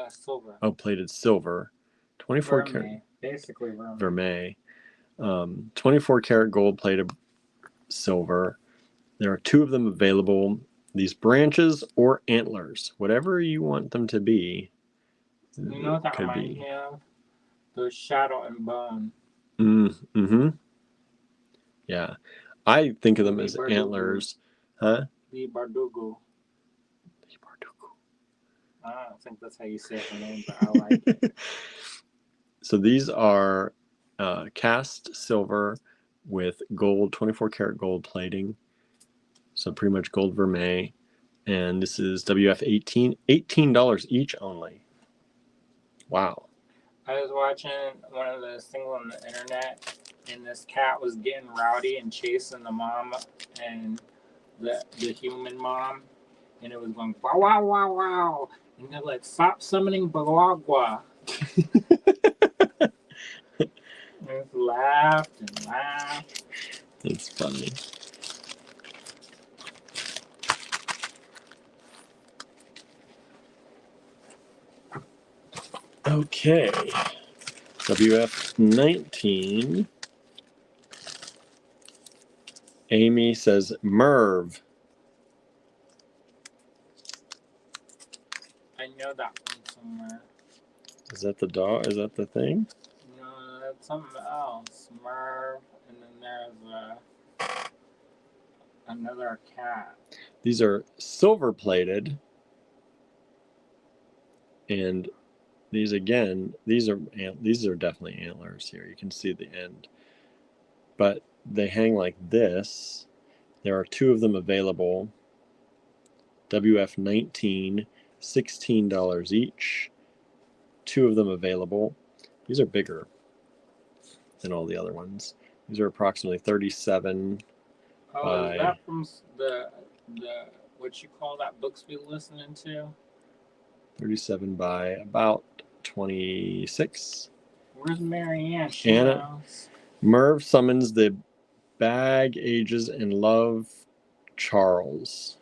Silver. Oh, plated silver. 24 karat. Basically vermeil. 24 karat gold plated silver. There are 2 of them available. These branches or antlers, whatever you want them to be. You know what that reminds me of? The shadow and bone. Mm-hmm. Yeah. I think of them as antlers. Huh? The Bardugo. I don't think that's how you say her name, but I like it. So these are cast silver with gold, 24 karat gold plating. So pretty much gold vermeil. And this is WF18, $18 each only. Wow. I was watching one of those things on the internet, and this cat was getting rowdy and chasing the mom and the human mom, and it was going wow wow wow wow, and they're like, stop summoning Bagua. And laughed and laughed. It's funny. Okay. WF19. Amy says Merv. I know that one somewhere. Is that the dog? Is that the thing? No, that's something else. Merv, and then there's another cat. These are silver plated. And these again, these are definitely antlers here. You can see the end. But they hang like this. There are 2 of them available. WF19, $16 each. 2 of them available. These are bigger than all the other ones. These are approximately 37 is that from the what you call that books we listening to? 37 by about 26. Where's Marianne? Anna knows. Merv summons the bag ages and loves Charles.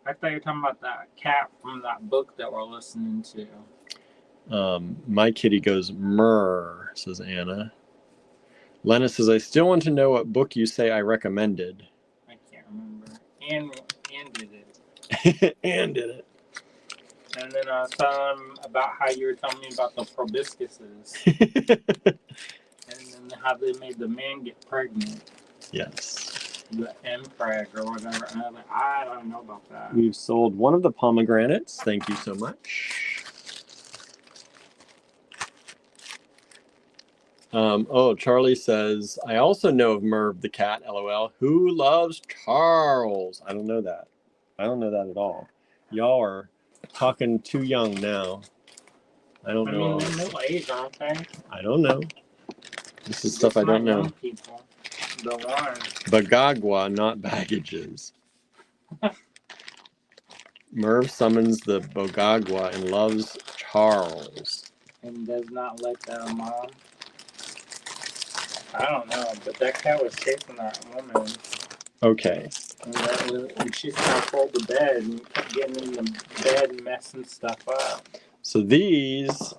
I thought you were talking about that cat from that book that we're listening to. My kitty goes Murr, says Anna. Lena says, I still want to know what book you say I recommended. I can't remember. And did it. And did it. And then I was telling him about how you were telling me about the proboscises. And then how they made the man get pregnant. Yes. The impreg or whatever. And I was like, I don't know about that. We've sold one of the pomegranates. Thank you so much. Oh, Charlie says, I also know of Merv the cat, LOL. Who loves Charles? I don't know that. I don't know that at all. Y'all are talking too young now. I don't I know mean, all they're this. middle age, aren't they? I don't know. This is stuff Just I don't not know. young people. The one. Bagagwa, not baggages. Merv summons the Bogagwa and loves Charles. And does not let their mom. I don't know, but that cat was chasing that woman. Okay. And she kind of pulled the bed and kept getting in the bed and messing stuff up. So these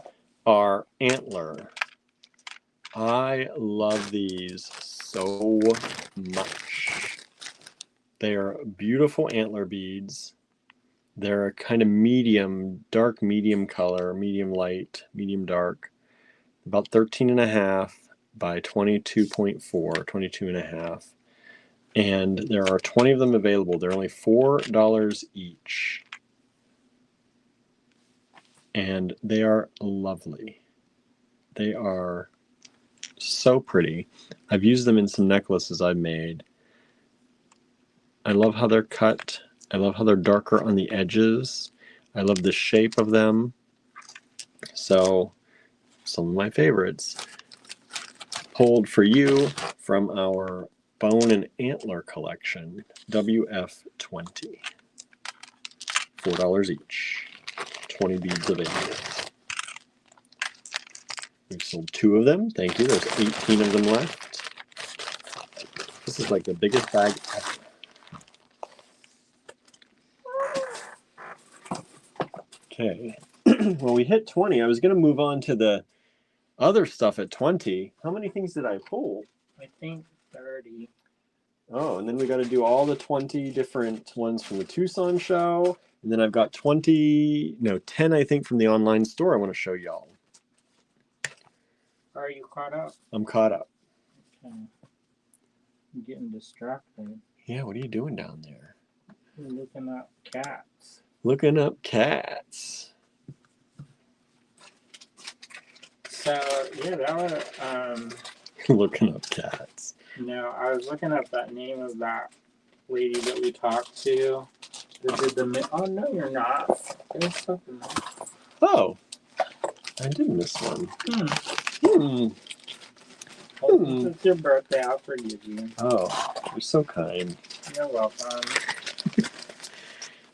are antler. I love these so much. They are beautiful antler beads. They're a kind of medium, dark medium color, medium light, medium dark. About 13 and a half by 22.4, 22 and a half. And there are 20 of them available. They're only $4 each. And they are lovely. They are so pretty. I've used them in some necklaces I've made. I love how they're cut. I love how they're darker on the edges. I love the shape of them. So, some of my favorites. Pulled for you from our Bone and Antler collection, WF20. $4 each. 20 beads available. We've sold 2 of them. Thank you. There's 18 of them left. This is like the biggest bag ever. Okay. Well, we hit 20. I was going to move on to the other stuff at 20. How many things did I pull? I think 30. Oh, and then we got to do all the 20 different ones from the Tucson show. And then I've got 10, I think, from the online store I want to show y'all. Are you caught up? I'm caught up. Okay. I'm getting distracted. Yeah, what are you doing down there? I'm looking up cats. Looking up cats. So, yeah, that was, Looking up cats. no, I was looking up that name of that lady that we talked to. That did the, oh, no, you're not. There's something else. Oh, I did miss one. Well, since it's your birthday, I'll forgive you. Oh, you're so kind. You're welcome.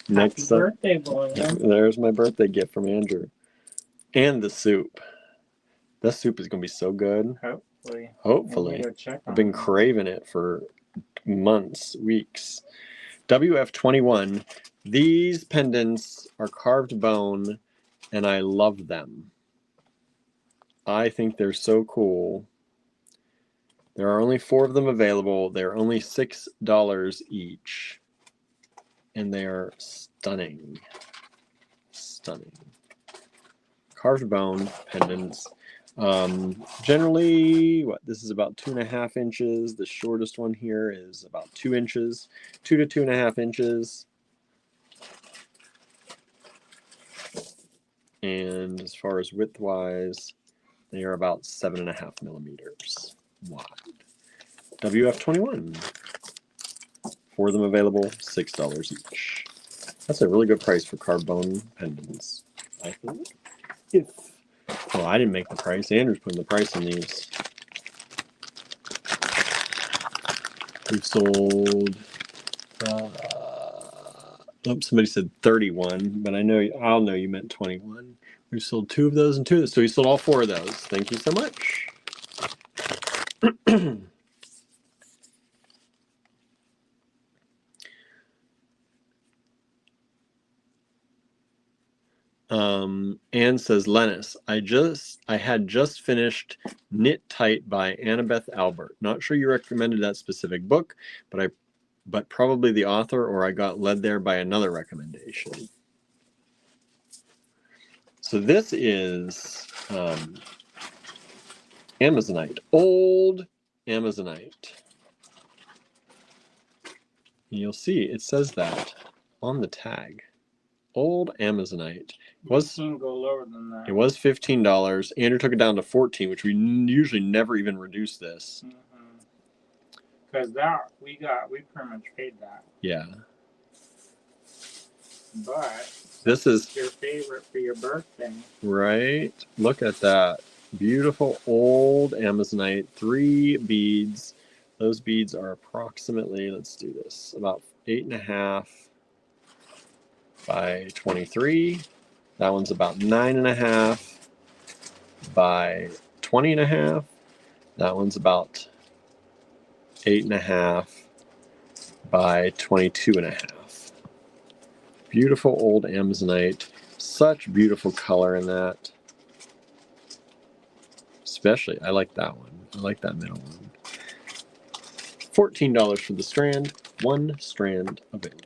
Next Happy up, birthday, William. there's my birthday gift from Andrew. And the soup. This soup is going to be so good. Hopefully. Hopefully. Go check on I've been craving it for months, weeks. WF21. These pendants are carved bone, and I love them. I think they're so cool. There are only 4 of them available. They're only $6 each. And they are stunning. Stunning. Carved bone pendants. Generally, this is about 2.5 inches. The shortest one here is about 2 inches. 2 to 2.5 inches. And as far as width-wise, they are about 7.5 millimeters wide. WF21. 4 of them available, $6 each. That's a really good price for carved bone pendants, I think. Well, I didn't make the price. Andrew's putting the price on these. We've sold. Somebody said 31, but I'll know you meant 21. We've sold 2 of those and 2 of those. So we sold all 4 of those. Thank you so much. Anne says, Lennis, I had just finished Knit Tight by Annabeth Albert. Not sure you recommended that specific book, but probably the author, or I got led there by another recommendation. So this is Amazonite, old Amazonite. And you'll see it says that on the tag, Old Amazonite. You can't go lower than that. It was $15. Andrew took it down to $14, which we usually never even reduce this. Because that we pretty much paid that. Yeah. But this is your favorite for your birthday. Right. Look at that. Beautiful old Amazonite. 3 beads. Those beads are approximately, let's do this, about 8.5 by 23. That one's about 9.5 by 20.5. That one's about 8.5 by 22.5. Beautiful old Amazonite. Such beautiful color in that. Especially, I like that one. I like that middle one. $14 for the strand. 1 strand available.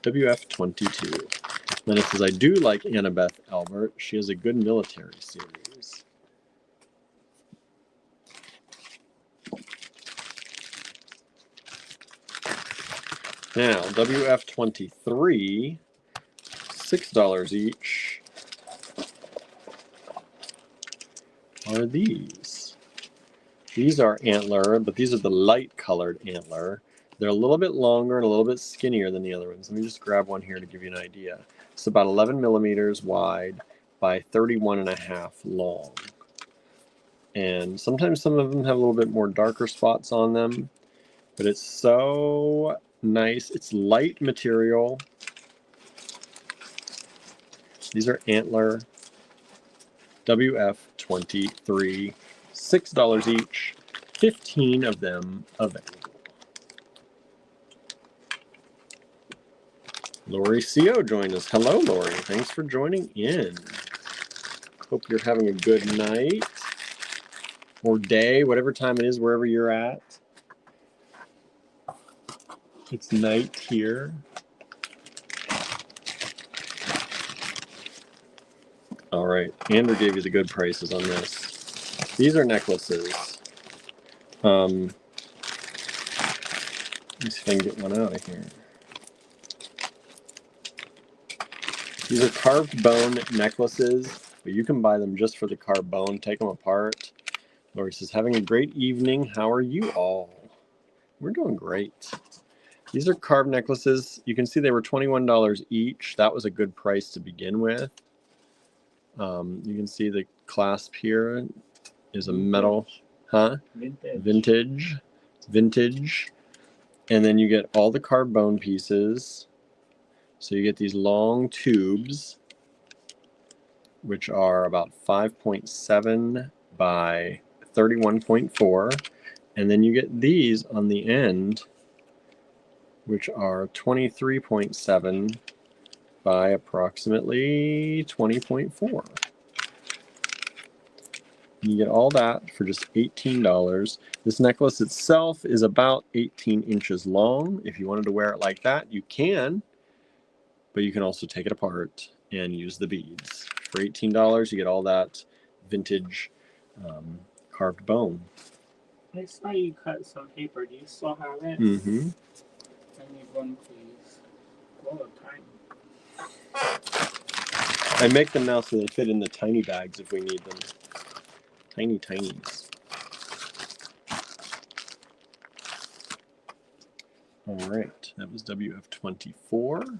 WF22. Then it says, I do like Annabeth Albert. She has a good military series. Now, WF23, $6 each, are these. These are antler, but these are the light colored antler. They're a little bit longer and a little bit skinnier than the other ones. Let me just grab one here to give you an idea. It's about 11 millimeters wide by 31.5 long. And sometimes some of them have a little bit more darker spots on them, but it's so nice. It's light material. These are antler WF23, $6 each, 15 of them available. Lori Co. joined us. Hello, Lori. Thanks for joining in. Hope you're having a good night or day, whatever time it is, wherever you're at. It's night here. All right, Andrew gave you the good prices on this. These are necklaces. Let me see if I can get one out of here. These are carved bone necklaces, but you can buy them just for the carved bone. Take them apart. Lori says, having a great evening. How are you all? We're doing great. These are carved necklaces. You can see they were $21 each. That was a good price to begin with. You can see the clasp here is a metal, Vintage. And then you get all the carved bone pieces. So you get these long tubes, which are about 5.7 by 31.4. And then you get these on the end, which are 23.7 by approximately 20.4. You get all that for just $18. This necklace itself is about 18 inches long. If you wanted to wear it like that, you can, but you can also take it apart and use the beads. For $18, you get all that vintage carved bone. I saw you cut some paper. Do you still have it? Mm-hmm. I need one, please. Oh, tiny. I make them now so they fit in the tiny bags if we need them. Tiny tinies. All right, that was WF24.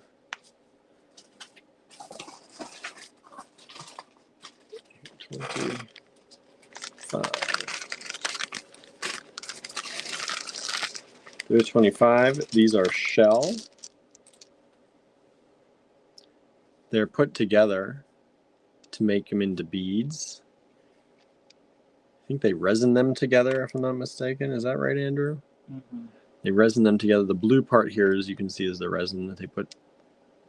There's 25. These are shell. They're put together to make them into beads. I think they resin them together, if I'm not mistaken. Is that right, Andrew? Mm-hmm. They resin them together. The blue part here, as you can see, is the resin that they put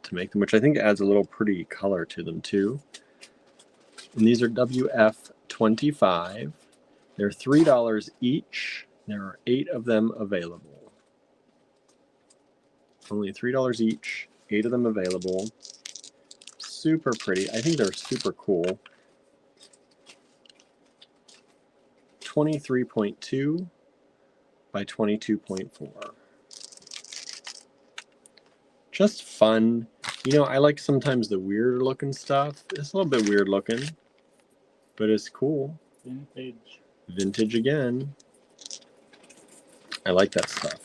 to make them, which I think adds a little pretty color to them too. And these are WF25. They're $3 each. There are 8 of them available. Only $3 each, 8 of them available. Super pretty. I think they're super cool. 23.2 by 22.4. Just fun, You know, I like sometimes the weirder looking stuff. It's a little bit weird looking, but it's cool. Vintage. Vintage again. I like that stuff.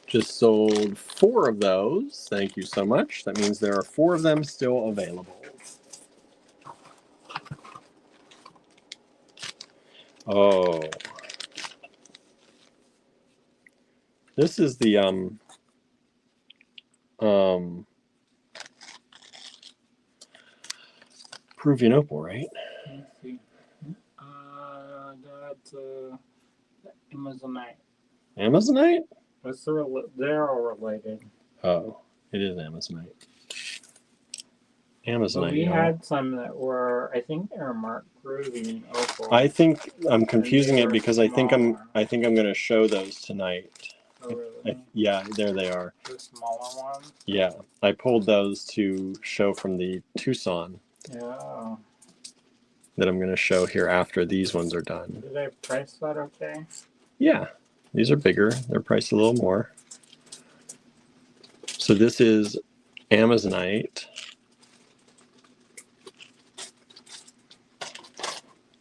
Just sold 4 of those. Thank you so much. That means there are 4 of them still available. Oh. This is the Peruvian opal, right? Let's see. That's Amazonite. Amazonite? They're all related. Oh, it is Amazonite. But Amazonite. we Y'all. had some that were, I think they were marked Peruvian opal. I think I'm confusing it because I think I'm smaller. going to show those tonight. Oh, really? Yeah, there they are. The smaller ones? Yeah, I pulled those to show from the Tucson Yeah. that I'm going to show here after these ones are done. Did I price that okay? Yeah, these are bigger. They're priced a little more. So this is Amazonite.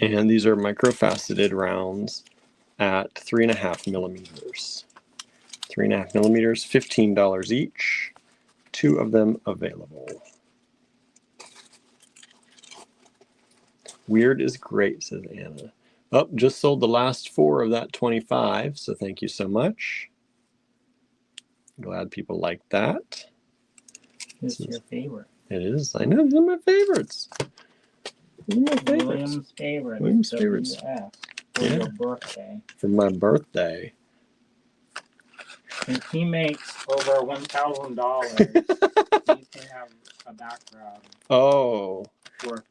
And these are microfaceted rounds at 3.5 millimeters. 3.5 millimeters, $15 each. 2 of them available. Weird is great, says Anna. Oh, just sold the last 4 of that 25, so thank you so much. Glad people like that. Who's your favorite? It is. I know, these are my favorites. These are my favorites. William's favorite. William's favorites. For your birthday. For my birthday. If he makes over $1,000, you can have a background. Oh. For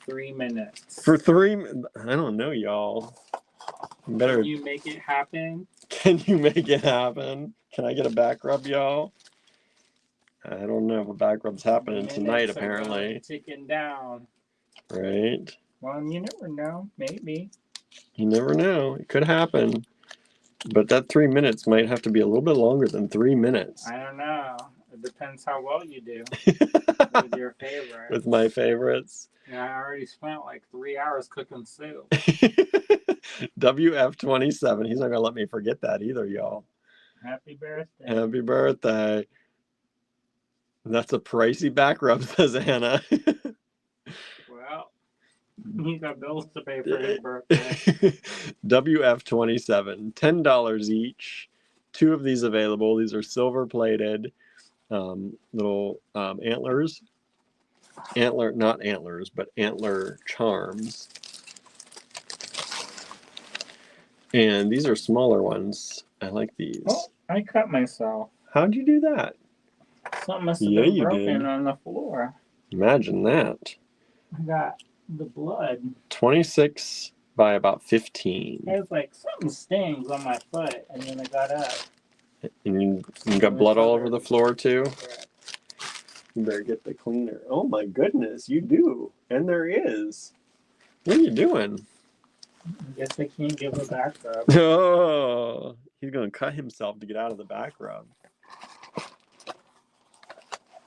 3 minutes. For 3 minutes? I don't know, y'all. Better. Can you make it happen? Can you make it happen? Can I get a back rub, y'all? I don't know if a back rub's happening tonight, apparently. Ticking down. Right? Well, you never know. Maybe. You never know. It could happen. But that 3 minutes might have to be a little bit longer than 3 minutes. I don't know. It depends how well you do with your favorite. With my favorites. Yeah, I already spent like 3 hours cooking soup. WF27. He's not going to let me forget that either, y'all. Happy birthday. Happy birthday. That's a pricey back rub, says Anna. Well, you got bills to pay for his birthday. WF27, $10 each. 2 of these available. These are silver plated little antlers. Not antlers, but antler charms. And these are smaller ones. I like these. Oh, I cut myself. How'd you do that? Something must have been broken on the floor. Imagine that. I got the blood. 26 by about 15. It was like something stings on my foot, and then I got up. And you got blood all over the floor too? Correct. You better get the cleaner. Oh my goodness, you do. And there is. What are you doing? I guess I can't give a back rub. Oh, he's going to cut himself to get out of the back rub.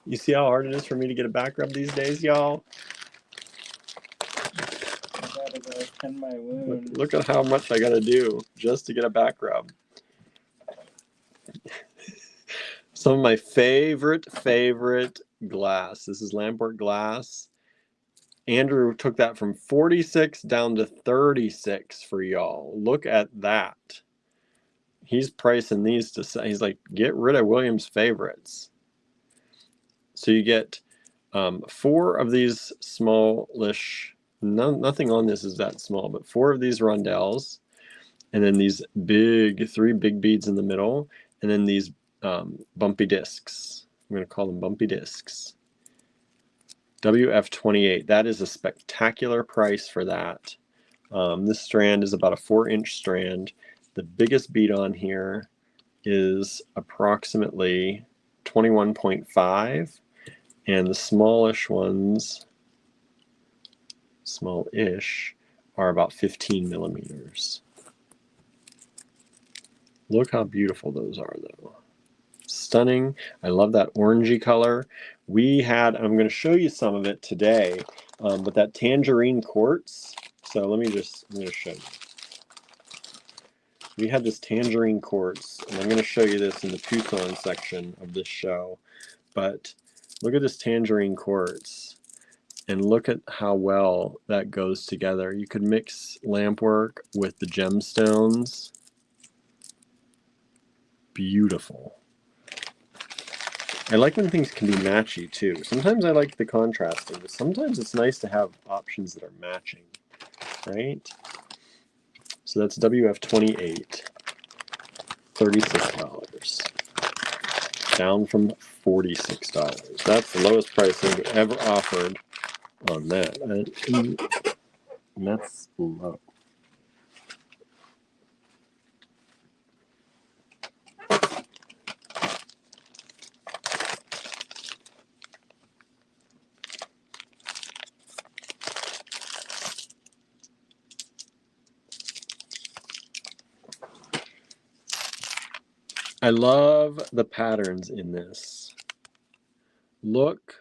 You see how hard it is for me to get a back rub these days, y'all? I gotta go tend my wound. Look at how much I got to do just to get a back rub. Some of my favorite glass. This is Lamport glass. Andrew took that from 46 down to 36 for y'all. Look at that. He's pricing these to say, he's like, get rid of William's favorites. So you get 4 of these smallish, nothing on this is that small, but 4 of these rondelles, and then these 3 big beads in the middle, and then these bumpy discs. I'm going to call them bumpy discs. WF28. That is a spectacular price for that. This strand is about a 4-inch strand. The biggest bead on here is approximately 21.5, and the smallish ones, smallish, are about 15 millimeters. Look how beautiful those are, though. Stunning. I love that orangey color. We had, I'm going to show you some of it today, but that tangerine quartz. So I'm going to show you. We had this tangerine quartz, and I'm going to show you this in the Tucson section of this show. But look at this tangerine quartz, and look at how well that goes together. You could mix lamp work with the gemstones. Beautiful. I like when things can be matchy too. Sometimes I like the contrasting, but sometimes it's nice to have options that are matching, right? So that's WF28, $36, down from $46. That's the lowest price they've ever offered on that. And that's low. I love the patterns in this. Look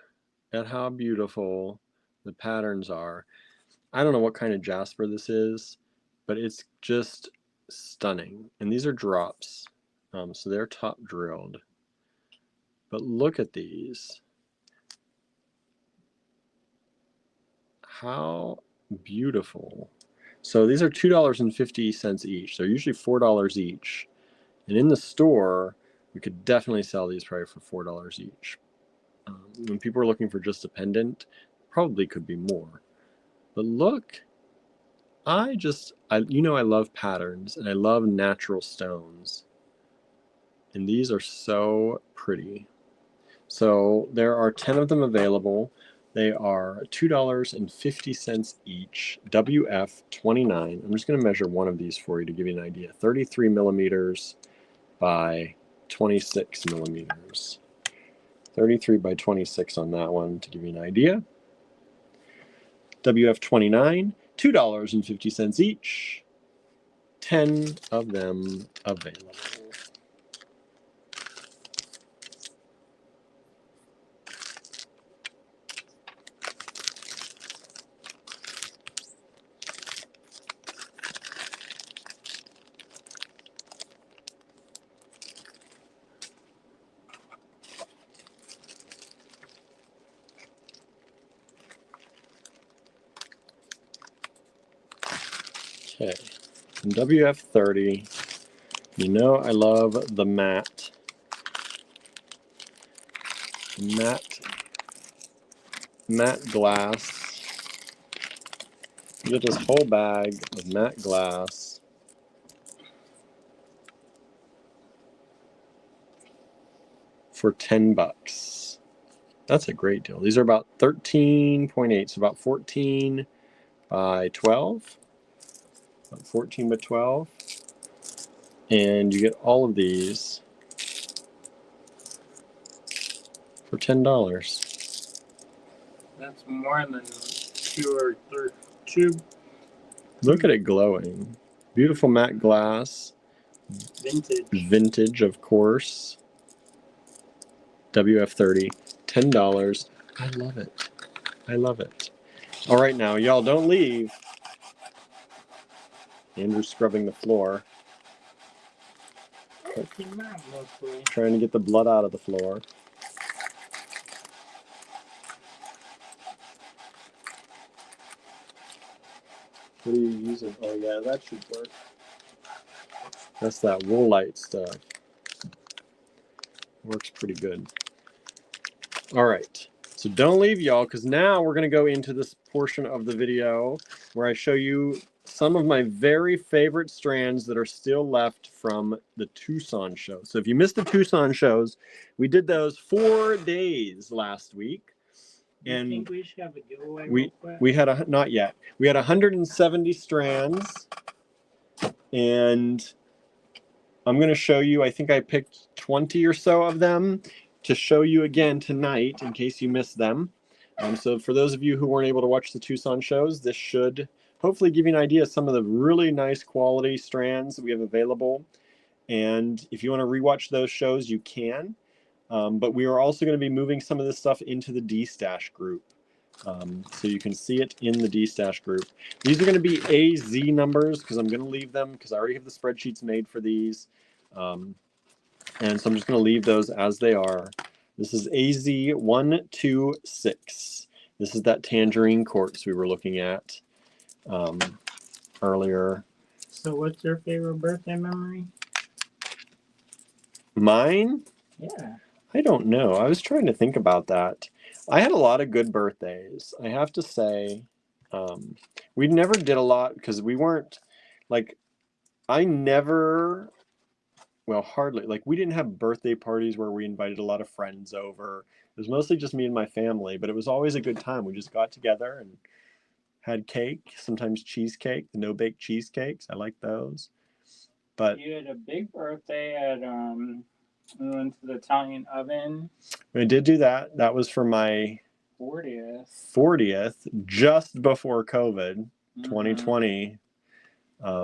at how beautiful the patterns are. I don't know what kind of jasper this is, but it's just stunning. And these are drops, so they're top drilled. But look at these. How beautiful. So these are $2.50 each. They're usually $4 each. And in the store, we could definitely sell these probably for $4 each. When people are looking for just a pendant, probably could be more. But look, I love patterns and I love natural stones. And these are so pretty. So there are 10 of them available. They are $2.50 each, WF29. I'm just going to measure one of these for you to give you an idea. 33 millimeters by 26 millimeters. 33 by 26 on that one to give you an idea. WF29, $2.50 each. 10 of them available. Okay, WF30. You know I love the matte glass. You get this whole bag of matte glass. For $10. That's a great deal. These are about 13.8, so about 14 by 12. About 14 by 12. And you get all of these for $10. That's more than two. Look at it glowing. Beautiful matte glass. Vintage, of course. WF30, $10. I love it. I love it. All right, now, y'all, don't leave. Andrew's scrubbing the floor. Trying to get the blood out of the floor. What are you using? Oh yeah, that should work. That's that woolite stuff. Works pretty good. All right, so don't leave, y'all, because now we're going to go into this portion of the video where I show you some of my very favorite strands that are still left from the Tucson show. So if you missed the Tucson shows, we did those 4 days last week. And think we should have a giveaway we had not yet. We had 170 strands, and I'm going to show you, I think I picked 20 or so of them to show you again tonight in case you missed them. So for those of you who weren't able to watch the Tucson shows, this should hopefully give you an idea of some of the really nice quality strands that we have available. And if you want to rewatch those shows, you can. But we are also going to be moving some of this stuff into the D-Stash group. So you can see it in the D-Stash group. These are going to be AZ numbers because I'm going to leave them because I already have the spreadsheets made for these. And so I'm just going to leave those as they are. This is AZ126. This is that tangerine quartz we were looking at earlier. So what's your favorite birthday memory? Mine? Yeah. I don't know. I was trying to think about that. I had a lot of good birthdays. I have to say, we never did a lot because we weren't like, I never, well, hardly, like we didn't have birthday parties where we invited a lot of friends over. It was mostly just me and my family, but it was always a good time. We just got together and had cake, sometimes cheesecake, the no-bake cheesecakes. I like those. But you had a big birthday at we went to the Italian oven. I did do that. That was for my 40th, just before COVID, 2020,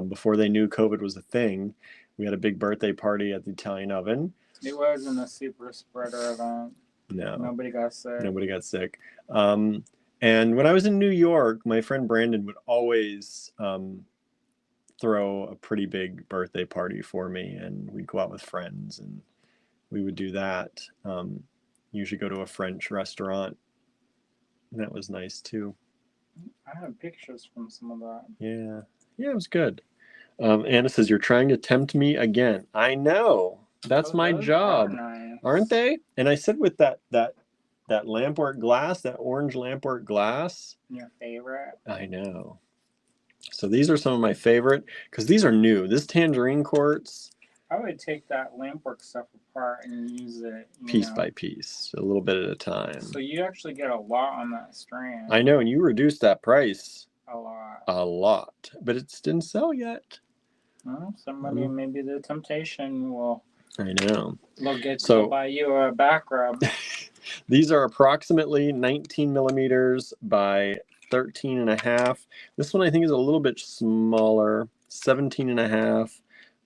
before they knew COVID was a thing. We had a big birthday party at the Italian oven. It wasn't a super spreader event. No. Nobody got sick. Nobody got sick. And when I was in New York, my friend Brandon would always throw a pretty big birthday party for me, and we'd go out with friends and we would do that. Usually go to a French restaurant. And that was nice too. I have pictures from some of that. Yeah, it was good. Anna says, you're trying to tempt me again. I know. That's my job. Nice. Aren't they? And I said with that lampwork glass, that orange lampwork glass. Your favorite? I know. So these are some of my favorite, because these are new. This tangerine quartz. I would take that lampwork stuff apart and use it piece by piece, a little bit at a time. So you actually get a lot on that strand. I know, and you reduced that price. A lot. A lot. But it didn't sell yet. Well, somebody, maybe the temptation will... I know. They'll get to buy you a back rub. These are approximately 19 millimeters by 13 and a half. This one I think is a little bit smaller, 17 and a half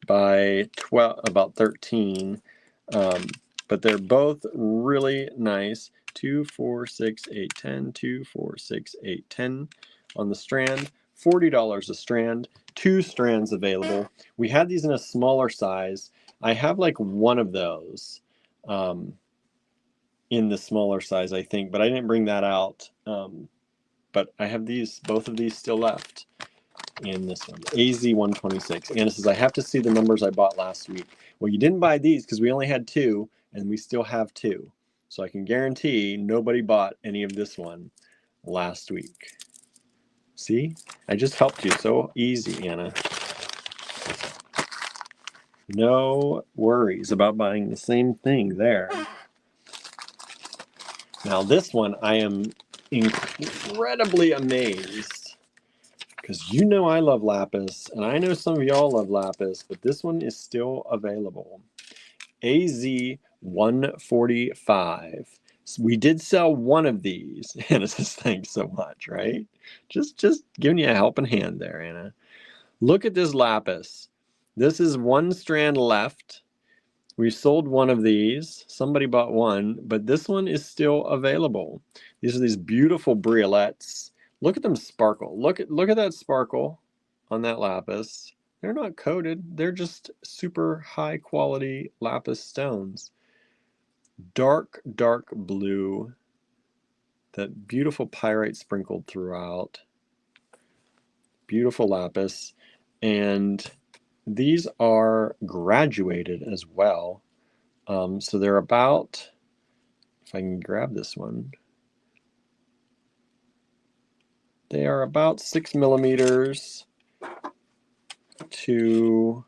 by 12, about 13. But they're both really nice. 2, 4, 6, 8, 10, 2, 4, 6, 8, 10 on the strand. $40 a strand, 2 strands available. We had these in a smaller size. I have like one of those in the smaller size, I think, but I didn't bring that out. But I have both of these still left in this one, AZ126. Anna says, I have to see the numbers I bought last week. Well, you didn't buy these because we only had 2, and we still have 2. So I can guarantee nobody bought any of this one last week. See? I just helped you so easy, Anna. No worries about buying the same thing there. Now this one, I am incredibly amazed because you know I love lapis, and I know some of y'all love lapis, but this one is still available. AZ145. So we did sell one of these. Anna says, thanks so much, right? Just giving you a helping hand there, Anna. Look at this lapis. This is 1 strand left. We sold one of these. Somebody bought one, but this one is still available. These are these beautiful briolets. Look at them sparkle. Look at that sparkle on that lapis. They're not coated. They're just super high quality lapis stones. Dark, dark blue. That beautiful pyrite sprinkled throughout. Beautiful lapis. And these are graduated as well. So they're about, if I can grab this one, they are about 6 millimeters to,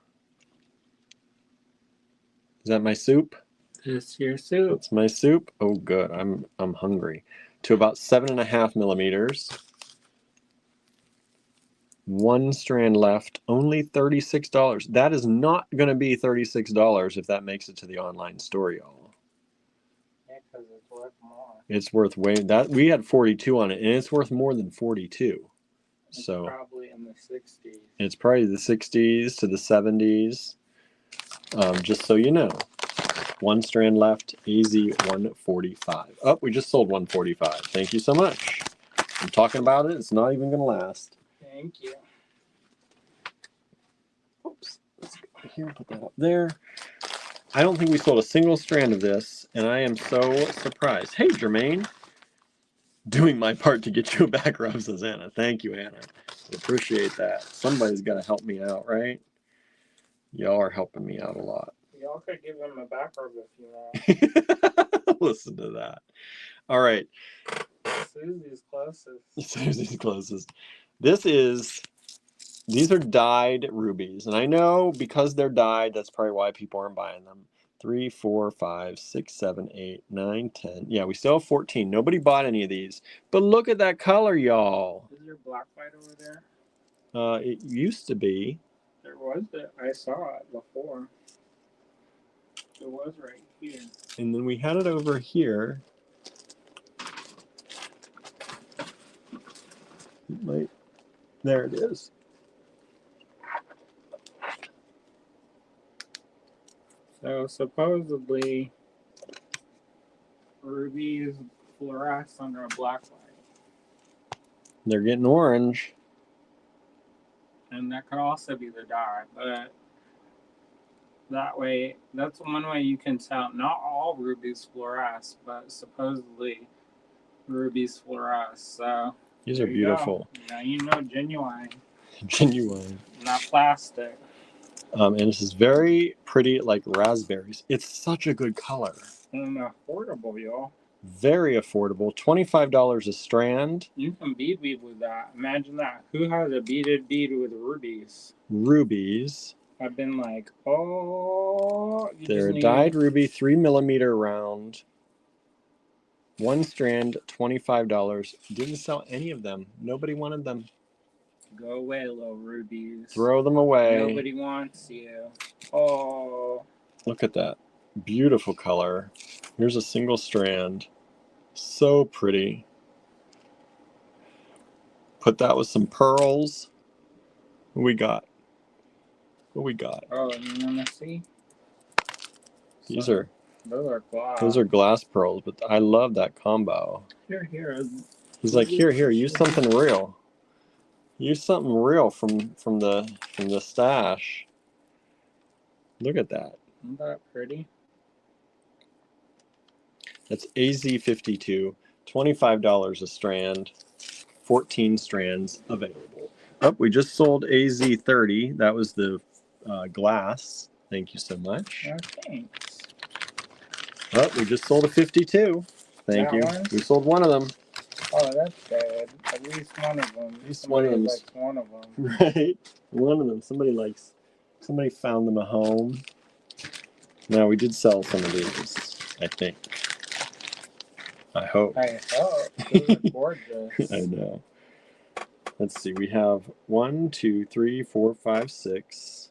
is that my soup? It's your soup. It's my soup. Oh, good. I'm hungry. To about 7.5 millimeters. 1 strand left, only $36. That is not going to be $36 if that makes it to the online store, y'all. Yeah, because it's worth more. It's worth that we had 42 on it, and it's worth more than 42. It's so probably in the 60s. It's probably the 60s to the 70s. Just so you know. One strand left, AZ 145. Oh, we just sold 145. Thank you so much. I'm talking about it. It's not even going to last. Thank you. Oops. Let's go here, put that up there. I don't think we sold a single strand of this, and I am so surprised. Hey, Jermaine. Doing my part to get you a back rub, says Anna. Thank you, Anna. I appreciate that. Somebody's got to help me out, right? Y'all are helping me out a lot. Y'all could give him a back rub if you want. Listen to that. All right. Susie's closest. Susie's closest. These are dyed rubies. And I know because they're dyed, that's probably why people aren't buying them. 3, 4, 5, 6, 7, 8, 9, 10. Yeah, we still have 14. Nobody bought any of these. But look at that color, y'all. Is there black light over there? It used to be. There was it. I saw it before. It was right here. And then we had it over here. There it is. So supposedly rubies fluoresce under a black light. They're getting orange. And that could also be the dye, but that way, that's one way you can tell. Not all rubies fluoresce, but supposedly rubies fluoresce. So These are beautiful. Now you know genuine. Genuine. Not plastic. And this is very pretty, like raspberries. It's such a good color. And affordable, y'all. Very affordable. $25 a strand. You can bead weave with that. Imagine that. Who has a beaded bead with rubies? Rubies. I've been like, oh. They're dyed ruby, 3 millimeter round. One strand, $25. Didn't sell any of them. Nobody wanted them. Go away, little rubies. Throw them away. Nobody wants you. Oh. Look at that. Beautiful color. Here's a single strand. So pretty. Put that with some pearls. What we got? What we got? Oh, you want to see? Those are glass. Those are glass pearls, but I love that combo. Here. He's like, here, use something real. Use something real from the stash. Look at that. Isn't that pretty? That's AZ52, $25 a strand, 14 strands available. Oh, we just sold AZ30. That was the glass. Thank you so much. Oh, thanks. Oh, we just sold a 52. Thank you. One? We sold one of them. Oh, that's good. At least one of them. At least one of them. Likes one of them. Right? One of them. Somebody found them a home. Now, we did sell some of these, I think. I hope. I hope. Those are gorgeous. I know. Let's see. We have 1, 2, 3, 4, 5, 6,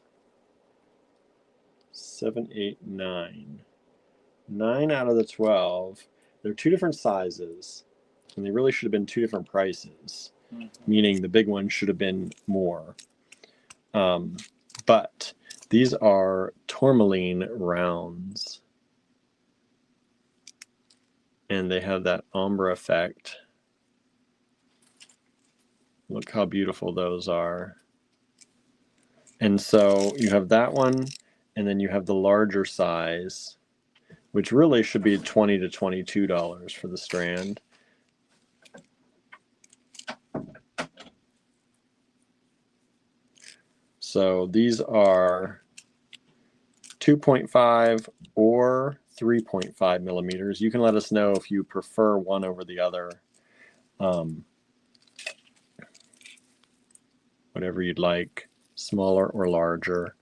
7, 8, 9. 9 out of the 12. They're two different sizes, and they really should have been two different prices, meaning the big one should have been more. But these are tourmaline rounds, and they have that ombre effect. Look how beautiful those are. And so you have that one, and then you have the larger size, which really should be $20 to $22 for the strand. So these are 2.5 or 3.5 millimeters. You can let us know if you prefer one over the other. Whatever you'd like, smaller or larger.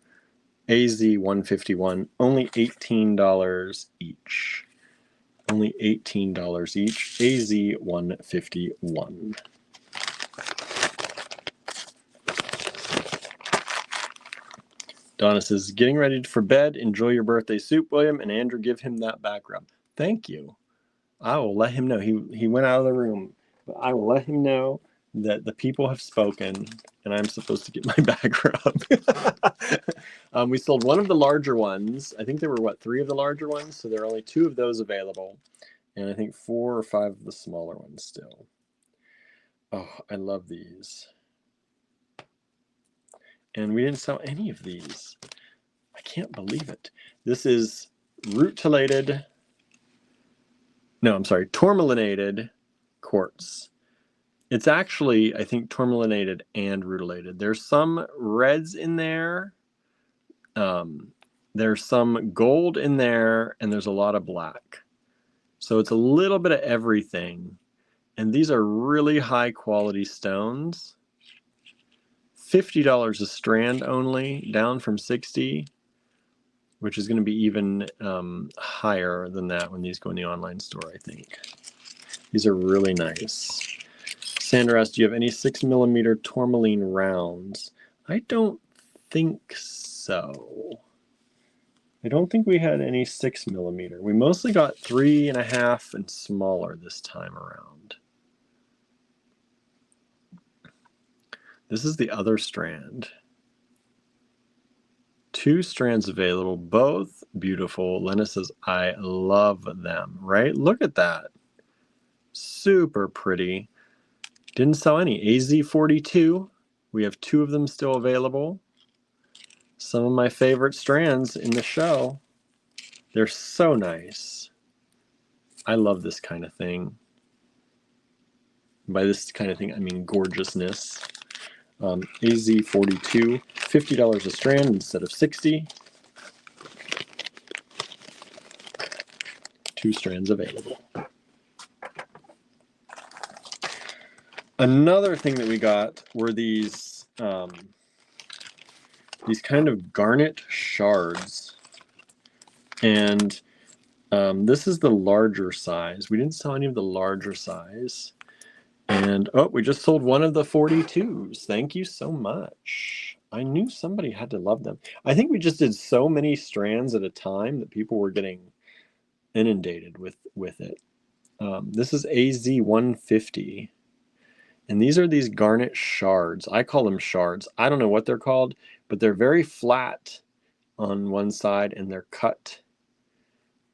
AZ 151, only $18 each. Only $18 each. AZ 151. Donna says, getting ready for bed. Enjoy your birthday soup, William, and Andrew, give him that back rub. Thank you. I will let him know. He went out of the room, but I will let him know that the people have spoken, and I'm supposed to get my bag rubbed. We sold one of the larger ones. I think there were, what, 3 of the larger ones? So there are only 2 of those available. And I think 4 or 5 of the smaller ones still. Oh, I love these. And we didn't sell any of these. I can't believe it. This is rutilated, no, I'm sorry, tourmalinated quartz. It's actually, I think, tourmalinated and rutilated. There's some reds in there. There's some gold in there, and there's a lot of black. So it's a little bit of everything. And these are really high quality stones. $50 a strand only, down from $60, which is going to be even higher than that when these go in the online store, I think. These are really nice. Sandra asked, do you have any 6mm tourmaline rounds? I don't think so. I don't think we had any 6mm. We mostly got 3.5 and smaller this time around. This is the other strand. 2 strands available, both beautiful. Lena says, I love them, right? Look at that. Super pretty. Didn't sell any. AZ42. We have 2 of them still available. Some of my favorite strands in the show. They're so nice. I love this kind of thing. By this kind of thing, I mean gorgeousness. AZ42, $50 a strand instead of $60. 2 strands available. Another thing that we got were these kind of garnet shards. And this is the larger size. We didn't sell any of the larger size. And, oh, we just sold one of the 42s. Thank you so much. I knew somebody had to love them. I think we just did so many strands at a time that people were getting inundated with it. This is AZ150. And these are these garnet shards. I call them shards. I don't know what they're called, but they're very flat on one side and they're cut.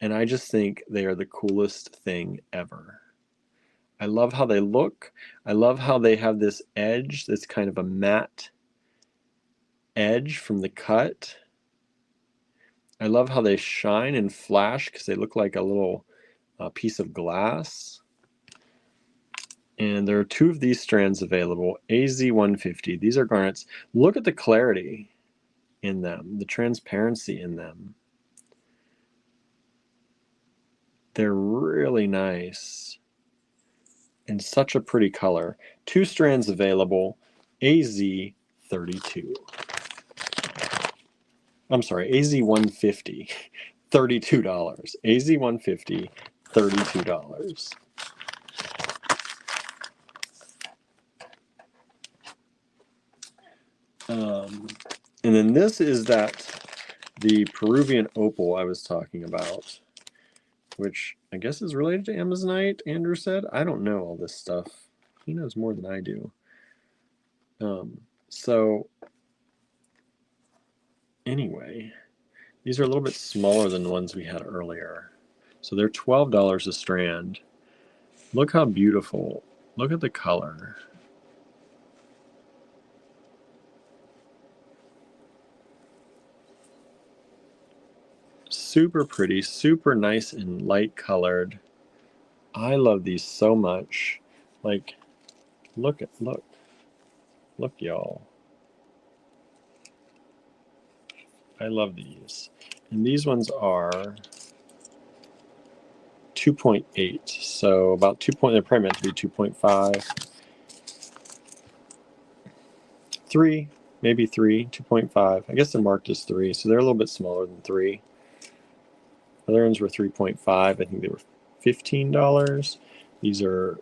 And I just think they are the coolest thing ever. I love how they look. I love how they have this edge that's kind of a matte edge from the cut. I love how they shine and flash because they look like a little piece of glass. And there are 2 of these strands available, AZ150. These are garnets. Look at the clarity in them, the transparency in them. They're really nice and such a pretty color. 2 strands available, AZ32. I'm sorry, AZ150, $32. AZ150, $32. And then this is the Peruvian opal I was talking about, which I guess is related to Amazonite, Andrew said. I don't know all this stuff. He knows more than I do. So anyway, these are a little bit smaller than the ones we had earlier. So they're $12 a strand. Look how beautiful. Look at the color. Super pretty, super nice and light colored. I love these so much. Like, look, y'all. I love these. And these ones are 2.8. So about 2 point, they're probably meant to be 2.5. 3, maybe 3, 2.5. I guess they're marked as 3, so they're a little bit smaller than 3. Other ones were 3.5. I think they were $15. These are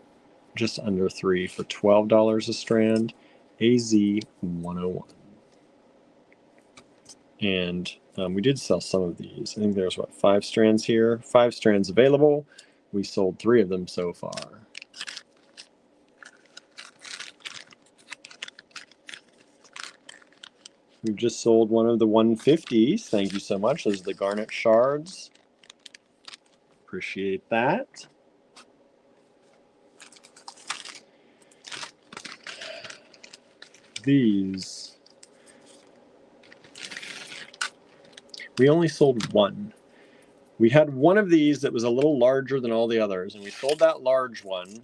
just under 3 for $12 a strand. AZ101. And we did sell some of these. I think there's, what, 5 strands here? 5 strands available. We sold 3 of them so far. We've just sold one of the 150s. Thank you so much. Those are the garnet shards. Appreciate that. These. We only sold one. We had one of these that was a little larger than all the others, and we sold that large one.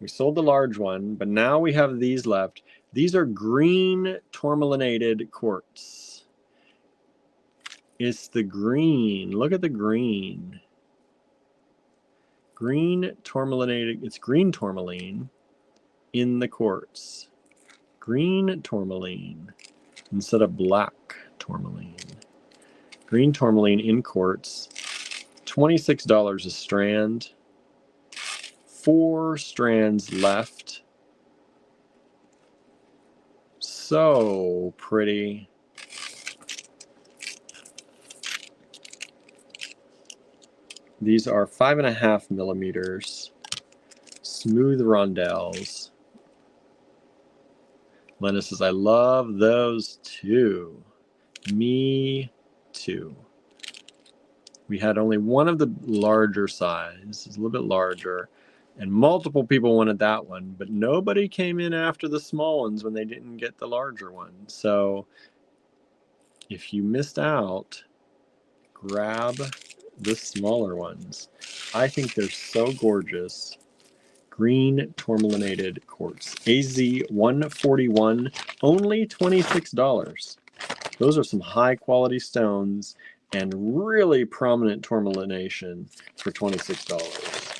We sold the large one, but now we have these left. These are green tourmalinated quartz. It's the green. Look at the green. Green tourmalinated. It's green tourmaline in the quartz. Green tourmaline instead of black tourmaline. Green tourmaline in quartz. $26 a strand. 4 strands left. So pretty. These are 5.5 millimeters. Smooth rondelles. Lena says, I love those too. Me too. We had only one of the larger size. It's a little bit larger. And multiple people wanted that one, but nobody came in after the small ones when they didn't get the larger one. So if you missed out, grab the smaller ones. I think they're so gorgeous. Green tourmalinated quartz. AZ 141, only $26. Those are some high quality stones and really prominent tourmalination for $26.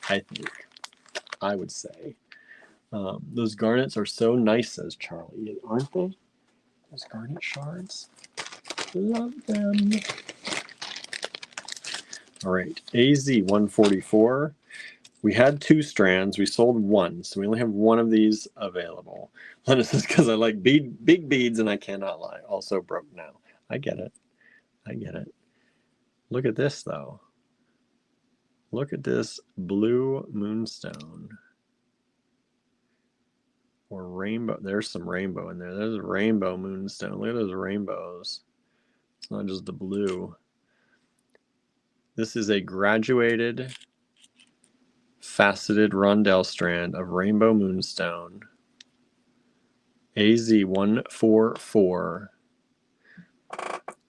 I think, I would say. Those garnets are so nice, says Charlie, aren't they? Those garnet shards. Love them. All right, AZ 144. We had 2 strands. We sold one, so we only have one of these available. Linda says, because I like big beads and I cannot lie. Also broke now. I get it. I get it. Look at this, though. Look at this blue moonstone. Or rainbow. There's some rainbow in there. There's a rainbow moonstone. Look at those rainbows. It's not just the blue. This is a graduated faceted rondelle strand of rainbow moonstone. AZ 144.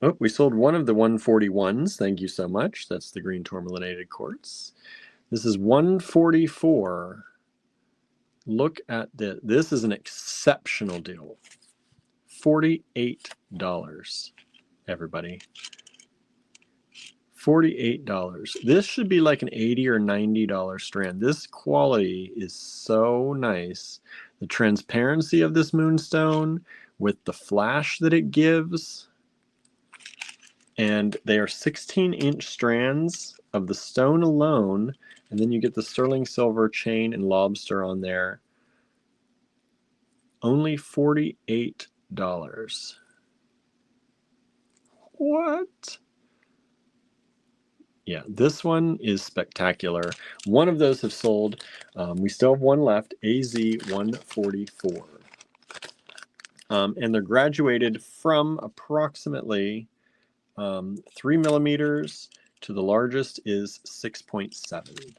Oh, we sold one of the 141s. Thank you so much. That's the green tourmalinated quartz. This is 144. Look at this. This is an exceptional deal. $48, everybody. $48. This should be like an $80 or $90 strand. This quality is so nice. The transparency of this moonstone with the flash that it gives. And they are 16-inch strands of the stone alone. And then you get the sterling silver chain and lobster on there. Only $48. What? Yeah, this one is spectacular. One of those have sold. We still have one left, AZ 144. And they're graduated from approximately 3 millimeters to the largest is 6.7.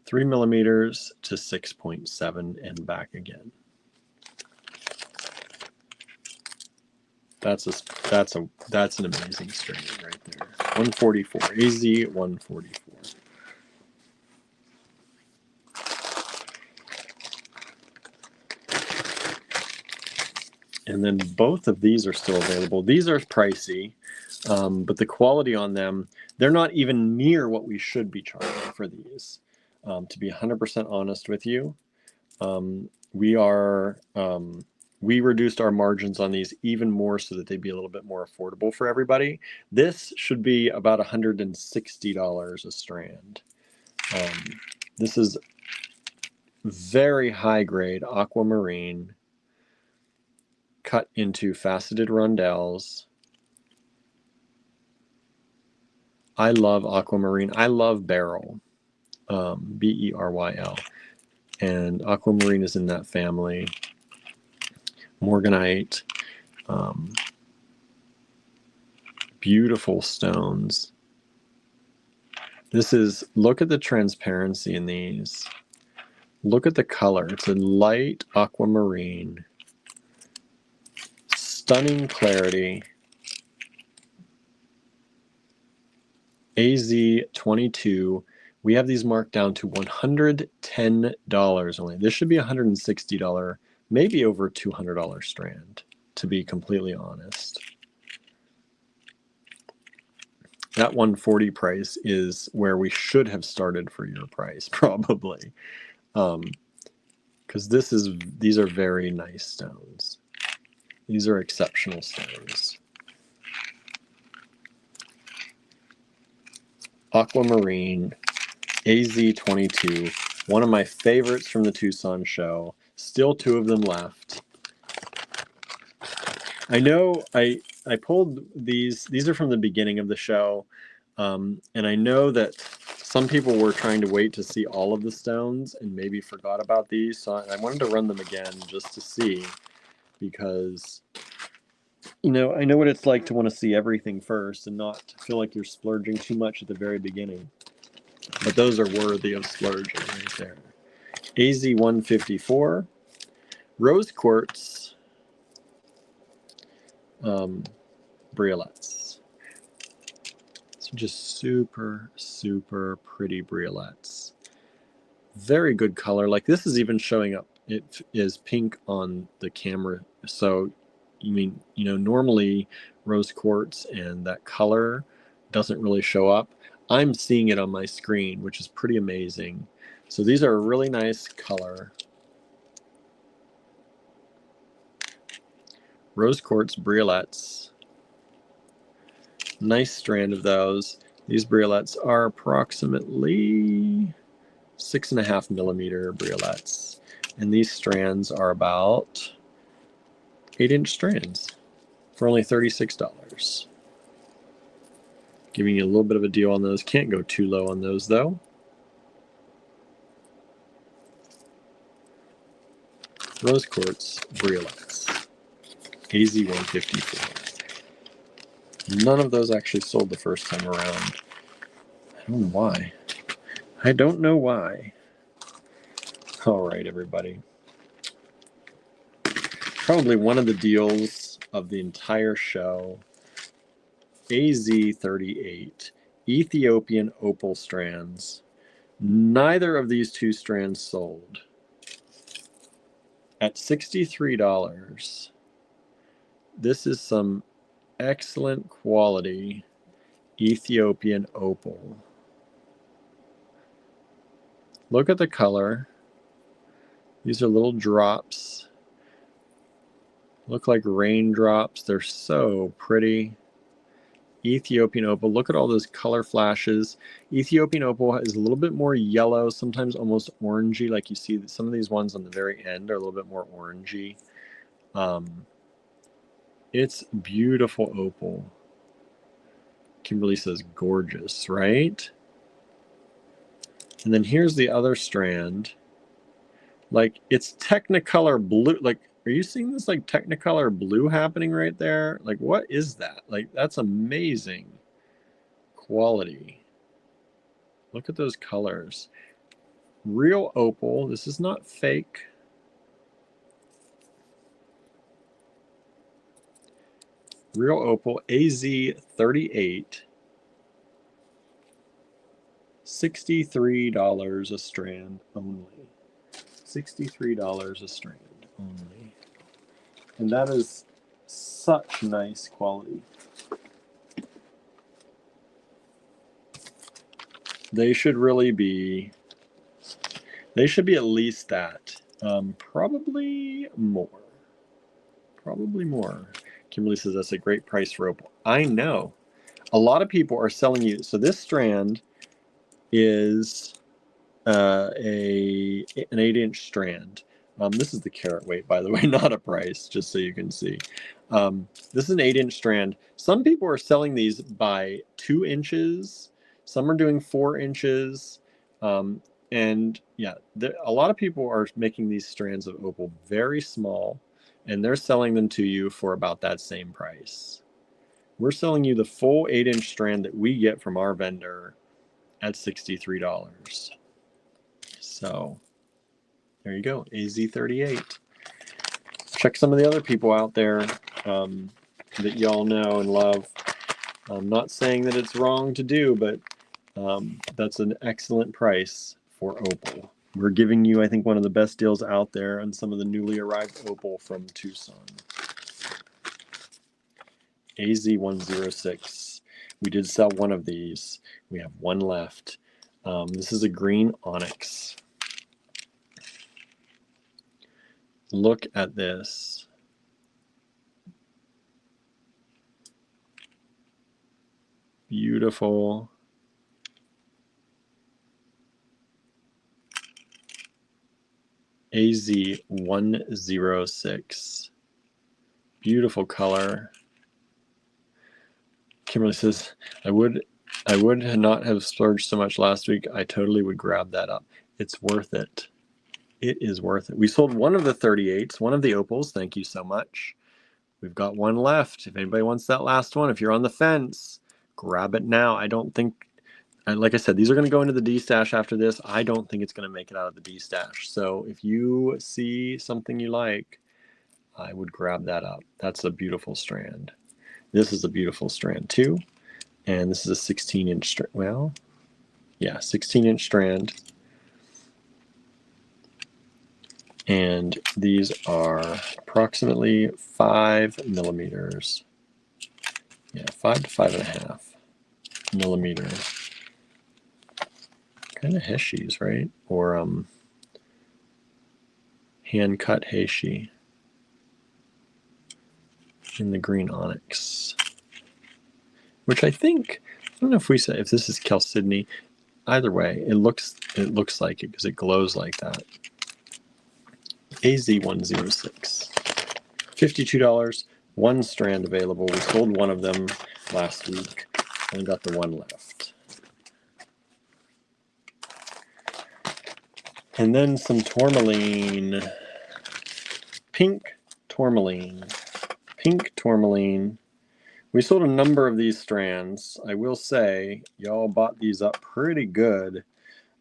3 millimeters to 6.7 and back again. That's an amazing string right there. 144, AZ 144. And then both of these are still available. These are pricey, but the quality on them, they're not even near what we should be charging for these. To be 100% honest with you, we reduced our margins on these even more so that they'd be a little bit more affordable for everybody. This should be about $160 a strand. This is very high grade aquamarine cut into faceted rondelles. I love aquamarine. I love beryl, B-E-R-Y-L. And aquamarine is in that family. morganite, beautiful stones. Look at the transparency in these. Look at the color. It's a light aquamarine. Stunning clarity. AZ22. We have these marked down to $110 only. This should be $160, maybe over $200 strand, to be completely honest. That 140 price is where we should have started for your price, probably. Because these are very nice stones. These are exceptional stones. Aquamarine, AZ22, one of my favorites from the Tucson show. Still 2 of them left. I know I pulled these are from the beginning of the show, and I know that some people were trying to wait to see all of the stones and maybe forgot about these, so I wanted to run them again just to see, because I know what it's like to want to see everything first and not feel like you're splurging too much at the very beginning. But those are worthy of splurging right there. AZ154, rose quartz, briolets. So just super, super pretty briolets. Very good color. Like, this is even showing up. It is pink on the camera. So, normally rose quartz and that color doesn't really show up. I'm seeing it on my screen, which is pretty amazing. So these are a really nice color. Rose quartz briolets. Nice strand of those. These briolets are approximately 6.5 millimeter briolets. And these strands are about 8-inch strands for only $36. Giving you a little bit of a deal on those. Can't go too low on those though. Rose quartz briolets. AZ154. None of those actually sold the first time around. I don't know why. I don't know why. All right, everybody. Probably one of the deals of the entire show. AZ38. Ethiopian opal strands. Neither of these 2 strands sold. At $63, this is some excellent quality Ethiopian opal. Look at the color. These are little drops. Look like raindrops. They're so pretty. Ethiopian opal. Look at all those color flashes. Ethiopian opal is a little bit more yellow, sometimes almost orangey. Like you see some of these ones on the very end are a little bit more orangey. It's beautiful opal. Kimberly says gorgeous, right? And then here's the other strand. Like, it's Technicolor blue. Like, are you seeing this like Technicolor blue happening right there? Like, what is that? Like, that's amazing quality. Look at those colors. Real opal. This is not fake. Real opal. AZ38. $63 a strand only. $63 a strand only. And that is such nice quality. They should be at least that. Probably more. Probably more. Kimberly says that's a great price for opal. I know. A lot of people are selling you. So this strand is an 8-inch strand. This is the carat weight, by the way, not a price, just so you can see. This is an 8-inch strand. Some people are selling these by 2 inches. Some are doing 4 inches. And yeah, a lot of people are making these strands of opal very small, and they're selling them to you for about that same price. We're selling you the full 8-inch strand that we get from our vendor at $63. So there you go, AZ38. Check some of the other people out there that y'all know and love. I'm not saying that it's wrong to do, but that's an excellent price for opal. We're giving you, I think, one of the best deals out there on some of the newly arrived opal from Tucson. AZ106. We did sell one of these. We have one left. This is a green onyx. Look at this. Beautiful. AZ106. Beautiful color. Kimberly says, I would not have splurged so much last week. I totally would grab that up. It's worth it. It is worth it. We sold one of the 38s, one of the opals. Thank you so much. We've got one left. If anybody wants that last one, if you're on the fence, grab it now. I don't think, like I said, these are going to go into the D stash after this. I don't think it's going to make it out of the D stash. So if you see something you like, I would grab that up. That's a beautiful strand. This is a beautiful strand too. And this is a 16-inch strand. Well, yeah, 16-inch strand. And these are approximately 5 millimeters. Yeah, 5 to 5.5 millimeters. Kind of heshies, right? Or hand cut heishi in the green onyx. Which I think, I don't know if we said if this is chalcedony. Either way, it looks like it because it glows like that. AZ106. $52, one strand available. We sold one of them last week and got the one left. And then some tourmaline. Pink tourmaline. Pink tourmaline. We sold a number of these strands. I will say, y'all bought these up pretty good,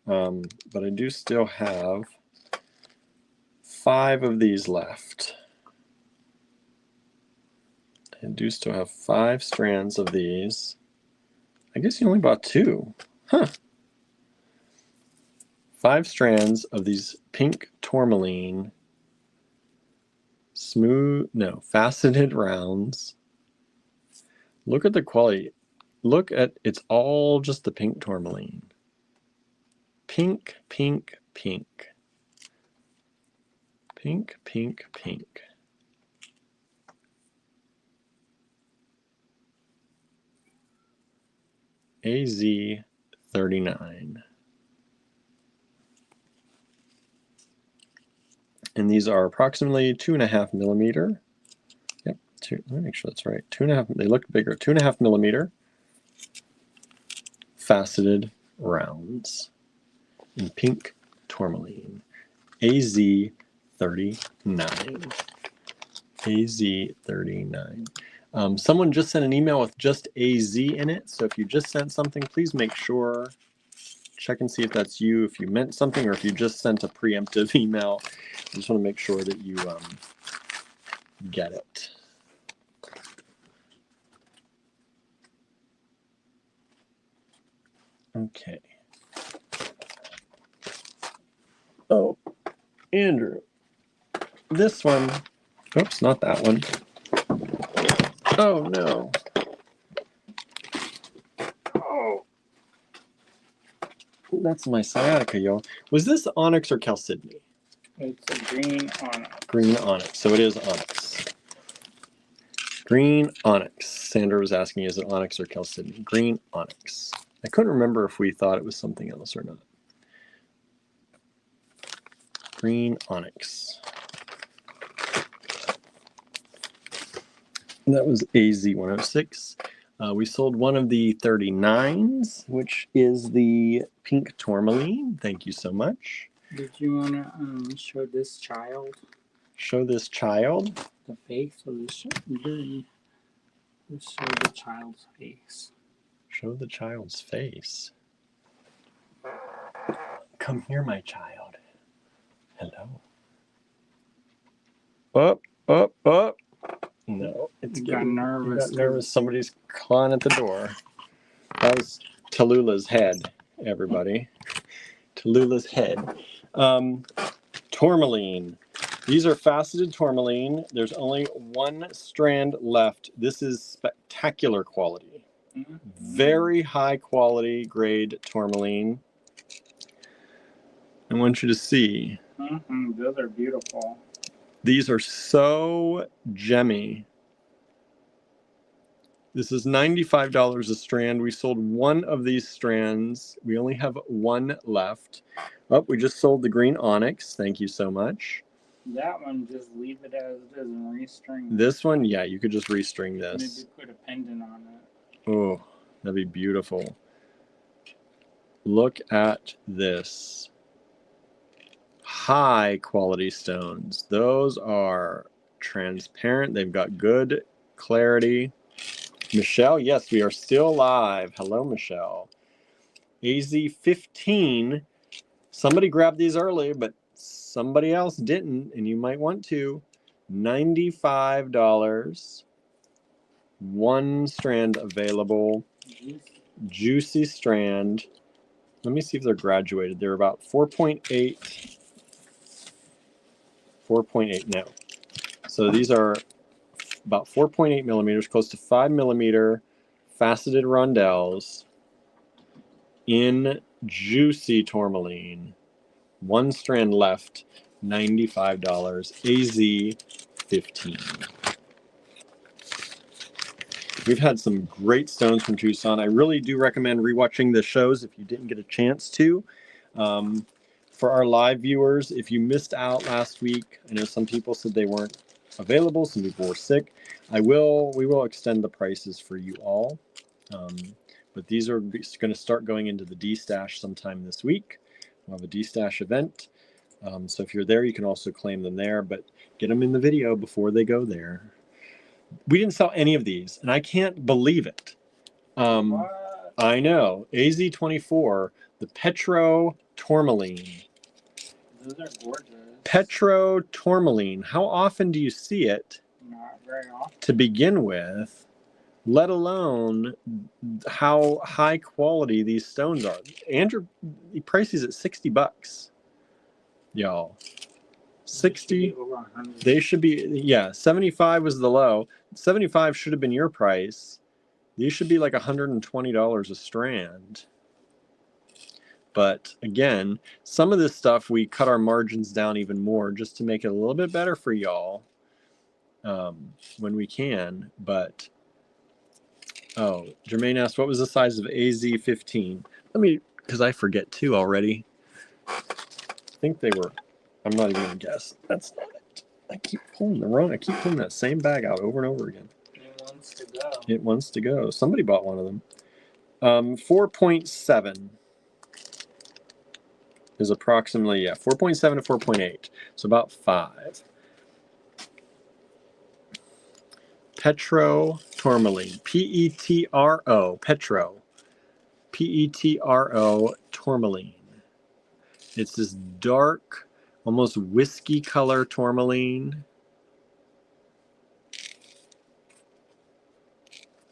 but I do still have 5 of these left. I do still have 5 strands of these. I guess you only bought 2. Huh. 5 strands of these pink tourmaline faceted rounds. Look at the quality. Look at, it's all just the pink tourmaline. Pink, pink, pink. Pink, pink, pink. AZ39. And these are approximately 2.5 millimeter. Yep, let me make sure that's right. 2.5, they look bigger. 2.5 millimeter faceted rounds in pink tourmaline. AZ39. AZ39. Someone just sent an email with just AZ in it. So if you just sent something, please make sure, check and see if that's you, if you meant something, or if you just sent a preemptive email. I just want to make sure that you get it. Okay. Oh, Andrew. This one. Oops, not that one. Oh, no. Oh. That's my sciatica, y'all. Was this onyx or chalcedony? It's a green onyx. Green onyx. So it is onyx. Green onyx. Sandra was asking, is it onyx or chalcedony? Green onyx. I couldn't remember if we thought it was something else or not. Green onyx. That was AZ106. We sold one of the 39s, which is the pink tourmaline. Thank you so much. Did you want to show this child? Show this child. The face of the show the child's face. Show the child's face. Come here, my child. Hello. Up, up, up. No, it's got nervous. Got nervous. Somebody's clawing at the door. That was Tallulah's head, everybody. Tallulah's head. Tourmaline. These are faceted tourmaline. There's only one strand left. This is spectacular quality. Mm-hmm. Very high quality grade tourmaline. I want you to see. Mm-hmm. Those are beautiful. These are so gemmy. This is $95 a strand. We sold one of these strands. We only have one left. Oh, we just sold the green onyx. Thank you so much. That one, just leave it as it is and restring. This one, yeah, you could just restring this. Maybe put a pendant on it. Oh, that'd be beautiful. Look at this. High quality stones. Those are transparent. They've got good clarity. Michelle, yes, we are still live. Hello, Michelle. AZ15. Somebody grabbed these early, but somebody else didn't, and you might want to. $95. One strand available. Juicy strand. Let me see if they're graduated. They're about 4.8. 4.8 now. So these are about 4.8 millimeters, close to 5 millimeter faceted rondelles in juicy tourmaline. One strand left, $95, AZ15. We've had some great stones from Tucson. I really do recommend rewatching the shows if you didn't get a chance to. For our live viewers, if you missed out last week, I know some people said they weren't available, some people were sick. We will extend the prices for you all. But these are going to start going into the D-Stash sometime this week. We'll have a D-Stash event. So if you're there, you can also claim them there, but get them in the video before they go there. We didn't sell any of these, and I can't believe it. I know. AZ24, the Petro Tourmaline. Those are gorgeous. Petro Tourmaline. How often do you see it? Not very often. To begin with, let alone how high quality these stones are. Andrew, he priced these at $60. Y'all. 60. They should be, yeah, 75 was the low. 75 should have been your price. These should be like $120 a strand. But again, some of this stuff we cut our margins down even more just to make it a little bit better for y'all when we can. But oh, Jermaine asked, what was the size of AZ15? Let me, because I forget too already. I think they were, I'm not even gonna guess. That's not it. I keep pulling that same bag out over and over again. It wants to go. It wants to go. Somebody bought one of them. 4.7 is approximately, yeah, 4.7 to 4.8. So about 5. Petro Tourmaline. P-E-T-R-O. Petro. P-E-T-R-O Tourmaline. It's this dark, almost whiskey color tourmaline.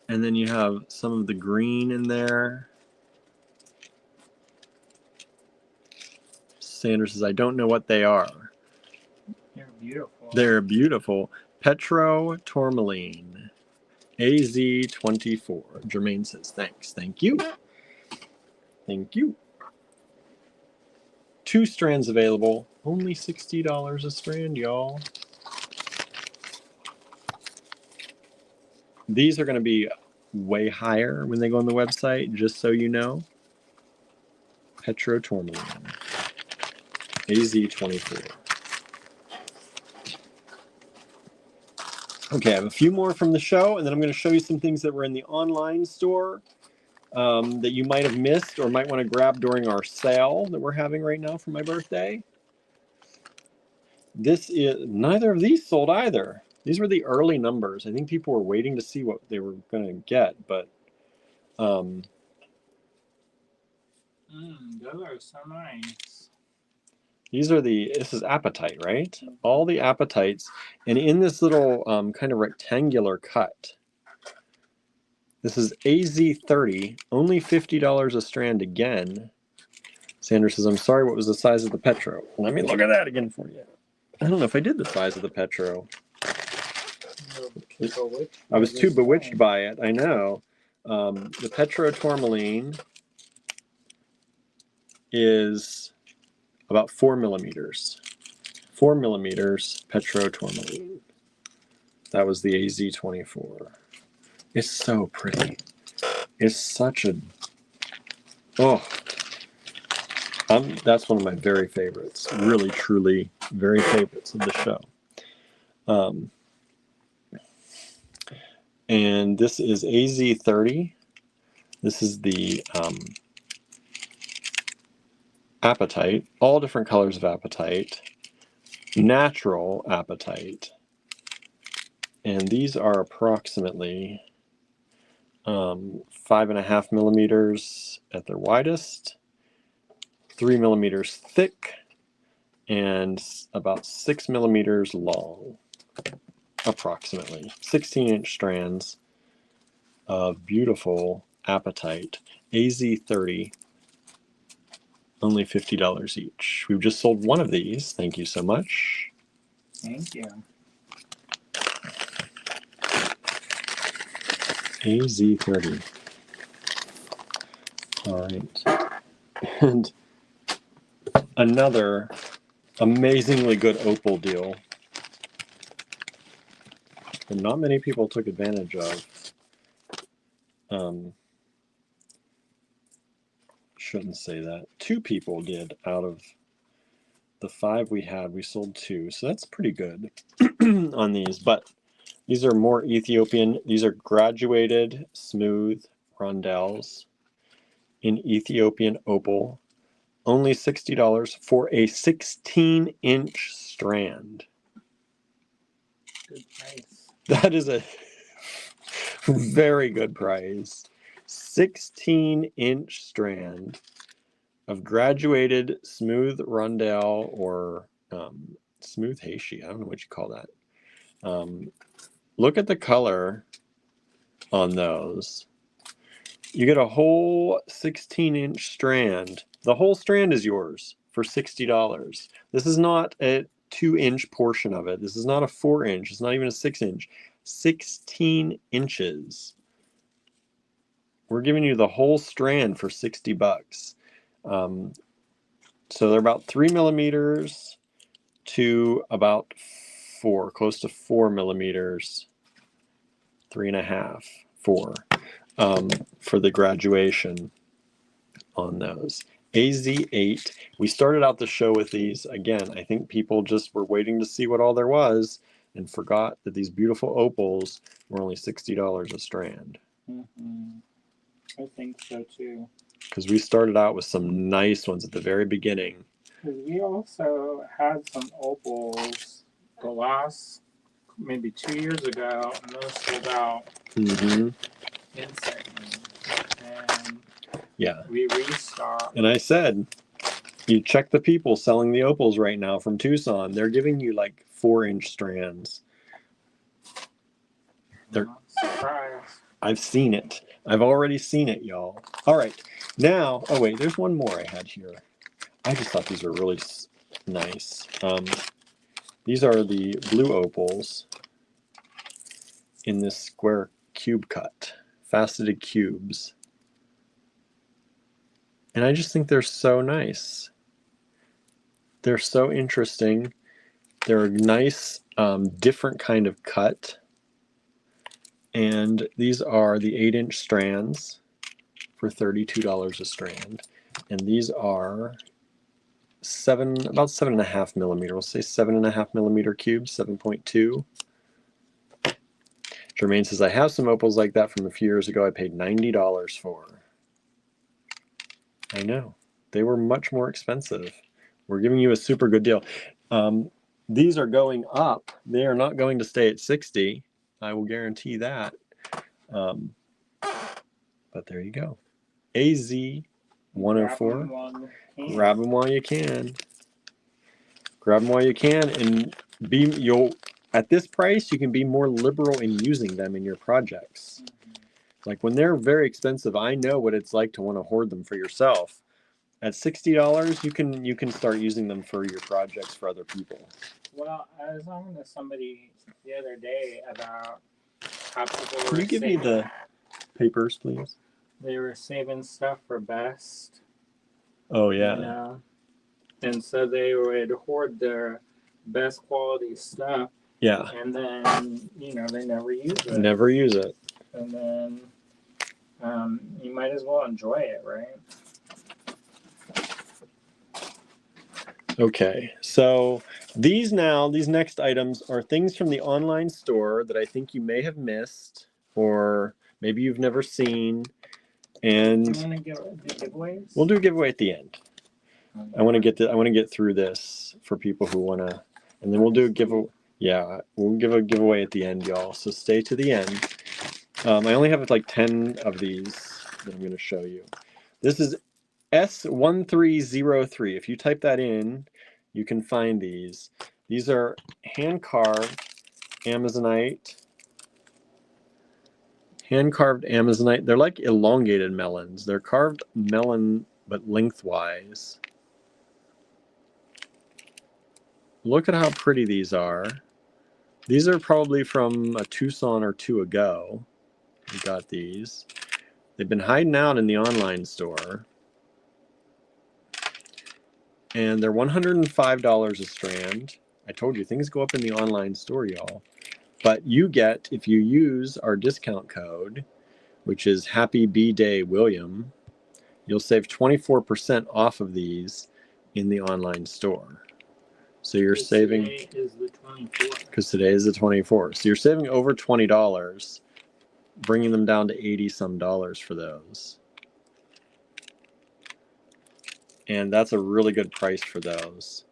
And then you have some of the green in there. Sandra says, I don't know what they are. They're beautiful. They're beautiful. Petro Tourmaline. AZ24. Jermaine says, thanks. Thank you. Thank you. 2 strands available. Only $60 a strand, y'all. These are going to be way higher when they go on the website, just so you know. Petro Tourmaline. AZ24. Okay, I have a few more from the show, and then I'm going to show you some things that were in the online store that you might have missed or might want to grab during our sale that we're having right now for my birthday. Neither of these sold either. These were the early numbers. I think people were waiting to see what they were going to get, but those are so nice. this is apatite, right? All the apatites, and in this little kind of rectangular cut. This is AZ30, only $50 a strand again. Sandra says, I'm sorry, what was the size of the Petro? Let me look at that again for you. I don't know if I did the size of the Petro. I was too bewitched by it, I know. The Petro tourmaline is about 4 millimeters. 4 millimeters Petro tourmaline. That was the AZ24. It's so pretty. It's such a... Oh, that's one of my very favorites. Really, truly, very favorites of the show. And this is AZ30. This is the apatite. All different colors of apatite. Natural apatite. And these are approximately 5.5 millimeters at their widest, 3 millimeters thick, and about 6 millimeters long, approximately. 16-inch strands of beautiful apatite, AZ30, only $50 each. We've just sold one of these. Thank you so much. Thank you. AZ30. All right. And another amazingly good opal deal that not many people took advantage of. Shouldn't say that. 2 people did out of the 5 we had. We sold 2, so that's pretty good on these. But these are more Ethiopian. These are graduated smooth rondelles in Ethiopian opal. Only $60 for a 16-inch strand. Good price. That is a very good price. 16-inch strand of graduated smooth rondelle or smooth heishi. I don't know what you call that. Look at the color on those. You get a whole 16-inch strand. The whole strand is yours for $60. This is not a 2-inch portion of it. This is not a 4-inch. It's not even a 6-inch. 16 inches. We're giving you the whole strand for $60. So they're about 3 millimeters to about 4, close to 4 millimeters, 3.5, 4, for the graduation on those. AZ8, we started out the show with these. Again, I think people just were waiting to see what all there was and forgot that these beautiful opals were only $60 a strand. I think so too. Because we started out with some nice ones at the very beginning. Because we also had some opals the last maybe 2 years ago, and those sold out insanely. And yeah, we restocked. And I said, you check the people selling the opals right now from Tucson. They're giving you like 4-inch strands. They're not surprised. I've seen it. I've already seen it, y'all. All right. Now, oh wait, there's one more I had here. I just thought these were really nice. These are the blue opals in this square cube cut, faceted cubes. And I just think they're so nice. They're so interesting. They're a nice, different kind of cut. And these are the 8-inch strands for $32 a strand. And these are about 7.5 millimeter. We'll say 7.5 millimeter cubes, 7.2. Jermaine says, I have some opals like that from a few years ago I paid $90 for. I know. They were much more expensive. We're giving you a super good deal. these are going up. They are not going to stay at 60. I will guarantee that. But there you go. AZ 104. Grab them while you can. Grab them while you can, and you'll at this price you can be more liberal in using them in your projects. Like when they're very expensive, I know what it's like to want to hoard them for yourself. At $60, you can start using them for your projects for other people. Well, I was talking to somebody the other day about how people Can you give me the papers, please? They were saving stuff for best. Oh yeah. You know? And so they would hoard their best quality stuff. Yeah. And then, you know, they never use it. Never use it. And then you might as well enjoy it, right? Okay, so these next items are things from the online store that I think you may have missed, or maybe you've never seen. And you want to do giveaways? We'll do a giveaway at the end. Okay. I want to get through this for people who want to, and then we'll do a giveaway. Yeah, we'll give a giveaway at the end, y'all. So stay to the end. I only have like 10 of these that I'm going to show you. This is S1303. If you type that in, you can find these. These are hand-carved Amazonite. Hand-carved Amazonite. They're like elongated melons. They're carved melon, but lengthwise. Look at how pretty these are. These are probably from a Tucson or two ago. We got these. They've been hiding out in the online store. And they're $105 a strand. I told you, things go up in the online store, y'all. But you get, if you use our discount code, which is Happy B Day William, you'll save 24% off of these in the online store. So you're saving... Today is the 24th. Because today is the 24th. So you're saving over $20, bringing them down to $80-some for those. And that's a really good price for those.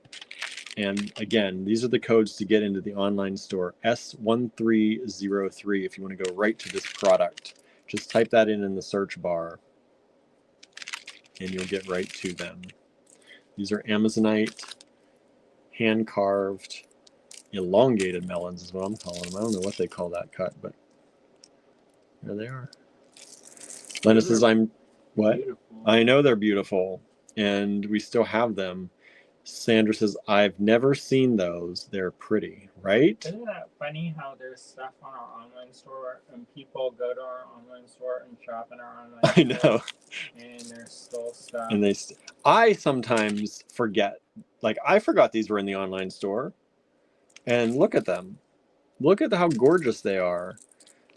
And again, these are the codes to get into the online store. S1303 if you want to go right to this product. Just type that in the search bar and you'll get right to them. These are Amazonite, hand-carved, elongated melons is what I'm calling them. I don't know what they call that cut, but there they are. Lena says, what? Beautiful. I know they're beautiful, and we still have them. Sandra says, I've never seen those. They're pretty, right? Isn't that funny how there's stuff on our online store and people go to our online store and shop in our online store? I know. And there's still stuff. And I sometimes forget. Like, I forgot these were in the online store. And look at them. Look at how gorgeous they are.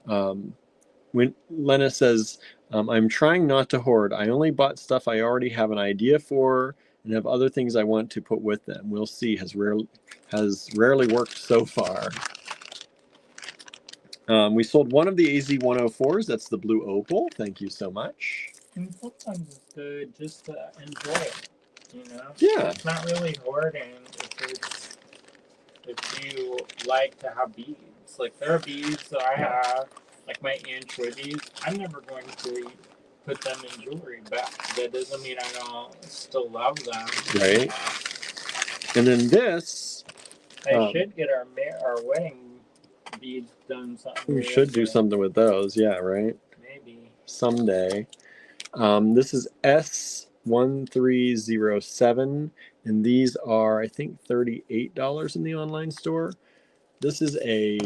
When Lena says, I'm trying not to hoard. I only bought stuff I already have an idea for and have other things I want to put with them. We'll see. Has rarely worked so far. We sold one of the AZ104s. That's the blue opal. Thank you so much. And sometimes it's good just to enjoy it, you know? Yeah. It's not really hoarding if you like to have beads. Like, there are beads that I have, like my anchovies. I'm never going to put them in jewelry, but that doesn't mean I don't still love them. Right. And then this... I should get our wedding beads done something. We should do something with those, yeah, right? Maybe. Someday. This is S1307, and these are, I think, $38 in the online store. This is a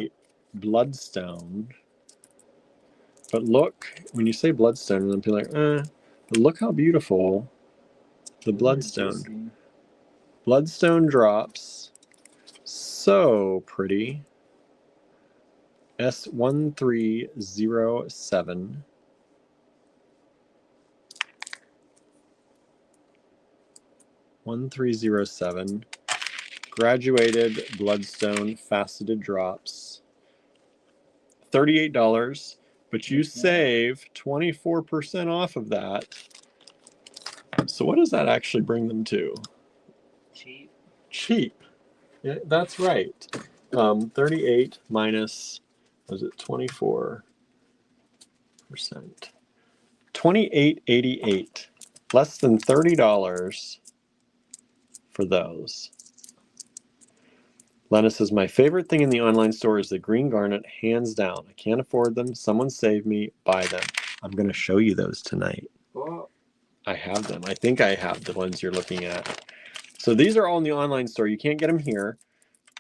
bloodstone. But look, when you say bloodstone, I'm like, but look how beautiful the bloodstone. Bloodstone drops. So pretty. S1307. Graduated bloodstone faceted drops. $38, but you save 24% off of that. So what does that actually bring them to? Cheap. Cheap. Yeah, that's right. 38 minus, was it 24%? 28.88. Less than $30 for those. Lena says, my favorite thing in the online store is the green garnet, hands down. I can't afford them. Someone save me. Buy them. I'm going to show you those tonight. Well, I have them. I think I have the ones you're looking at. So these are all in the online store. You can't get them here,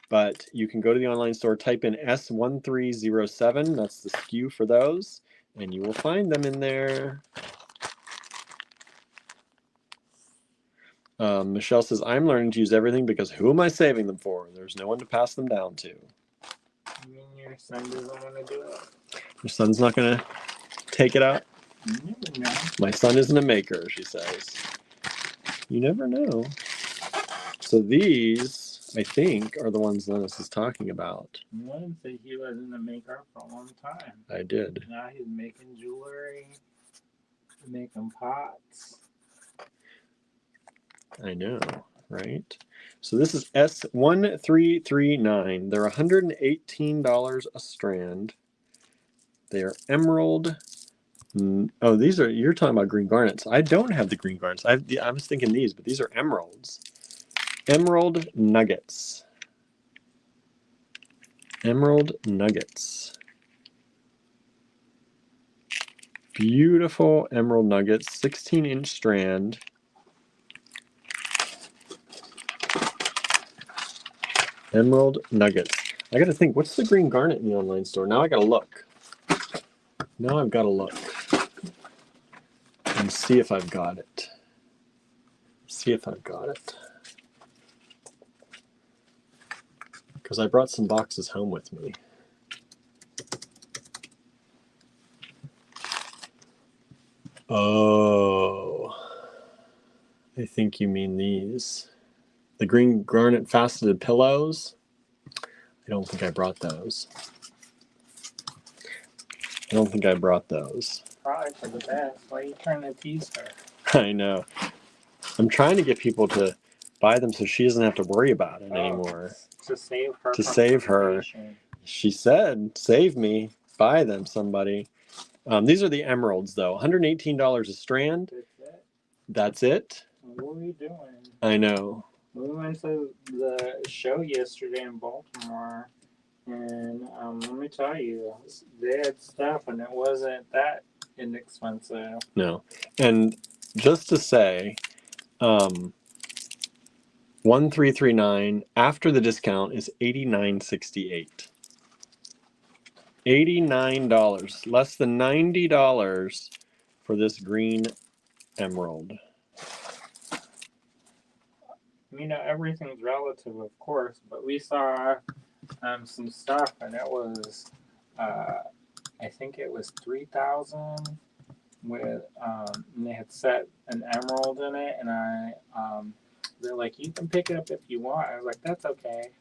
but you can go to the online store, type in S1307. That's the SKU for those, and you will find them in there. Michelle says, I'm learning to use everything because who am I saving them for? There's no one to pass them down to. I mean, your son doesn't want to do it. Your son's not going to take it out? You never know. My son isn't a maker, she says. You never know. So these, I think, are the ones Lennis is talking about. One said he wasn't a maker for a long time. I did. Now he's making jewelry, making pots. I know, right? So this is S1339. They're $118 a strand. They are emerald. Oh, these are, you're talking about green garnets. I don't have the green garnets. I was thinking these, but these are emeralds. Emerald nuggets. Emerald nuggets. Beautiful emerald nuggets, 16-inch strand. Emerald nuggets. I got to think, what's the green garnet in the online store? Now I got to look. Now I've got to look and see if I've got it. See if I've got it. Because I brought some boxes home with me. Oh, I think you mean these. The green garnet faceted pillows. I don't think I brought those. I don't think I brought those. Probably for the best. Why are you trying to tease her? I know. I'm trying to get people to buy them so she doesn't have to worry about it anymore. To save her. To save her. She said, save me. Buy them, somebody. These are the emeralds, though. $118 a strand. That's it? What are you doing? I know. We went to the show yesterday in Baltimore, and let me tell you, they had stuff, and it wasn't that inexpensive. No. And just to say, 1339 after the discount is $89.68. $89, less than $90 for this green emerald. You know, everything's relative, of course, but we saw some stuff, and it was, I think it was $3,000 with, and they had set an emerald in it, and they're like, you can pick it up if you want. I was like, that's okay.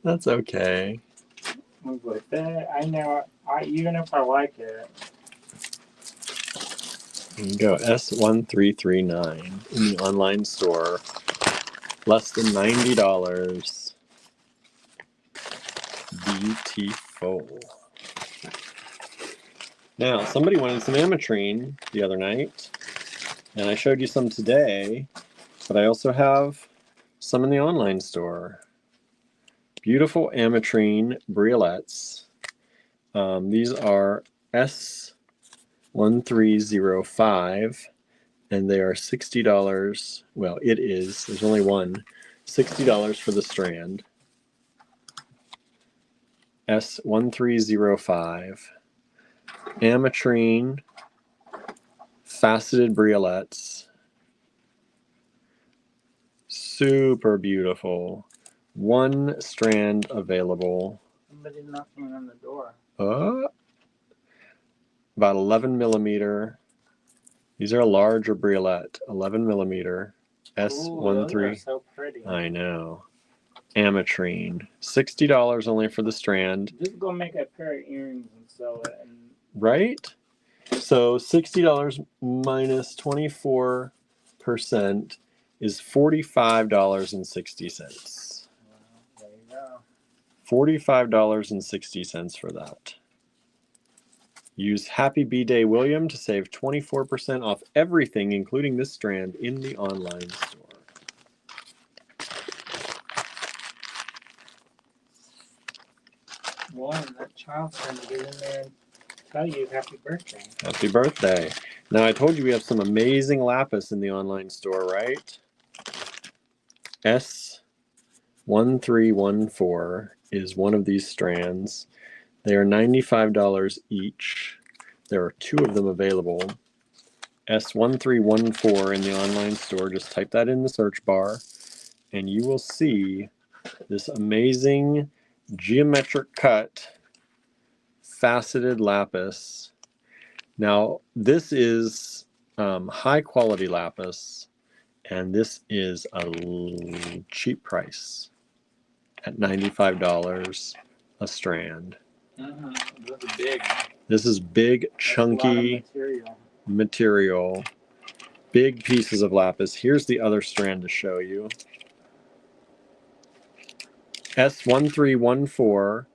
That's okay. I was like, that, I know, even if I like it. There you go, S1339 in the online store. Less than $90. Beautiful. Now, somebody wanted some ametrine the other night, and I showed you some today, but I also have some in the online store. Beautiful ametrine briolets. These are S1305, and they are $60. Well, it is. There's only one. $60 for the strand. S1305. Ametrine faceted briolets. Super beautiful. One strand available. Somebody knocking on the door. About 11 millimeter. These are a larger briolet. 11 millimeter. S13. Those are so pretty. I know. Ametrine. $60 only for the strand. Just go make a pair of earrings and sell it. Right? So $60 minus 24% is $45.60. $45.60 for that. Use Happy B-Day William to save 24% off everything, including this strand, in the online store. Boy, that child's going to get in there and tell you happy birthday. Happy birthday. Now, I told you we have some amazing lapis in the online store, right? S1314 is one of these strands. They are $95 each. There are 2 of them available. S1314 in the online store. Just type that in the search bar, and you will see this amazing geometric cut faceted lapis. Now, this is high quality lapis, and this is a cheap price at $95 a strand. This is big. This is big, chunky material. Big pieces of lapis. Here's the other strand to show you. S1314.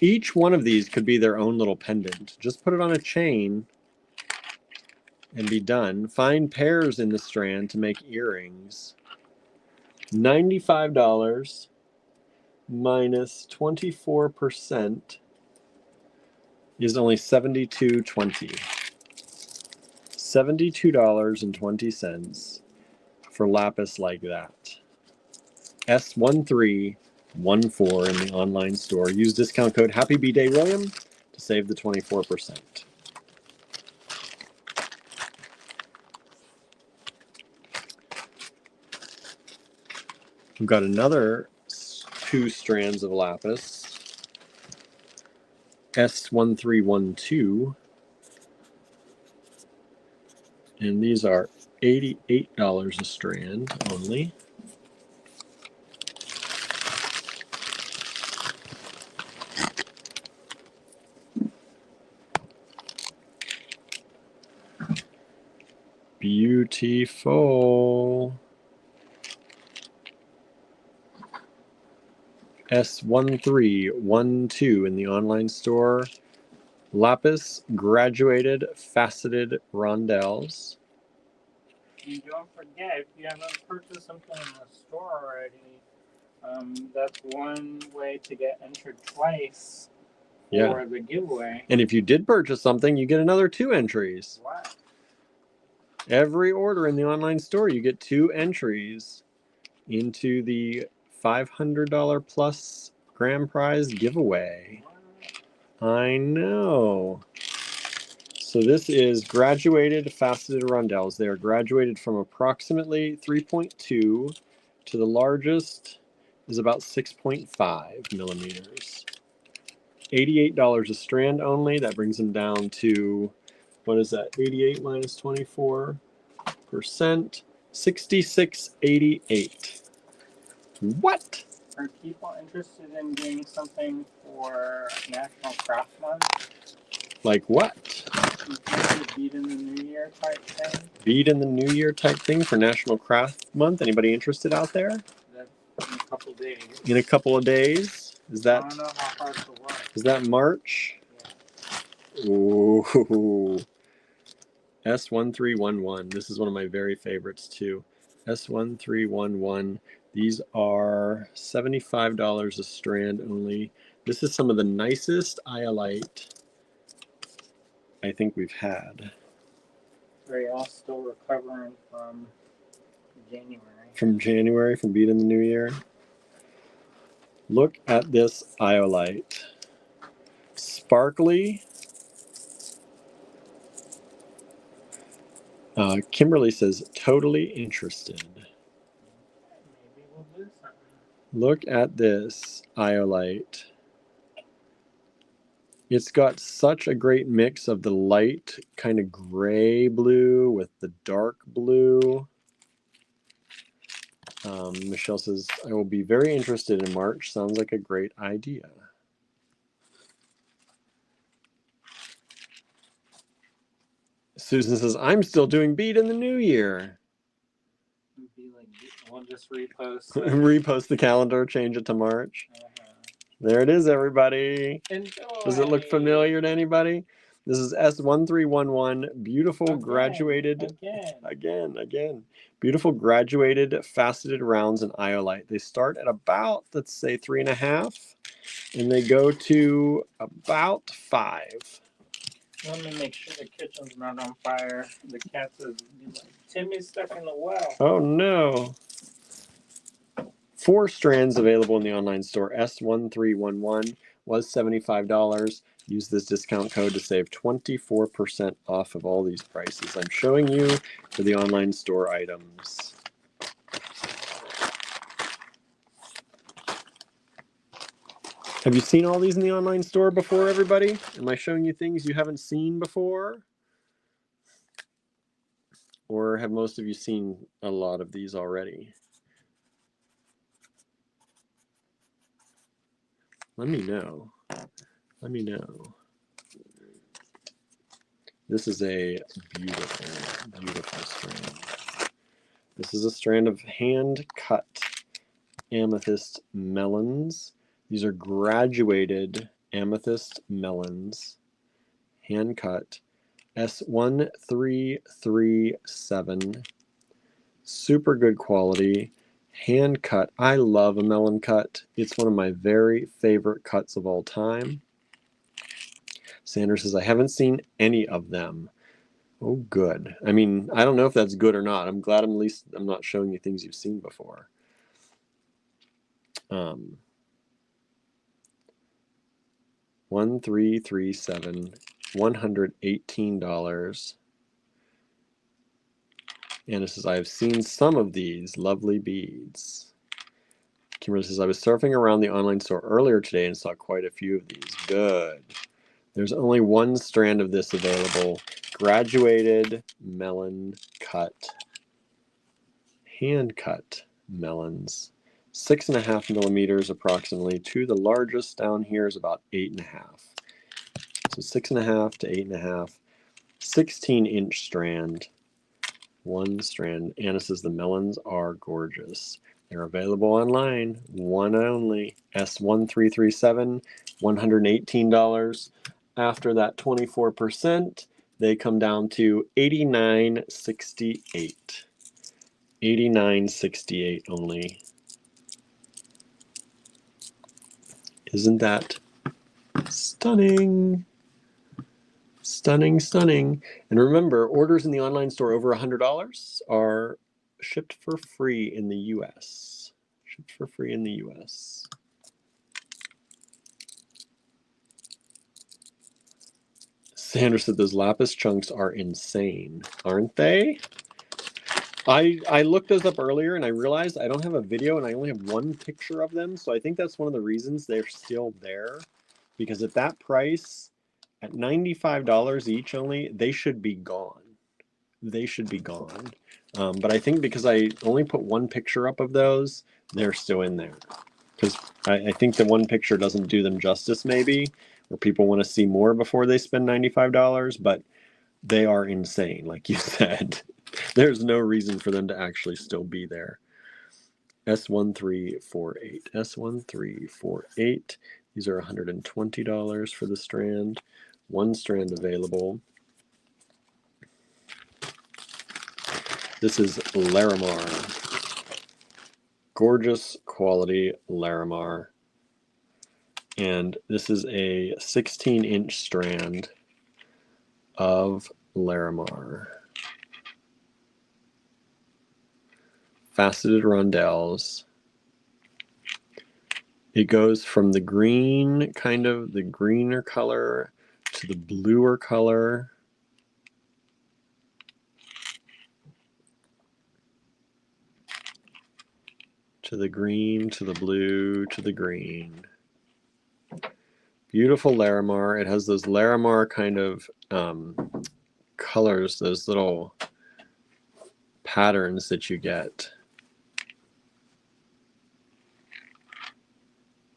Each one of these could be their own little pendant. Just put it on a chain and be done. Find pairs in the strand to make earrings. $95 minus 24% is only $72.20. $72.20 for lapis like that. S1314 in the online store. Use discount code HappyBDayWilliam to save the 24%. We've got another 2 strands of lapis. S1312. And these are $88 a strand only. Beautiful. S1312 in the online store. Lapis graduated faceted rondelles. And don't forget, if you haven't purchased something in the store already, that's one way to get entered twice for the giveaway. And if you did purchase something, you get another 2 entries. Wow. Every order in the online store, you get 2 entries into the $500 plus grand prize giveaway. I know. So this is graduated faceted rondelles. They are graduated from approximately 3.2 to the largest is about 6.5 millimeters. $88 a strand only. That brings them down to, what is that? 88 minus 24%. $66.88. What? Are people interested in doing something for National Craft Month? Like what? Bead in the New Year type thing? Bead in the New Year type thing for National Craft Month? Anybody interested out there? That's in a couple days. In a couple of days? Is that? I don't know how hard to work. Is that March? Yeah. Ooh. S1311. This is one of my very favorites too. S1311. These are $75 a strand only. This is some of the nicest iolite I think we've had. We're all still recovering from January. From January, from Bead in the New Year. Look at this iolite. Sparkly. Kimberly says, totally interested. Maybe we'll do something. Look at this iolite. It's got such a great mix of the light kind of gray blue with the dark blue. Michelle says, I will be very interested in March. Sounds like a great idea. Susan says, I'm still doing Bead in the New Year. We'll just repost. Repost the calendar, change it to March. There it is, everybody. Enjoy. Does it look familiar to anybody? This is S1311, beautiful graduated, again, beautiful graduated faceted rounds in iolite. They start at about, let's say, 3.5, and they go to about 5. Let me make sure the kitchen's not on fire. The cat says, Timmy's stuck in the well. Oh no. 4 strands available in the online store. S1311 was $75. Use this discount code to save 24% off of all these prices I'm showing you for the online store items. Have you seen all these in the online store before, everybody? Am I showing you things you haven't seen before? Or have most of you seen a lot of these already? Let me know. Let me know. This is a beautiful, beautiful strand. This is a strand of hand-cut amethyst melons. These are graduated amethyst melons, hand-cut, S1337. Super good quality, hand-cut. I love a melon cut. It's one of my very favorite cuts of all time. Sandra says, I haven't seen any of them. Oh, good. I mean, I don't know if that's good or not. I'm glad I'm not showing you things you've seen before. 1337, $118. Anna says, I have seen some of these lovely beads. Kimberly says, I was surfing around the online store earlier today and saw quite a few of these. Good. There's only one strand of this available. Graduated melon cut. Hand cut melons. 6.5 millimeters approximately. To the largest down here is about 8.5. So 6.5 to 8.5. 16-inch strand. One strand. Anna says the melons are gorgeous. They're available online. One only. S1337, $118. After that 24%, they come down to $89.68. $89.68 only. Isn't that stunning? Stunning, stunning. And remember, orders in the online store over $100 are shipped for free in the US. Shipped for free in the US. Sandra said those lapis chunks are insane, aren't they? I looked those up earlier and I realized I don't have a video and I only have one picture of them. So I think that's one of the reasons they're still there. Because at that price, at $95 each only, they should be gone. They should be gone. But I think because I only put one picture up of those, they're still in there. Because I think the one picture doesn't do them justice, maybe, or people want to see more before they spend $95, but they are insane, like you said. There's no reason for them to actually still be there. S1348. S1348. These are $120 for the strand. One strand available. This is Larimar. Gorgeous quality Larimar. And this is a 16-inch strand of Larimar. Faceted rondelles. It goes from the green, kind of the greener color, to the bluer color. To the green, to the blue, to the green. Beautiful Larimar. It has those Larimar kind of colors, those little patterns that you get.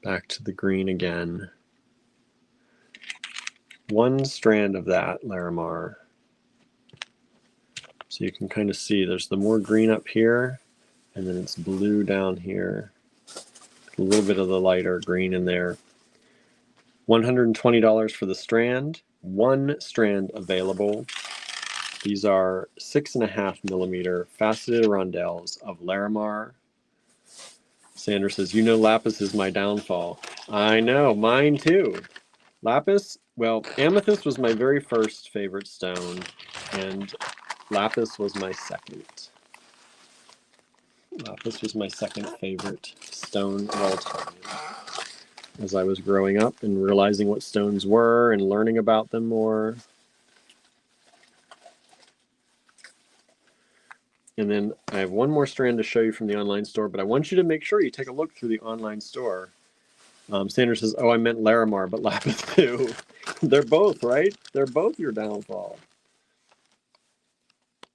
Back to the green again. One strand of that Larimar. So you can kind of see there's the more green up here, and then it's blue down here. A little bit of the lighter green in there. $120 for the strand. One strand available. These are 6.5 millimeter faceted rondelles of Larimar. Sandra says, you know lapis is my downfall. I know, mine too. Lapis, well, amethyst was my very first favorite stone, and lapis was my second. Lapis was my second favorite stone of all time. As I was growing up and realizing what stones were and learning about them more. And then I have one more strand to show you from the online store, but I want you to make sure you take a look through the online store. Sandra says, oh, I meant Larimar, but lapis too. They're both, right? They're both your downfall.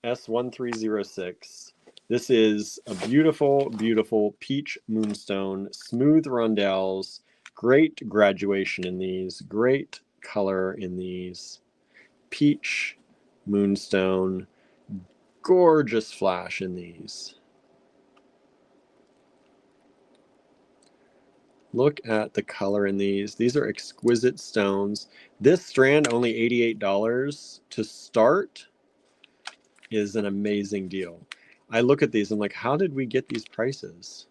S1306. This is a beautiful, beautiful peach moonstone, smooth rondelles, great graduation in these, great color in these. Peach moonstone, gorgeous flash in these. Look at the color in these. These are exquisite stones. This strand, only $88 to start, is an amazing deal. I look at these and like, how did we get these prices?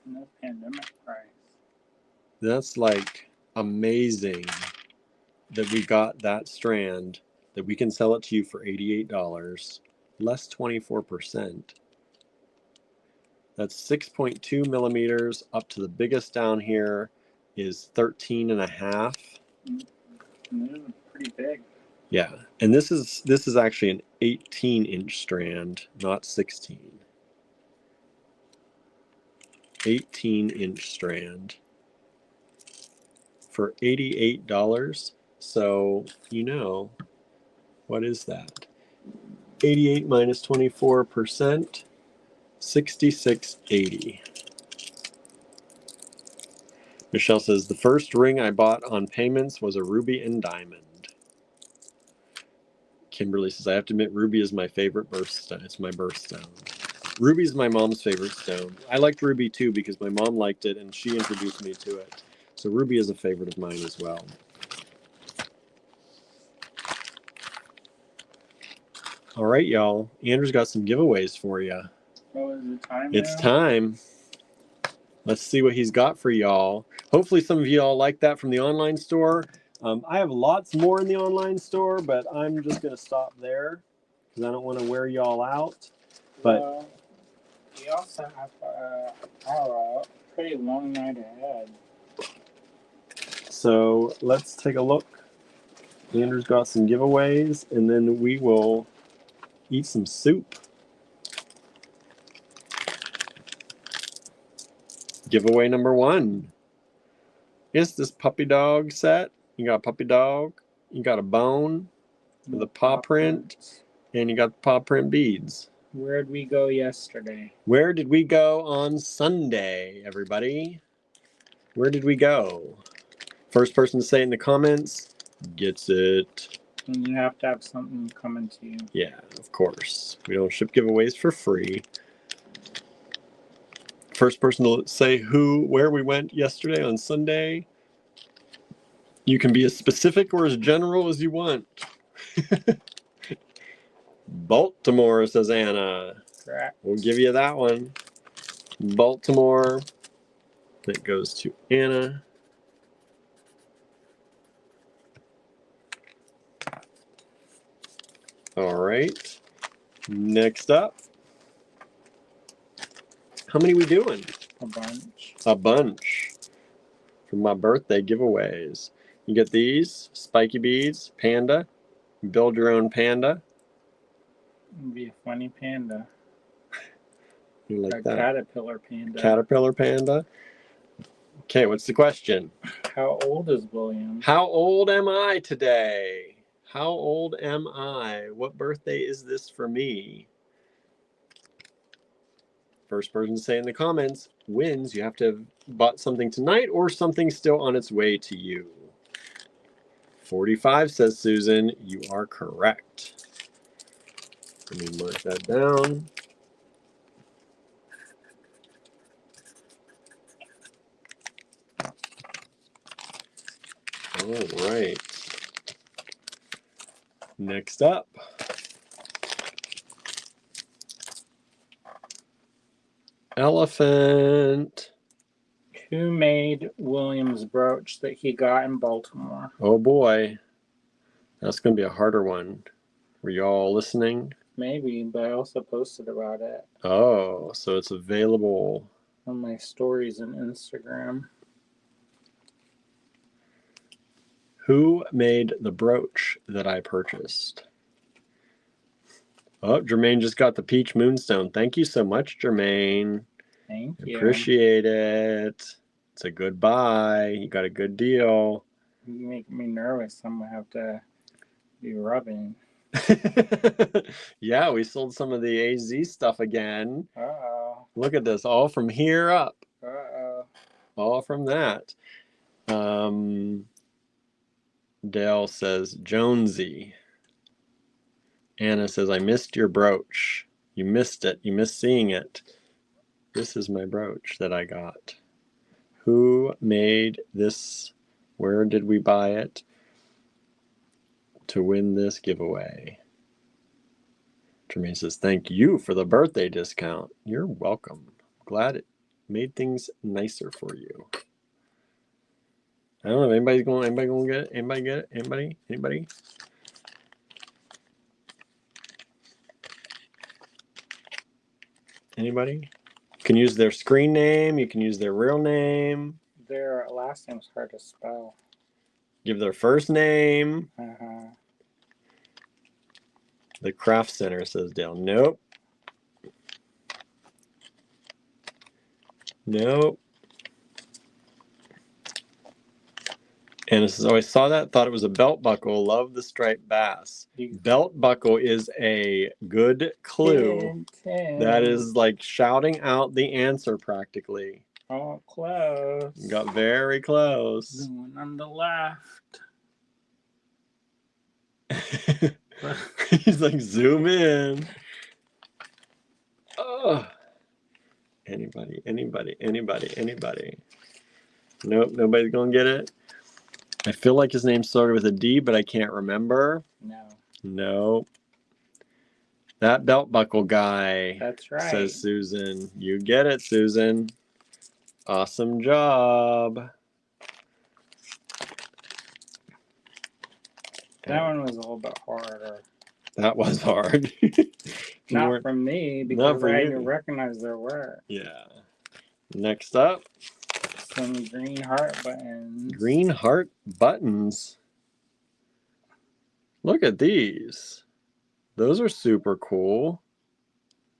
No pandemic price. That's like amazing that we got that strand, that we can sell it to you for $88, less 24%. That's 6.2 millimeters up to the biggest down here is 13.5. Pretty big. Yeah, and this is actually an 18-inch strand, not 16. 18-inch strand for $88. So, you know, what is that? 88 minus 24%, 66.80. Michelle says, the first ring I bought on payments was a ruby and diamond. Kimberly says, I have to admit, ruby is my favorite birthstone. It's my birthstone. Ruby's my mom's favorite stone. I liked ruby too because my mom liked it and she introduced me to it. So ruby is a favorite of mine as well. All right, y'all. Andrew's got some giveaways for you. Oh, is it time It's now? time. Let's see what he's got for y'all. Hopefully some of y'all like that from the online store. I have lots more in the online store, but I'm just going to stop there because I don't want to wear y'all out. But well, we also have a pretty long night ahead. So let's take a look. Andrew's got some giveaways, and then we will eat some soup. Giveaway number 1 is this puppy dog set. You got a puppy dog, you got a bone with a paw print, and you got the paw print beads. Where'd we go yesterday? Where did we go on Sunday, everybody? Where did we go? First person to say it in the comments gets it. And you have to have something coming to you. Yeah, of course. We don't ship giveaways for free. First person to say where we went yesterday on Sunday. You can be as specific or as general as you want. Baltimore, says Anna. Correct. We'll give you that one. Baltimore. That goes to Anna. All right. Next up. How many we doing? A bunch. A bunch. For my birthday giveaways. You get these spiky beads, panda. Build your own panda. It'd be a funny panda. You like a that? Caterpillar panda. Caterpillar panda. Okay, what's the question? How old is William? How old am I today? How old am I? What birthday is this for me? First person to say in the comments wins. You have to have bought something tonight or something still on its way to you. 45, says Susan. You are correct. Let me mark that down. All right. Next up. Elephant. Who made William's brooch that he got in Baltimore? Oh boy. That's going to be a harder one. Were you all listening? Maybe, but I also posted about it Oh, so it's available. on my stories and Instagram. Who made the brooch that I purchased? Oh, Jermaine just got the peach moonstone. Thank you so much, Jermaine. Thank you. Appreciate it. It's a good buy. You got a good deal. You make me nervous. I'm going to have to be rubbing. Yeah, we sold some of the AZ stuff again. Uh-oh. Look at this, all from here up. Uh-oh. All from that. Dale says, Jonesy. Anna says, I missed your brooch. You missed it. You missed seeing it. This is my brooch that I got. Who made this? Where did we buy it to win this giveaway? Jermaine says, thank you for the birthday discount. You're welcome. Glad it made things nicer for you. I don't know if anybody gonna get it? Anybody get it? Anybody? Anybody? You can use their screen name, you can use their real name. Their last name's hard to spell. Give their first name. Uh-huh. The Craft Center, says Dale. Nope. Nope. And it says, oh, I saw that, thought it was a belt buckle. Love the striped bass. Belt buckle is a good clue. That is like shouting out the answer practically. Oh, close. You got very close. Going on the left. He's like, zoom in. Oh. Anybody? Nope, nobody's gonna get it. I feel like his name started with a D, but I can't remember. No. That belt buckle guy. That's right. Says Susan. You get it, Susan. Awesome job. That one was a little bit harder. That was hard. Not from me, because I didn't recognize their work. Yeah. Next up. Some green heart buttons. Green heart buttons. Look at these. Those are super cool.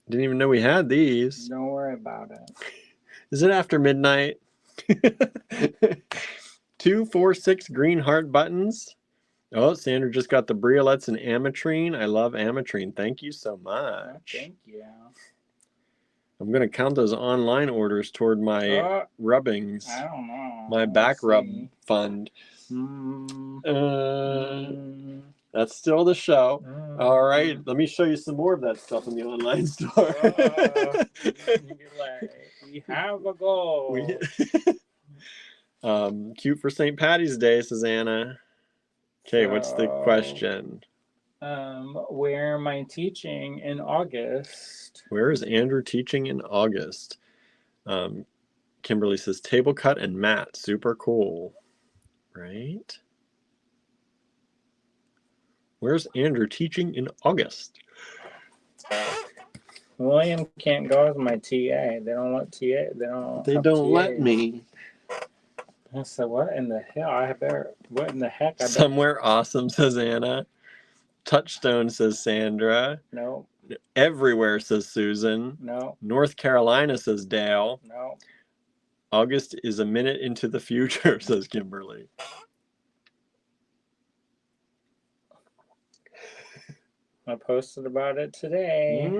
Didn't even know we had these. Don't worry about it. Is it after midnight? 2, 4, 6 green heart buttons. Oh, Sandra just got the briolets and ametrine. I love ametrine. Thank you so much. Oh, thank you. I'm going to count those online orders toward my rubbings. I don't know. My back rub fund. That's still the show. All right. Let me show you some more of that stuff in the online store. We have a goal. Cute for St. Patty's Day, says Anna. Okay, what's the question? Where am I teaching in August? Where is Andrew teaching in August? Kimberly says table cut and mat. Super cool. Right? Where's Andrew teaching in August? William can't go as my TA. They don't let TA. They don't let me. I said, what in the hell? What in the heck? Somewhere awesome, says Anna. Touchstone, says Sandra. No. Everywhere, says Susan. No. North Carolina, says Dale. No. August is a minute into the future, says Kimberly. I posted about it today.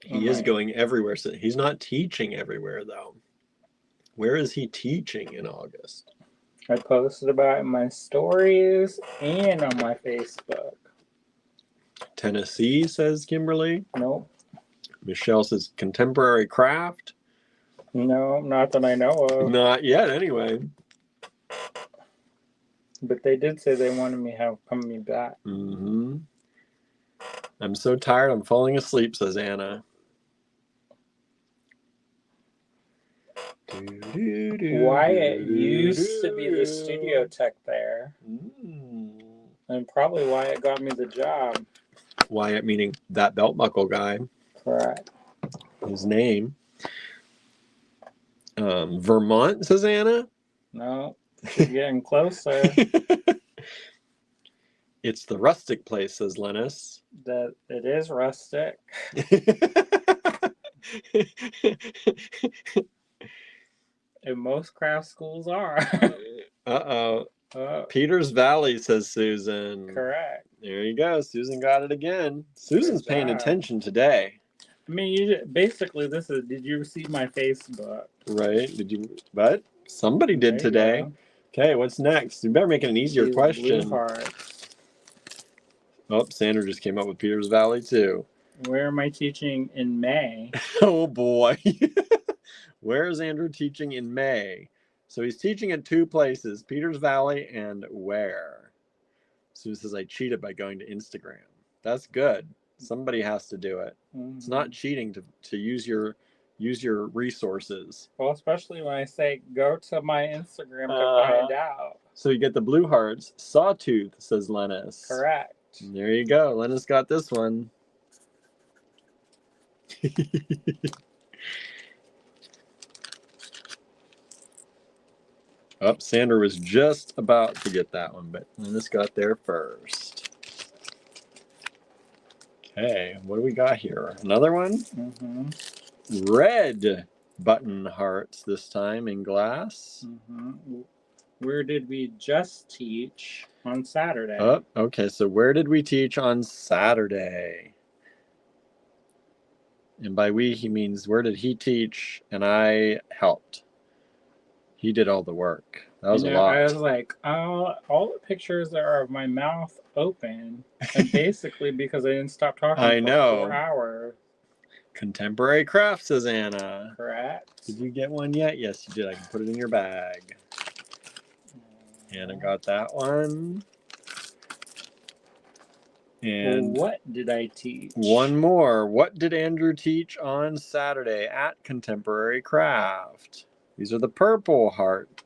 He is going everywhere. So he's not teaching everywhere, though. Where is he teaching in August? I posted about it in my stories and on my Facebook. Tennessee, says Kimberly. Nope. Michelle says contemporary craft. No, not that I know of. Not yet, anyway. But they did say they wanted me to have coming back. Mm-hmm. I'm so tired, I'm falling asleep, says Anna. Wyatt used to be the studio tech there. And probably Wyatt got me the job. Wyatt meaning that belt buckle guy. Correct. His name. Vermont, says Anna. No, she's getting closer. It's the rustic place, says Lennis. That it is rustic. And most craft schools are. Uh-oh. Peters Valley, says Susan. Correct. There you go. Susan got it again. Susan's paying attention today. I mean, basically, this is. Did you see my Facebook? Right. Did you? But somebody did today. Okay, what's next? You better make it an easier question. Blue hearts. Oh, Sandra just came up with Peters Valley too. Where am I teaching in May? Oh boy. Where is Andrew teaching in May? So he's teaching at 2 places, Peters Valley and where? Sue says I cheated by going to Instagram. That's good. Somebody has to do it. Mm-hmm. It's not cheating to use your resources. Well, especially when I say go to my Instagram to find out. So you get the blue hearts. Sawtooth, says Lennis. Correct. There you go. Lennis got this one. Oh, Sandra was just about to get that one, but Lennis got there first. Okay, what do we got here? Another one? Mm-hmm. Red button hearts this time in glass. Mm-hmm. Where did we just teach on Saturday? Oh, okay, so where did we teach on Saturday? And by we, he means where did he teach and I helped. He did all the work. That was a lot. I was like, all the pictures are of my mouth open. And basically because I didn't stop talking for 4 hours. Contemporary craft, says Anna. Correct. Did you get one yet? Yes, you did. I can put it in your bag. Anna got that one. And what did I teach? One more. What did Andrew teach on Saturday at Contemporary Craft? These are the purple heart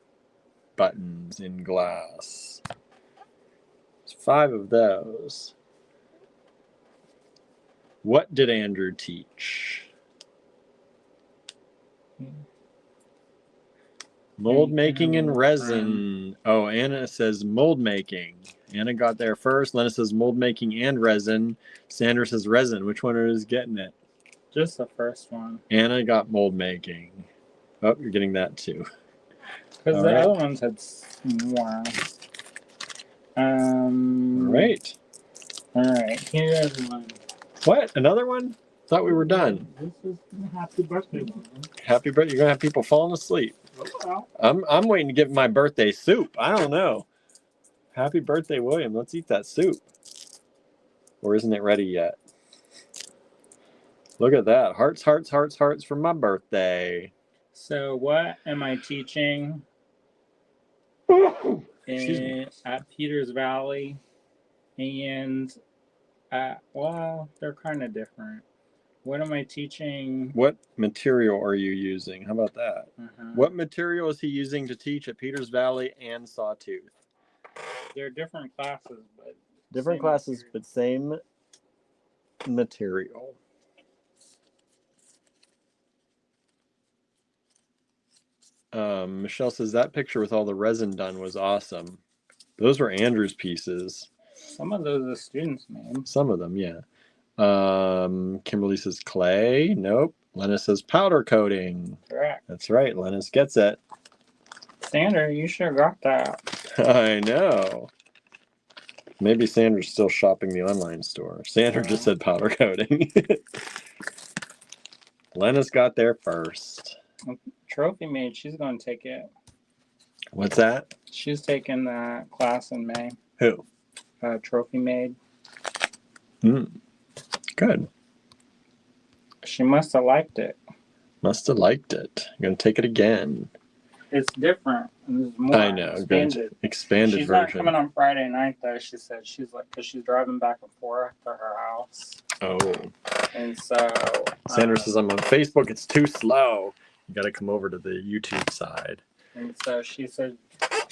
buttons in glass. There's 5 of those. What did Andrew teach? Mold making and resin. Oh, Anna says mold making. Anna got there first. Lena says mold making and resin. Sandra says resin. Which one is getting it? Just the first one. Anna got mold making. Oh, you're getting that too. Because the other ones had more. All right. All right. Here's one. What? Another one? Thought we were done. This is the happy birthday one. Happy birthday. You're going to have people falling asleep. Oh, I'm waiting to give my birthday soup. I don't know. Happy birthday, William. Let's eat that soup. Or isn't it ready yet? Look at that. Hearts, hearts, hearts, hearts for my birthday. So what am I teaching at Peters Valley? And well, they're kind of different. What am I teaching? What material are you using? How about that? What material is he using to teach at Peters Valley and Sawtooth? They're different classes, but different classes, material. But same material. Michelle says that picture with all the resin done was awesome. Those were Andrew's pieces. Some of those are students' names. Some of them, yeah. Kimberly says clay. Nope. Lennis says powder coating. Correct. That's right. Lennis gets it. Sandra, you sure got that. I know. Maybe Sandra's still shopping the online store. Sandra just said powder coating. Lennis got there first. Trophy Maid, she's going to take it. What's that? She's taking that class in May. Who? Trophy Maid. Good. She must have liked it. Must have liked it. I'm going to take it again. it's different. There's more. I know. Expanded. Expanded She's version. not coming on Friday night though. She said she's like, because she's driving back and forth to her house. Oh. And so Sandra says I'm on Facebook. It's too slow. You got to come over to the YouTube side. And so she's like,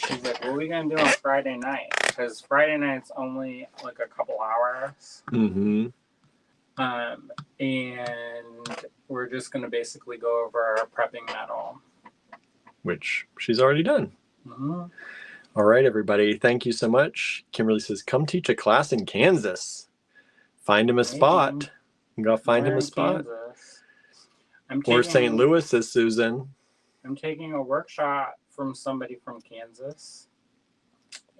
what are we gonna do on Friday night? Because Friday night's only like a couple hours. Mm-hmm. And we're just gonna basically go over our prepping metal, which she's already done. Mm-hmm. All right, everybody. Thank you so much. Kimberly says, come teach a class in Kansas. Find him a spot. You gotta find him a spot. Or St. Louis, says Susan. I'm taking a workshop from somebody from Kansas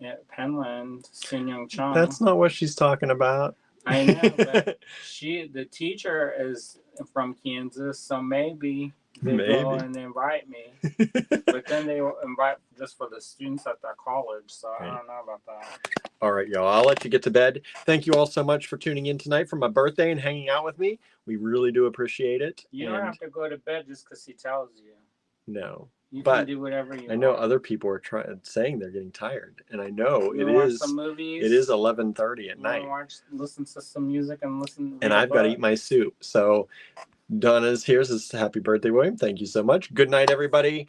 at Penland, Sun Young Chung. That's not what she's talking about. I know, but the teacher is from Kansas, so maybe they go and invite me. But then they invite just for the students at their college, so I don't know about that. All right, y'all. I'll let you get to bed. Thank you all so much for tuning in tonight for my birthday and hanging out with me. We really do appreciate it. You don't have to go to bed just because he tells you. No. You can do whatever you want. I know other people are saying they're getting tired, and I know it is. Some movies? It is 11:30 at night. Listen to some music and listen. And I've got to eat my soup. So Donna's here. Says happy birthday, William. Thank you so much. Good night, everybody.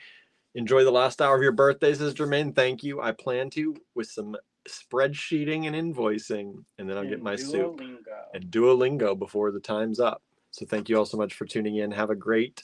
Enjoy the last hour of your birthday, says Jermaine. Thank you. I plan to with some spreadsheeting and invoicing, and then I'll get my soup and Duolingo before the time's up. So thank you all so much for tuning in. Have a great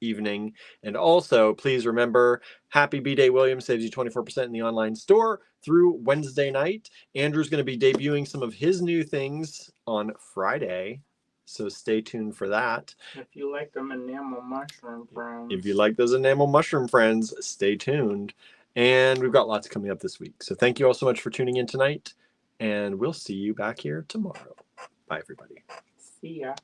evening. And also, please remember, Happy B-Day William saves you 24% in the online store through Wednesday night. Andrew's going to be debuting some of his new things on Friday, so stay tuned for that. If you like them enamel mushroom friends. If you like those enamel mushroom friends, stay tuned. And we've got lots coming up this week. So thank you all so much for tuning in tonight, and we'll see you back here tomorrow. Bye, everybody. See ya.